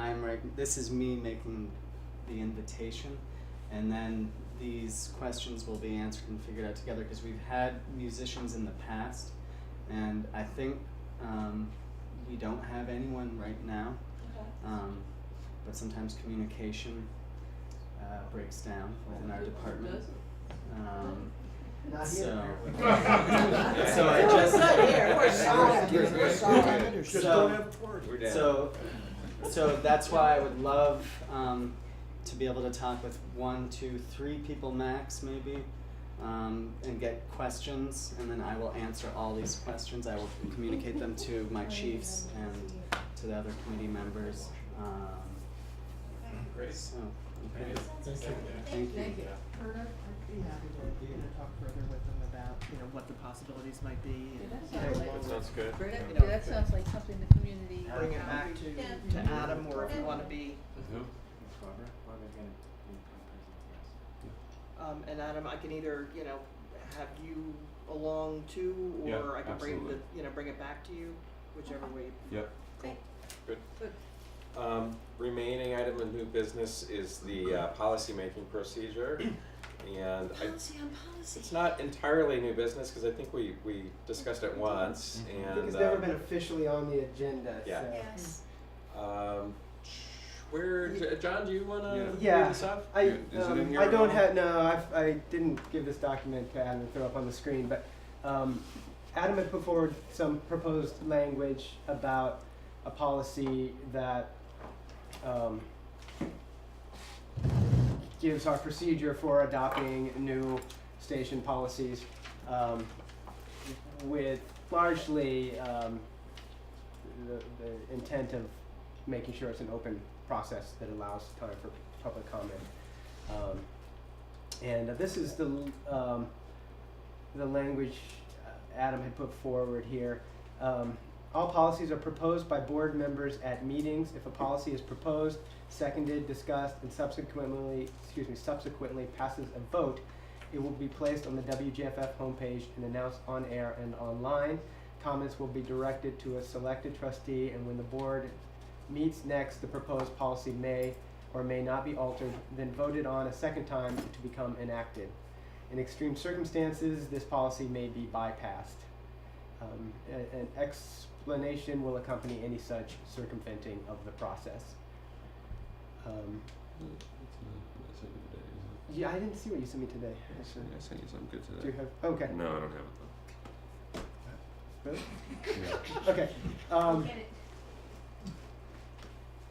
this is me making the invitation, and then these questions will be answered and figured out together because we've had musicians in the past, and I think we don't have anyone right now, Okay. but sometimes communication breaks down within our department. Not So, here. so I just Just don't have the word. We're down. so that's why I would love to be able to talk with 1, 2, 3 people max maybe, and get questions, and then I will answer all these questions. I will communicate them to my chiefs and to the other committee members. Great. So, okay. Thank Thank you. Herder, I'd be happy to talk further with them about, what the possibilities might be. Yeah, that and sounds along like- with- That sounds good. That, You yeah, know, that sounds like something the community. Bring it back to Adam, or if you wanna be, Who? Barbara? Barbara's gonna be present, and Adam, I can either, have you along too, Yeah, or I can bring absolutely. bring it back to you, whichever way. Yep. Good. Good. Remaining item of new business is the policy-making procedure. And Policy on policy. it's not entirely new business, because I think we discussed it once, I and think it's never been officially on the agenda, Yeah. so. Yes. John, do you wanna Yeah. read this up? I, Is it in here I at don't all? have, no, I didn't give this document to Adam to throw up on the screen, but, Adam had put forward some proposed language about a policy that, gives our procedure for adopting new station policies, with largely, the intent of making sure it's an open process that allows time for public comment. And this is the language Adam had put forward here. All policies are proposed by board members at meetings. If a policy is proposed, seconded, discussed, and subsequently passes a vote, it will be placed on the WJFF homepage and announced on air and online. Comments will be directed to a selected trustee, and when the board meets next, the proposed policy may or may not be altered, then voted on a second time to become enacted. In extreme circumstances, this policy may be bypassed. An explanation will accompany any such circumventing of the process. Yeah, I didn't see what you sent me today. Actually. I sent you something good today. Do you have? Okay. No, I don't have it Really? though. Okay. Get it.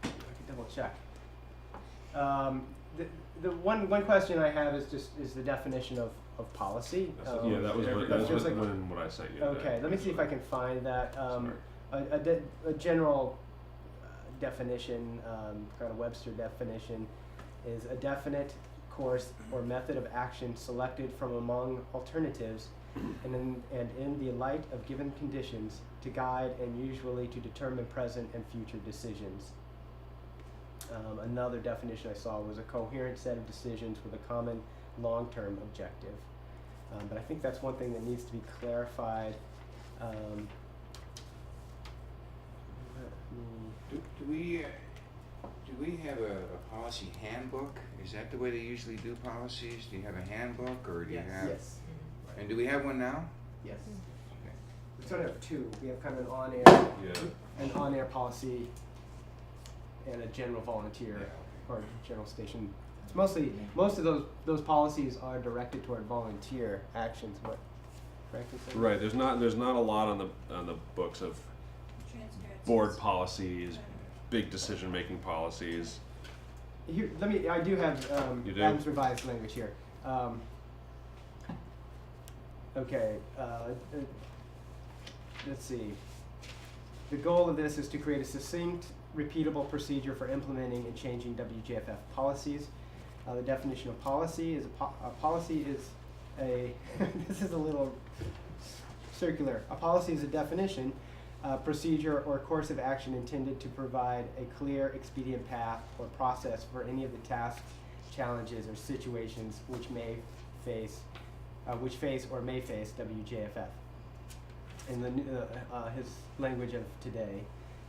I can double check. The one question I have is the definition of policy. Yeah, that was that's just like- what I sent you today. Okay, let me see if I can find that. Sorry. A general definition, kind of Webster definition, is a definite course or method of action selected from among alternatives, and in the light of given conditions, to guide and usually to determine present and future decisions. Another definition I saw was a coherent set of decisions with a common long-term objective. But I think that's one thing that needs to be clarified. Do we have a policy handbook? Is that the way they usually do policies? Do you have a handbook, or do you have? Yes. And do we have one now? Yes. Okay. We sort of have two. We have kind of an on-air policy and a general volunteer or general station. It's most of those policies are directed toward volunteer actions. What Frank is saying? Right. There's not a lot on the books of board policies, big decision-making policies. Here, I do have You do? Adam's revised language here. Okay, let's see. The goal of this is to create a succinct repeatable procedure for implementing and changing WJFF policies. The definition of policy is a policy is a this is a little circular. A policy is a definition, procedure, or course of action intended to provide a clear, expedient path or process for any of the tasks, challenges, or situations which face or may face WJFF. And his language of today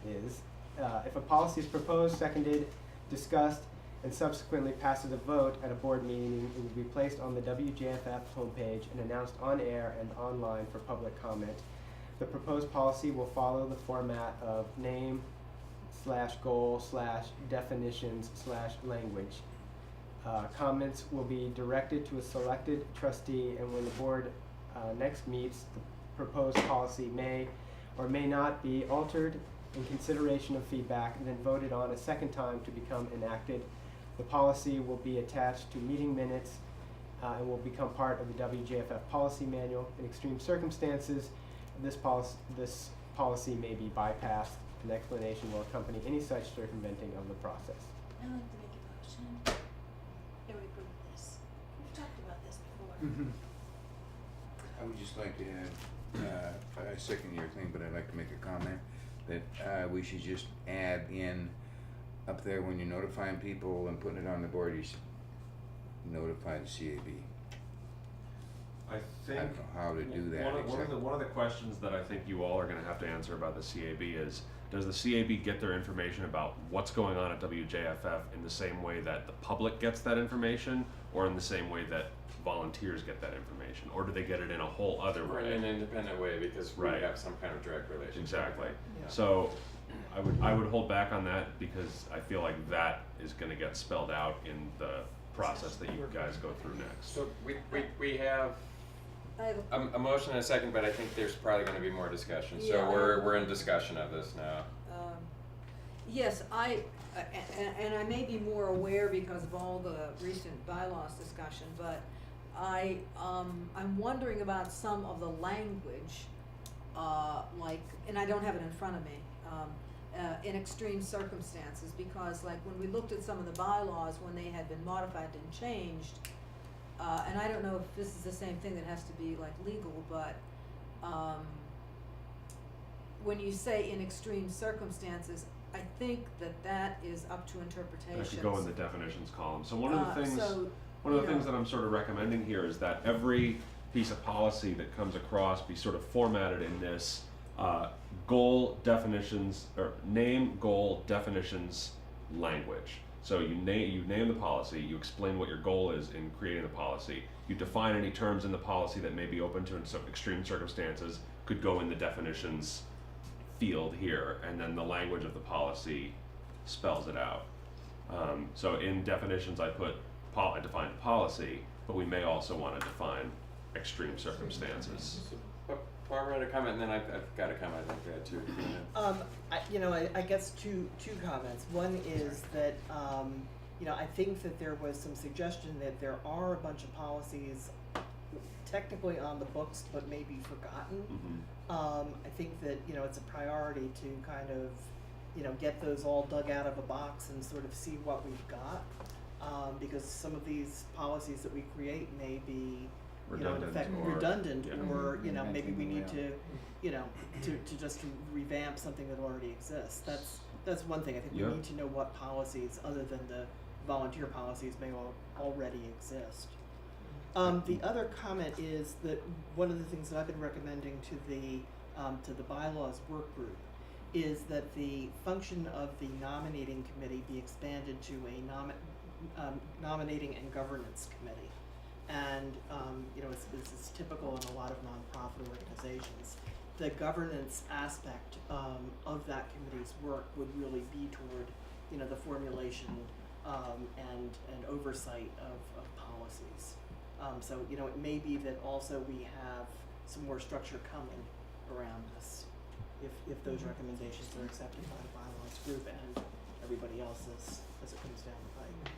is, if a policy is proposed, seconded, discussed, and subsequently passes a vote at a board meeting, it will be placed on the WJFF homepage and announced on air and online for public comment. The proposed policy will follow the format of name/goal/definitions/language. Comments will be directed to a selected trustee, and when the board next meets, the proposed policy may or may not be altered in consideration of feedback and then voted on a second time to become enacted. The policy will be attached to meeting minutes and will become part of the WJFF policy manual. In extreme circumstances, this policy may be bypassed. An explanation will accompany any such circumventing of the process. I'd like to make a motion that we approve this. We've talked about this before. I would just like to add, I second your thing, but I'd like to make a comment that we should just add in up there when you're notifying people and putting it on the board, you should notify the CAB. I think I don't know how to do that one of the questions that I think you all are going to have to answer about the CAB is, does the CAB get their information about what's going on at WJFF in the same way that the public gets that information, or in the same way that volunteers get that information, or do they get it in a whole other Or way? in an independent way, because we Right. have some kind of direct relationship. Exactly. Yeah. So I would hold back on that because I feel like that is going to get spelled out in the process that you guys go through next. So we have I have a motion and a second, but I think there's probably gonna be more discussion, so Yeah, we're in discussion of this now. Yes, and I may be more aware because of all the recent bylaws discussion, but I'm wondering about some of the language, and I don't have it in front of me, in extreme circumstances, because like when we looked at some of the bylaws, when they had been modified and changed, and I don't know if this is the same thing that has to be like legal, but when you say in extreme circumstances, I think that is up to interpretation. That could go in the definitions column. So one of the things, so, one of the you things know. that I'm sort of recommending here is that every piece of policy that comes across be sort of formatted in this goal definitions, or name, goal, definitions, language. So you name the policy, you explain what your goal is in creating the policy, you define any terms in the policy that may be open to in some extreme circumstances, could go in the definitions field here, and then the language of the policy spells it out. So in definitions I define policy, but we may also want to define extreme circumstances. Barbara had a comment, and then I've got a comment. I think we had two. I guess two comments. One is that, I think that there was some suggestion that there are a bunch of policies technically on the books, but maybe forgotten. Mm-hmm. I think that, it's a priority to kind of, get those all dug out of a box and sort of see what we've got. Because some of these policies that we create may be, Redundant, in effect or- redundant, yeah. or, maybe we need Reinventing to just revamp something that already exists. That's one thing. I think Yeah. we need to know what policies, other than the volunteer policies, may already exist. The other comment is that one of the things that I've been recommending to the bylaws work group is that the function of the nominating committee be expanded to a nominating and governance committee. And, it's typical in a lot of nonprofit organizations. The governance aspect of that committee's work would really be toward, the formulation and oversight of policies. So, it may be that also we have some more structure coming around this, if those recommendations are accepted by the bylaws group and everybody else as it comes down the pipe.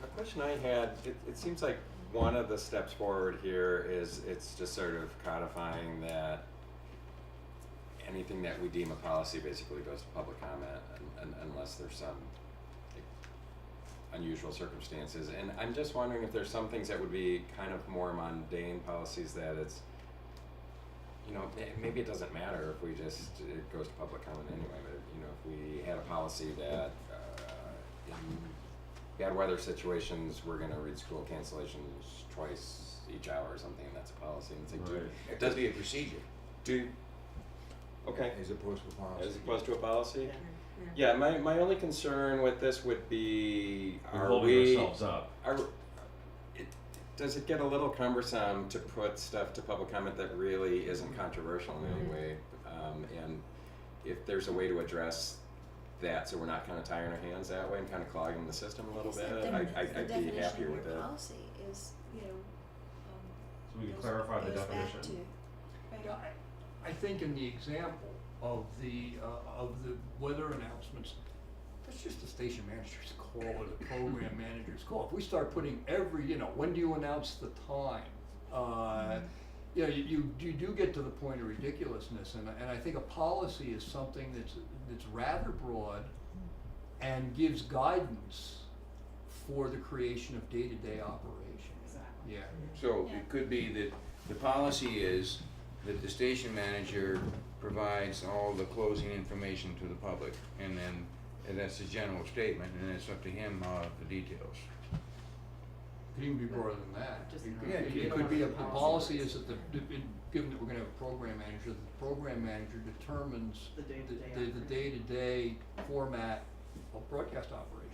A question I had, it seems like one of the steps forward here is it's just sort of codifying that anything that we deem a policy basically goes to public comment unless there's some unusual circumstances. And I'm just wondering if there's some things that would be kind of more mundane policies that it's, you know, maybe it doesn't matter if we just, it goes to public comment anyway, but, you know, if we had a policy that in bad weather situations, we're gonna read school cancellations twice each hour or something, and that's a policy, and it's like, Right. It does be a procedure okay. as opposed to a policy. As opposed to a policy? Yeah. Yeah, my only concern with this would be, We're are holding we, ourselves up. does it get a little cumbersome to put stuff to public comment that really isn't controversial in any way? And if there's a way to address that, so we're not kind of tying our hands that way and kind of clogging the system a little bit, I'd be happier with The definition of it. your policy is, you know, So we can goes- clarify the goes back definition. to- right. Yeah, I think in the example of the weather announcements, that's just the station manager's call or the program manager's call. If we start putting every, you know, when do you announce the time? You know, you do get to the point of ridiculousness, and I think a policy is something that's rather broad and gives guidance for the creation of day-to-day operations. Exactly. Yeah. So Yeah. it could be that the policy is that the station manager provides all the closing information to the public, and that's a general statement, and it's up to him, the details. It can even be broader than that. Just- Yeah, It could be, the policy is that given that we're gonna have a program manager, the program manager determines The day-to-day the operation. day-to-day format of broadcast operations.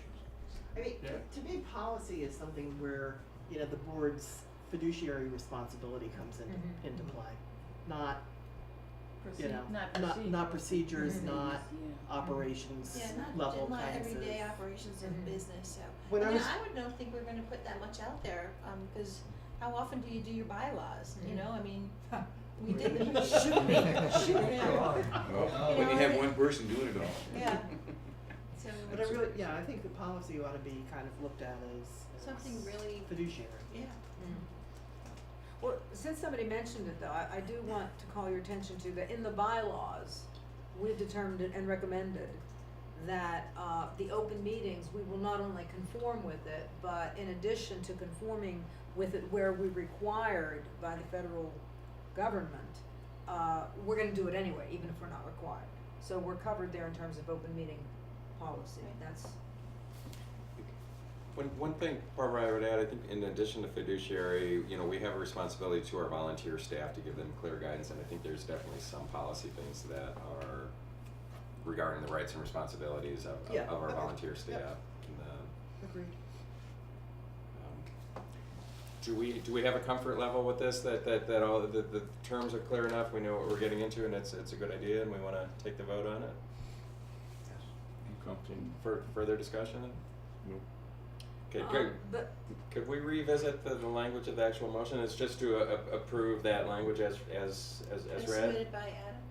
I mean, Yeah. to me, policy is something where, you know, the board's fiduciary responsibility comes into play, not, you know, not procedures, not operations Yeah, level not kinds of. everyday operations of business, so. When I I mean, was- I would not think we're gonna put that much out there, cause how often do you do your bylaws, you know, I mean, we did them, should we? Well, when you have one person doing it all. Yeah, so. But I really, yeah, I think the policy ought to be kind of looked at as Something really, fiduciary. yeah. Well, since somebody mentioned it though, I do want to call your attention to that in the bylaws, we've determined and recommended that, the open meetings, we will not only conform with it, but in addition to conforming with it where we're required by the federal government, we're gonna do it anyway, even if we're not required. So we're covered there in terms of open meeting policy, that's. One thing, Barbara, I would add, I think in addition to fiduciary, you know, we have a responsibility to our volunteer staff to give them clear guidance, and I think there's definitely some policy things that are regarding the rights and responsibilities of Yeah, our okay. volunteer staff. Yep. And, Agreed. do we have a comfort level with this, that all the terms are clear enough, we know what we're getting into, and it's a good idea, and we wanna take the vote on it? I'm comfortable. Further discussion? Nope. Okay, good. But Could we revisit the language of the actual motion? It's just to approve that language as And read? submitted by Adam,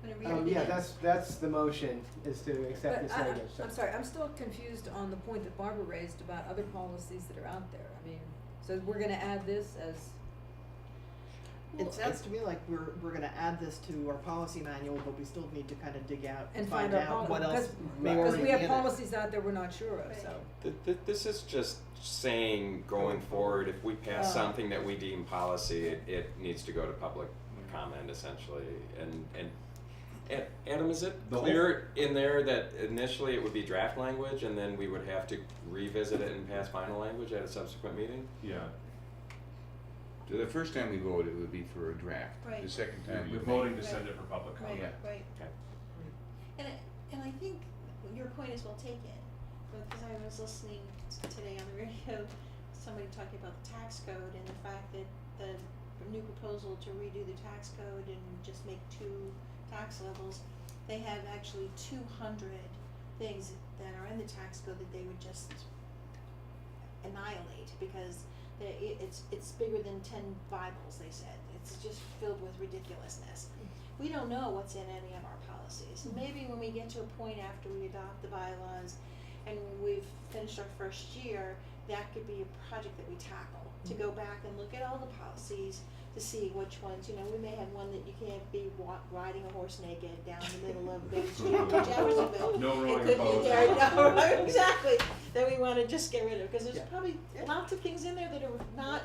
I'm gonna read it Yeah, again. that's the motion, is to accept But this I- language, so. I'm sorry, I'm still confused on the point that Barbara raised about other policies that are out there. I mean, so we're gonna add this as, It sounds to me like we're gonna add this to our policy manual, but we still need to kind of dig out and and find find our out policy, what else may because already we be have in it. policies out there we're not sure of, so. This is just saying going forward, if we pass something that we deem policy, it needs to go to public comment essentially. And Adam, is it The whole- clear in there that initially it would be draft language and then we would have to revisit it and pass final language at a subsequent meeting? Yeah, So the first time we voted, it would be for a draft. Right. The second time we you're would voting to Right. send it for public comment. Right, Yeah. right. Okay. And I think your point is well taken, because I was listening today on the radio, somebody talking about the tax code and the fact that the new proposal to redo the tax code and just make 2 tax levels, they have actually 200 things that are in the tax code that they would just annihilate, because it's bigger than 10 Bibles, they said. It's just filled with ridiculousness. We don't know what's in any of our policies. Maybe when we get to a point after we adopt the bylaws and we've finished our first year, that could be a project that we tackle, to go back and look at all the policies, to see which ones, you know, we may have one that you can't be riding a horse naked down the middle of Main Street in Jeffersonville. No rowing It a could boat. be there, no, right, exactly, that we wanna just get rid of, cause there's Yeah. probably lots of things in there that are not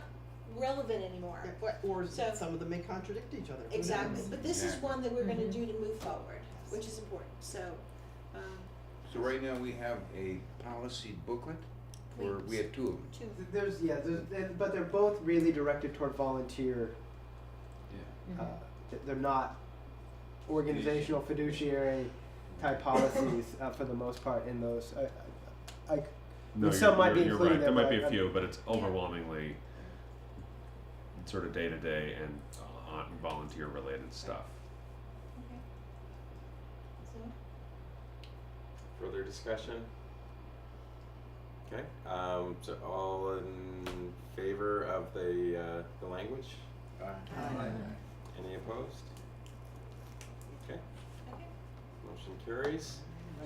relevant anymore. Or So- some of them may contradict each other. Who Exactly, knows? but this is Exactly. one that we're gonna Mhm. do to move forward, which is important, so, So right now we have a policy booklet, or we have two of them. two. But they're both really directed toward volunteer. Yeah. They're not organizational fiduciary type policies for the most part in those. No, some might be you're including right. There them, might be but a few, but it's overwhelmingly sort of day to day and volunteer related stuff. Okay. So, Further discussion? Okay, so all in favor of the language? Any opposed? Okay, okay, motion carries.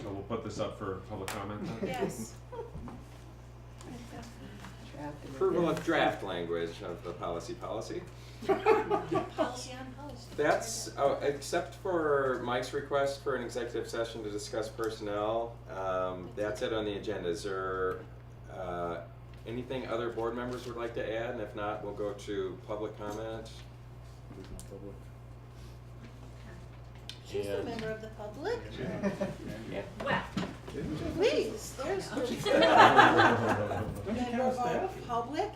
So we'll put this up for public comment then? yes. Approval of draft language of the policy. Policy on policy. That's, except for Mike's request for an executive session to discuss personnel, that's it on the agenda. Is there, anything other board members would like to add? And if not, we'll go to public comment. She's a And- member of the public. Well, Please, there's your member of our public,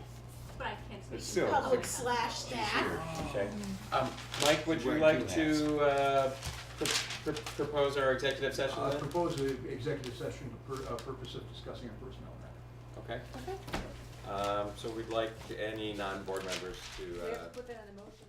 but I can't speak. Still, public / staff. Okay. Mike, would you Wearing like two to, propose our executive session then? Propose the executive session for purpose of discussing a personnel matter. Okay, Okay. so we'd like any non-board members to, We have to put that on the motion.